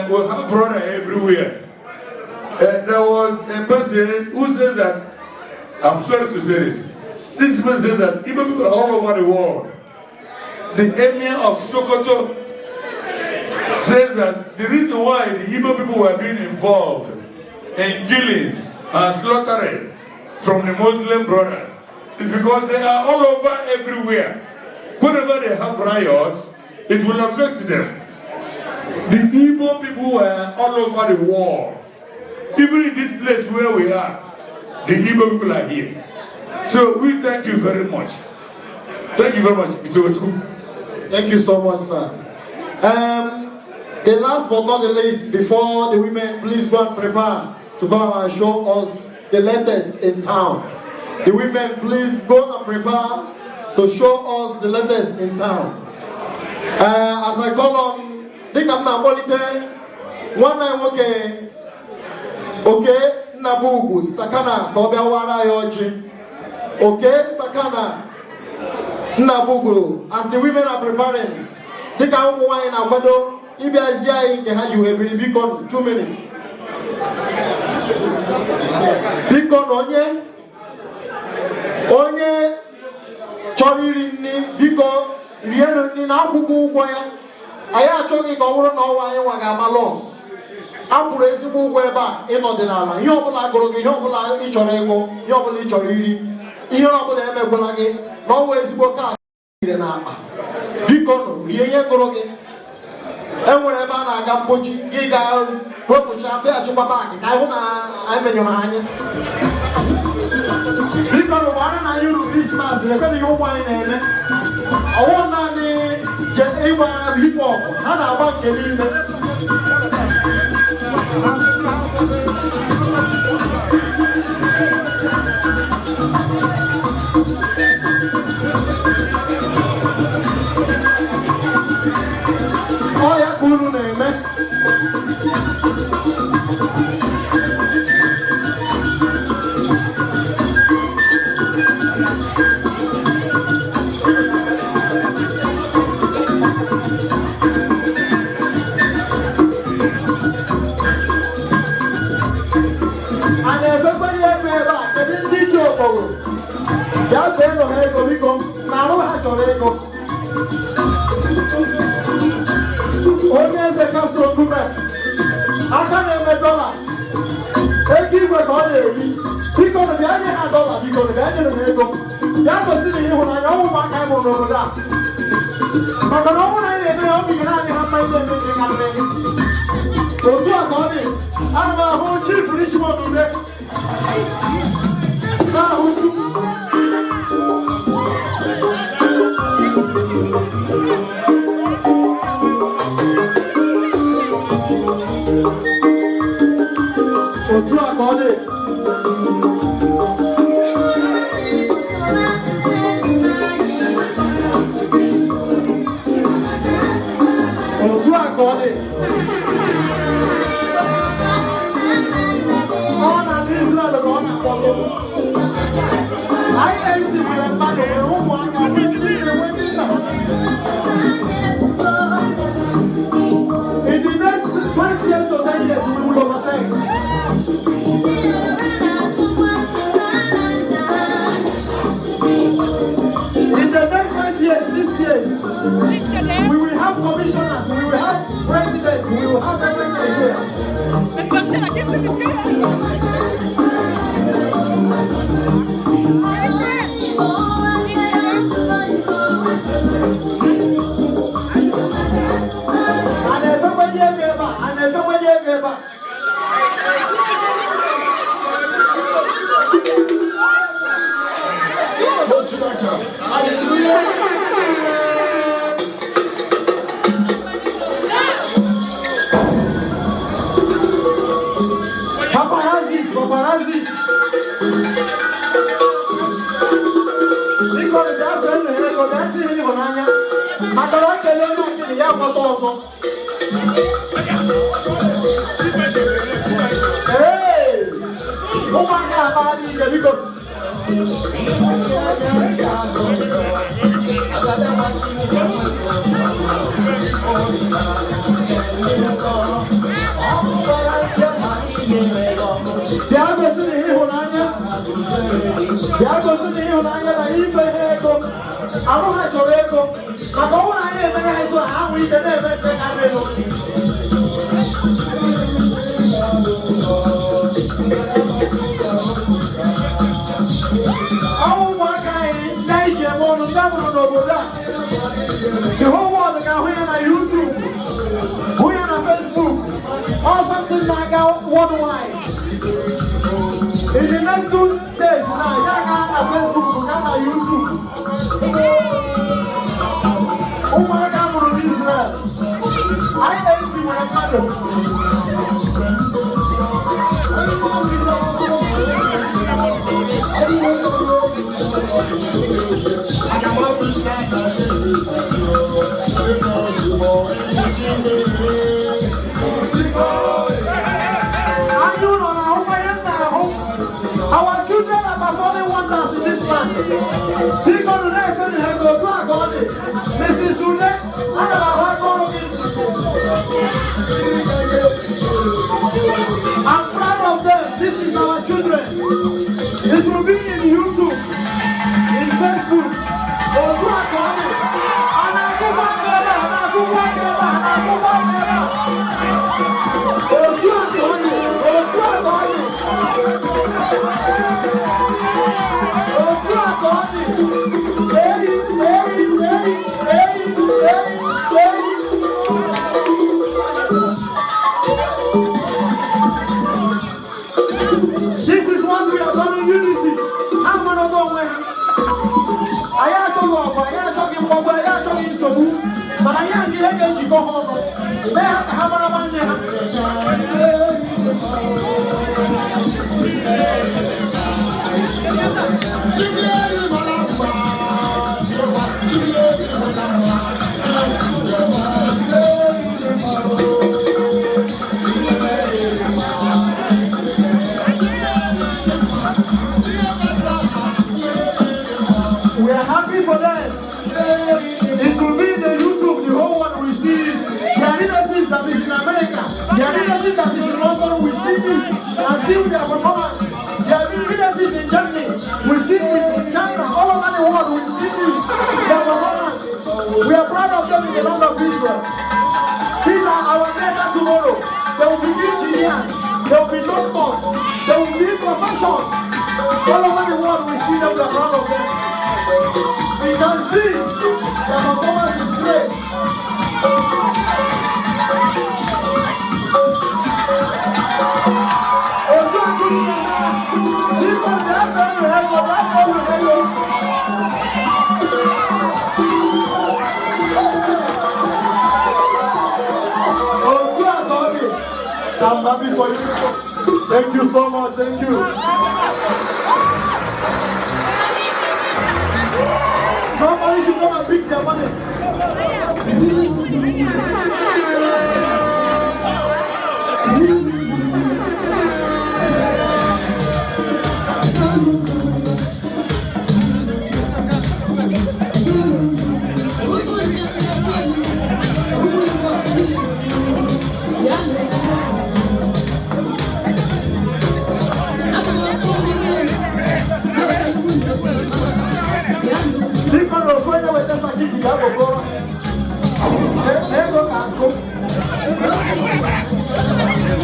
We'll have brother everywhere. There was a person who says that, I'm sorry to say this, this person says that Igbo people all over the world, the emir of Sokoto says that the reason why the Igbo people were being involved in killings and slaughtering from the Muslim brothers is because they are all over everywhere. Whenever they have riots, it will affect them. The Igbo people were all over the world. Even in this place where we are, the Igbo people are here. So we thank you very much. Thank you very much. Thank you so much, sir. The last but not the least, before the women, please go and prepare to come and show us the latest in town. The women, please go and prepare to show us the latest in town. As I call on one night okay, Nabugu, Sakana, Tobiawara Yoji. Okay, Sakana, Nabugu, as the women are preparing, they can wine Abado, Ibiazia in the hand you will be beacon 2 minutes. Beacon onye choriri ni biko rienu ni na akwụkwọ ụgwọ ya. Anyị achọghị ka ọ bụrụ na ọwa anyị nwa ga-ama lọs. Akwụrụ ezigbo ụgwọ ebe a ịnọdịnala. Ihe ọbụla gụrụ gị, ihe ọbụla ị chọrọ ịṅụ, ihe ọbụla ị chọrọ iri, ihe ọbụla emegbula gị na ọwa ezigbo kaadị ire n'akpa. Biko nụ rie ihe gụrụ gị. Enwere ebe a na-aga mpochi gị ga-wepụcha bịaghachikwa baagị ka ịhụ na anyị menyụrụ anya. Biko nụ gbara na anyị uru Krismas lekwe ihe ụmụ anyị na-eme. Ọwụ naanị ịgba hip hop ha na-agba nke niile. Ọ ya ka unu na-eme. Onye eze kasị okume aka na-eme dọla ego igwe ka ọ na-eri biko na bịa nye ha dọla biko na bịa nyere m ego ya gosi na ịhụnanya ọnwụ ụmụaka anyị mụrụ n'obodo a maka na ọnwụ na anyị na-eme ya obi ga na-adị ha mma ile eme nke karịrị otu a ka ọ dị. Ana m ahụ chief Richmond Ude na-ahụ otu a ka ọ dị. Otu a ka ọ dị. Ọ na-adị Israel ka ọ na-akpọtụ. I.N.C nwere mmadụ nwere ụmụaka nwee ndị nne nwee ndị nna. In the next 5 years to 10 years, we will overtake. In the next 5 years, 6 years, we will have commissioners, we will have presidents, we will have everything here. And everybody ever, and everybody ever. Hallelujah. Paparazzi. Because that's when they go dancing in the banana. Mataraka Lena can the young also. Hey! Oh my God, because the whole world can hear on YouTube, hear on Facebook, or something like that worldwide. In the next 2 days, now, you can on Facebook, you can on YouTube. Oh my God, from Israel. I.N.C with a mother. Our children are performing wonders in this land. People today go to our God. Mrs. Sule, and our God. I'm proud of them. This is our children. It will be in YouTube, in Facebook. This is what we are calling unity. I'm gonna go away. I am talking about so but I am going to go home. We are happy for them. It will be the YouTube, the whole world will see it. Their relatives that is in America, their relatives that is in London will see it and see their performance. Their relatives in Germany will see it, in China, all over the world will see it, their performance. We are proud of them in the land of Israel. These are our data tomorrow. They will be engineers, they will be doctors, they will be professionals. All over the world we see them, we are proud of them. We can see the performance is great. I'm happy for you. Thank you so much. Thank you. Somebody should come and pick their money.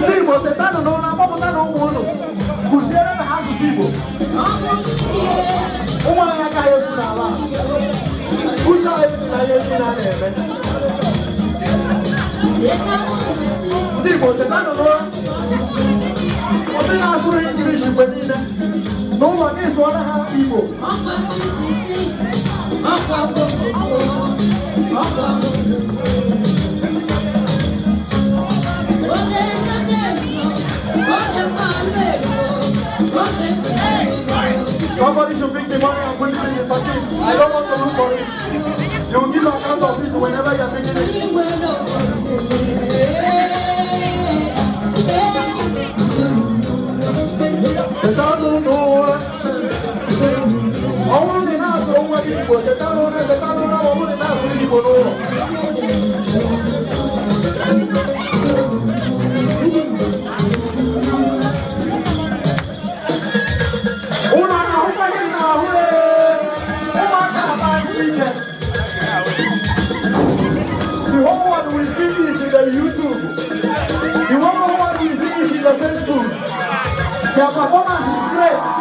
Ndigbo tetano no na mapụta na ụmụ kụziere na asụsụ Igbo ụmụ anyị agaghị efu n'ala uche anyị na ihe ndị na-eme Ndigbo tetano no ndị na-asụrụ English mgbe niile n'ụlọ gị sụọra ha Igbo Somebody should pick the money and put it in the sack. I don't want to look for it. You give account of it whenever you are picking it. Their performance is great.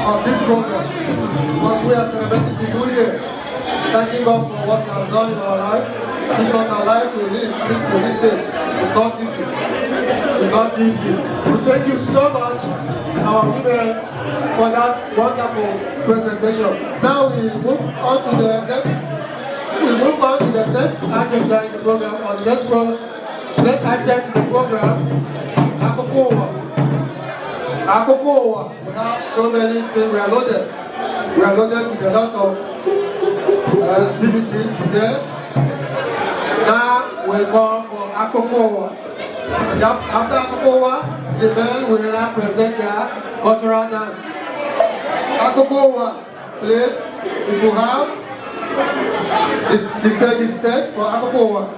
of this program, because we are celebrating the new year, thanking God for what He has done in our life. It's not our life to live to this day. It's not easy. It's not easy. We thank you so much, our women, for that wonderful presentation. Now we move on to the next agenda in the program, or the next item in the program. Akoko, we have so many things. We are loaded. We are loaded with a lot of activities today. Now we come for Akoko. After Akoko, the men will now present their cultural dance. Akoko, please, if you have, the stage is set for Akoko.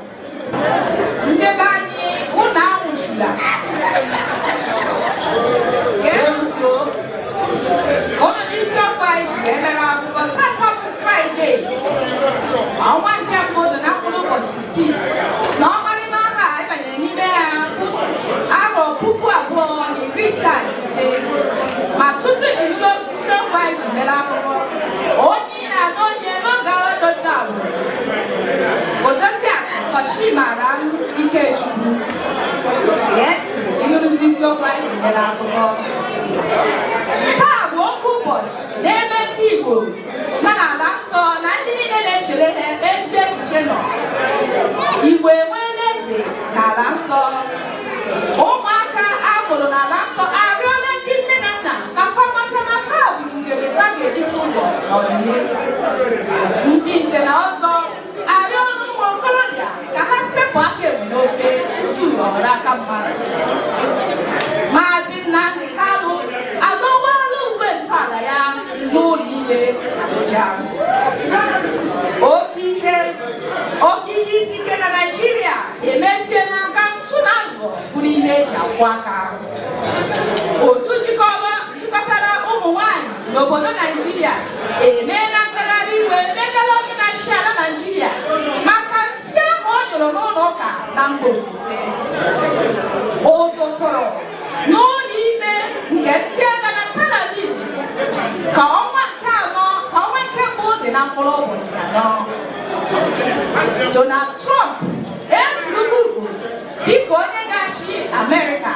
On this surprise, Friday. I want to more than Apollo 16. Normally, my high by any man. I will put a ball on the restart. My tutor in Europe surprise, Melapo. Only I Chimara Ikechukwu. Yet, ịnụrụzi isiokwu anyị ji mere akụkọ. Taa bụ okwu ụbọchị n'ebe ndị Igbo nọ n'ala nsọ na ndị niile na-echere ha ezi echiche nọ. Igbo enweela eze n'ala nsọ. Ụmụaka a mụrụ n'ala nsọ arịọla ndị nne na nna ka fa mata na ha bugidere ha ga-eji ụzọ n'ọdịnihu. Ndị nze na ọzọ arịọla ụmụ okorobịa ka ha sepụ aka ebu n'ofe tutu ọ ghọrọ aka mmadụ. Maazị Nnamdi Kanu adọwaala uwe ntọala ya n'ụlọ ikpe Abuja. Oke ihe isi ike na Naịjirịa emesie n'aka ntụ na ngọ bụrụ ihe eji akwụ aka. Otu jikọtara ụmụ nwanyị n'obodo Naịjirịa emeela ngagharị iwe megala onye na-achị ala Naịjirịa maka nsị ahụ ọ nyụrụ n'ụlọ ụka na mba ofesi. Ụzụ tụrụ n'ụlọ ikpe nke ndị agha na Tel Aviv ka ọnwa nke mbụ dị na mkpụrụ ụbọchị 4. Donald Trump etulugo ugwu dịka onye ga-achị Amerịka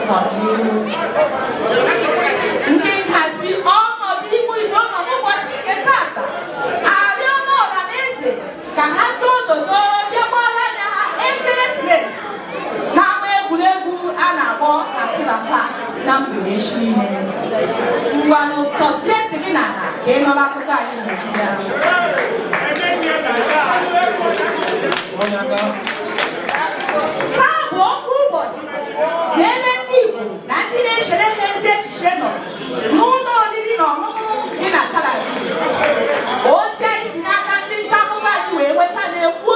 n'ọdịnihu. Ndị nhazi ọnọdụ iwu Igbo nọ n'ụbọchị nke tata arịọla ọha na eze ka ha too dodo bịagbara anya ha ekeresimesi n'ama egwuregwu a na-akpọ Atilapa na Mbuneshi niile. Ngwanụ tọzie ntị gị n'ala ka ị nọrọ akụkọ anyị n'uju ya. Taa bụ okwu ụbọchị n'ebe ndị Igbo na ndị na-echere ha ezi echiche nọ n'ụlọ oriri na ọṅụṅụ dị na Tel Aviv. Ozi anyị si n'aka ndị nta akụkọ anyị wee nweta na-ekwu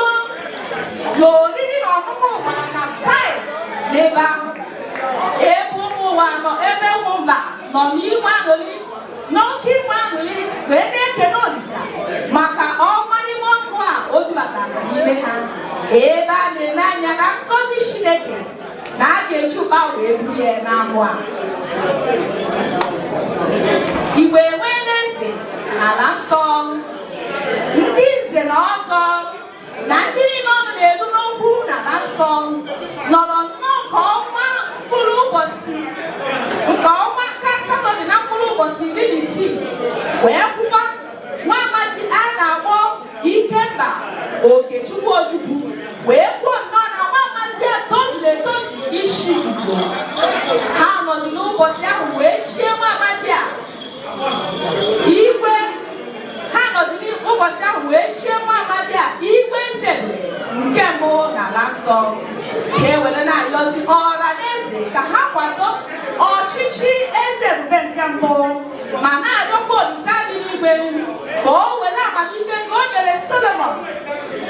na oriri na ọṅụṅụ gbara na taị n'ebe ahụ. Ebe ụmụ ụwa nọ ebe ụmụ mba nọ n'inwe aṅụrị n'oke inwe aṅụrị wee na-ekene Olisa maka ọmarịma ọkụ a o dubatara n'ime ha. Ebe a na-ele anya na ngọzi Chineke na a ga-eji ụkpa wee bulie n'ahụ a. Igbo enweela eze n'ala nsọ. Ndị nze na ọzọ na ndị niile ọnụ na-elu n'okwu n'ala nsọ nọrọ nnọọ nke ọnwa mkpụrụ ụbọchị nke asatọ dị na mkpụrụ ụbọchị 16 wee kwụkwa nwa amadi a na-akpọ Ikemba Okechukwu Ojukwu wee kwuo nnọọ na nwa amadi a tozuru etozu isi Igbo. Ha nọzi n'ụbọchị ahụ wee chie nwa amadi a igwe. Ha nọzi n'ụbọchị ahụ wee chie nwa amadi a igwe eze nke mbụ n'ala nsọ. Ka e were na-arịọzi ọra na eze ka ha kwado ọchịchị eze ebube nke mbụ ma na-arịọkwa Olisa dị n'igwe ka o were amamife nke o nyere Solomon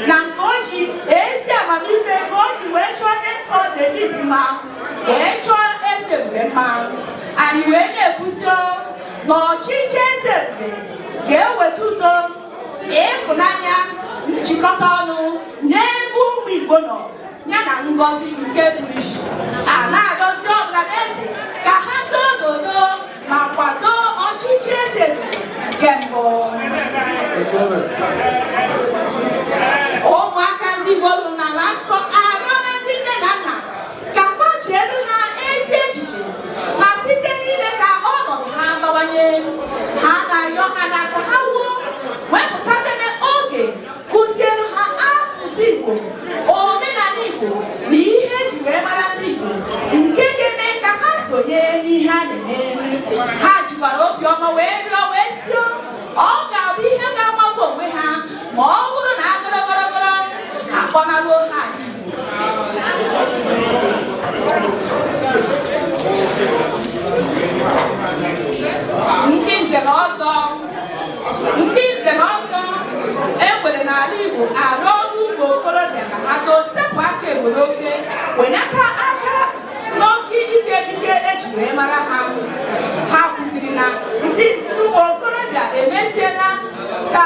na nke o ji ezi amamife nke o ji wee chọọ onye nsọ David mma wee chọọ eze ebube mma. Anyị wee na-ekwuzi na ọchịchị eze ebube ga-eweta udo, ịfụnanya, njikọta ọnụ n'ebe ụmụ Igbo nọ ya na ngọzi nke pụrụ iche. A na-agọzi ọbụla na eze ka ha too dodo ma kwado ọchịchị eze nke mbụ. Ụmụaka ndị Igbo nọ n'ala nsọ arịọla ndị nne na nna ka fa cheere ha ezi echiche ma site n'ile ka ọnọdụ ha bawanye. Ha na-arịọ ha na ka ha wepụtatene oge kụziere ha asụsụ Igbo, omenala Igbo na ihe eji wee mara ndị Igbo nke ga-eme ka ha sonye n'ihe a na-eme. Ha jikwara obiọma wee rịọ wee sio ọ ga-abụ ihe ga-amagbu onwe ha ma ọ bụrụ na agọrọgọrọgọrọ akpọnalụ ha ndị nze na ọzọ ekwere n'ala Igbo arụ ọrụ ugbo okorobịa ka ha doo sepụ aka egbo n'ofe wenata aka n'oke ike ekike eji wee mara ha. Ha kwụsịrị na ndị ụmụ okorobịa emeziela ka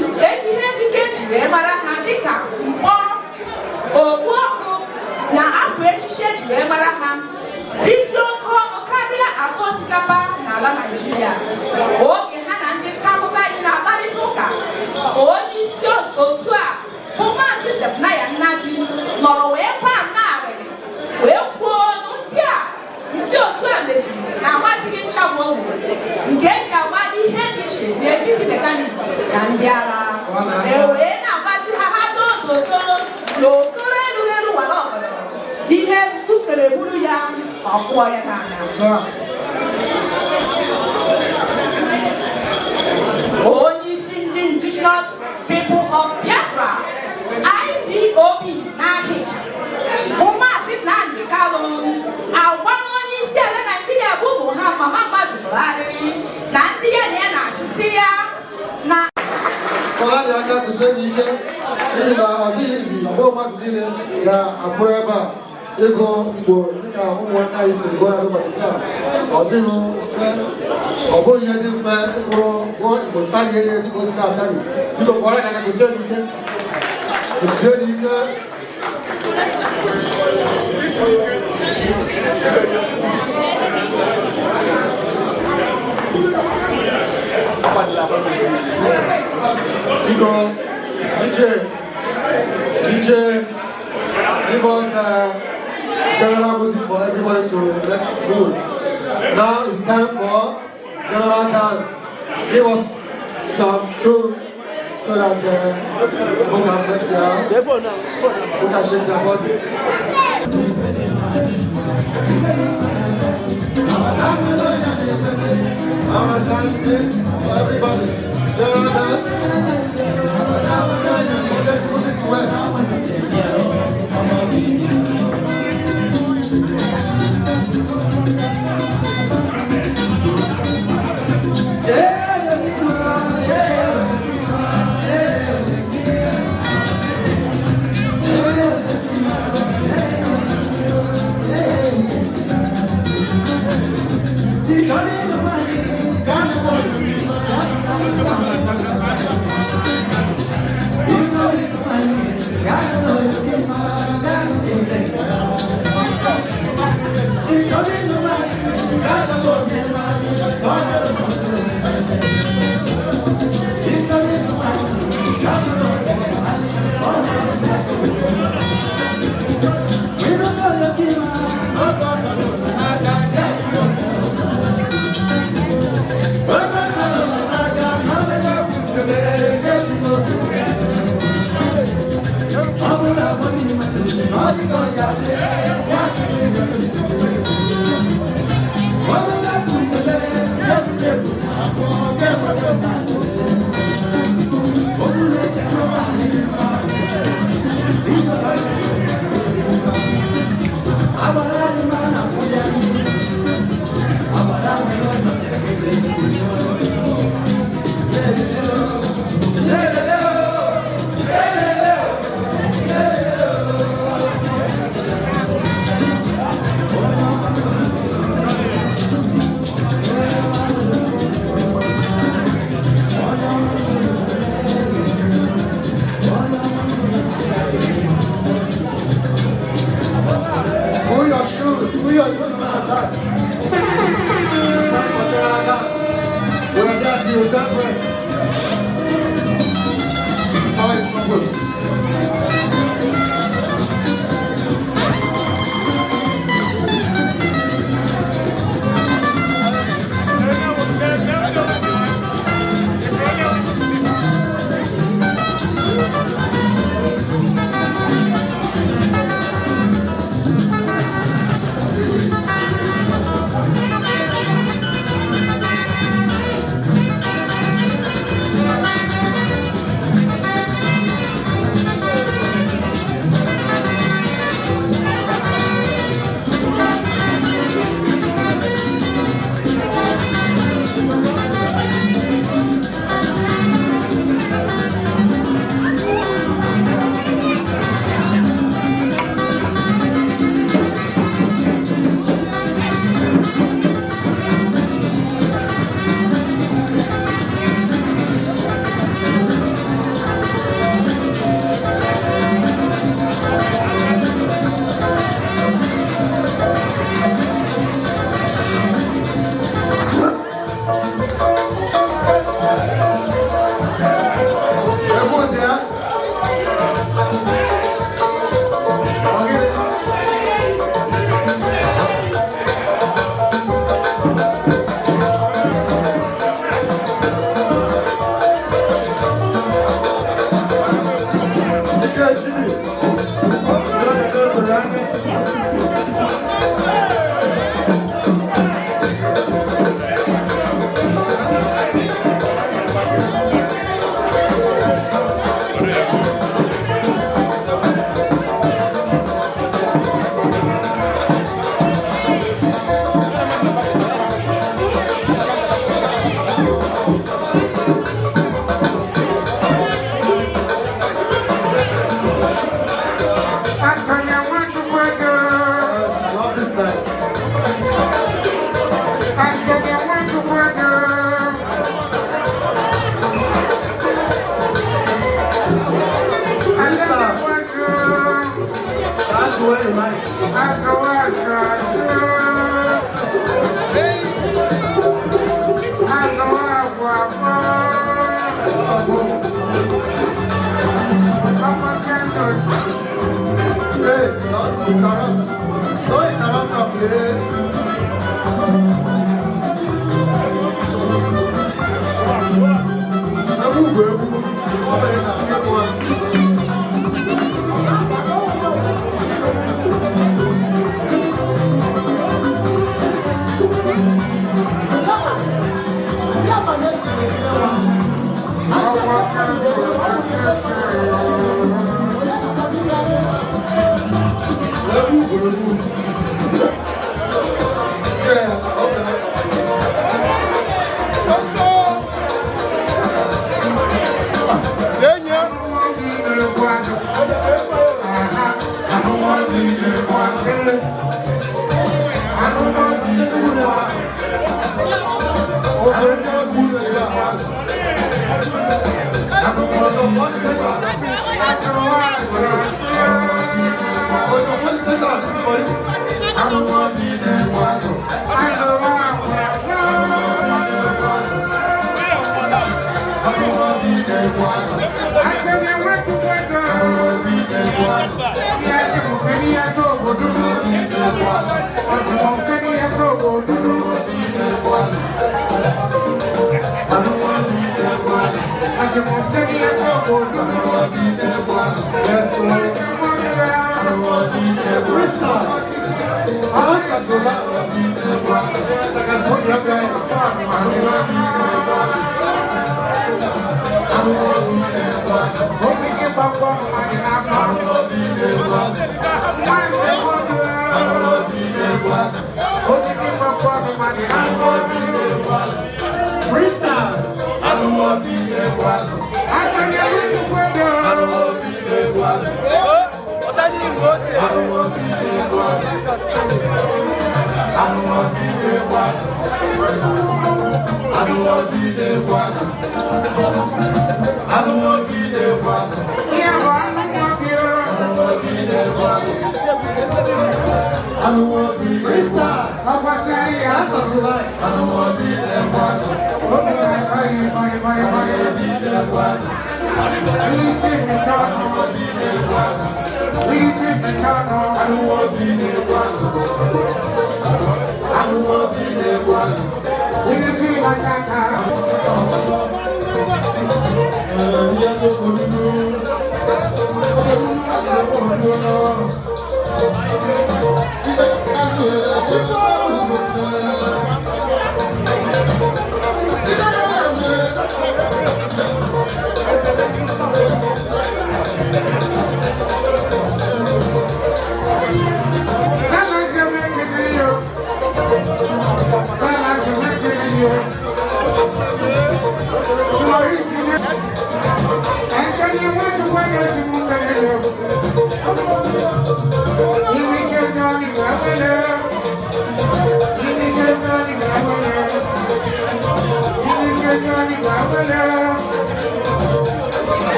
ihe ekike eji wee mara ha dịka mkpọ, ogbu ọkụ na akwa echiche eji wee mara ha dịzi oke ọnụ karịa akpa osikapa n'ala Naịjirịa. Oge ha na ndị nta akụkọ anyị na-akparịta ụka onye isi otu a bụ Maazị ZEPH n'etiti mekanik na ndị agha ewee na-agbazi ha n'ototo n'okoro elu wara ọbara ihe bufere buru ya ọkwụọ ya n'anya onye isi ndị indigenous people of Biafra IPOB na-ahịcha ụmụasị Nnamdi Kanu agwa onye isi ala Naịjirịa bụ Muhammadu Buhari na ndị ya na ya na-achịsi ya na Kọlani aka kusenyi ike n'ihi na ọ dịghị izi ọgbọ mmadụ niile ga-apụrụ ebe a ịgụ Igbo dịka ụmụnwaanyị anyị siri gụọ ya n'ụbọchị taa ọ dịghị mfe ọ bụghị ihe dị mfe ịkpụrụ gụọ Igbo ntaghị ihe dịka ozi na-ataghị biko kọrọ aka kusenyi ike kusenyi ike Biko, DJ, give us general music for everybody to let's move. Now it's time for general dance. Give us some tunes so that people can make people can shake their body. Our dance team for everybody. General dance.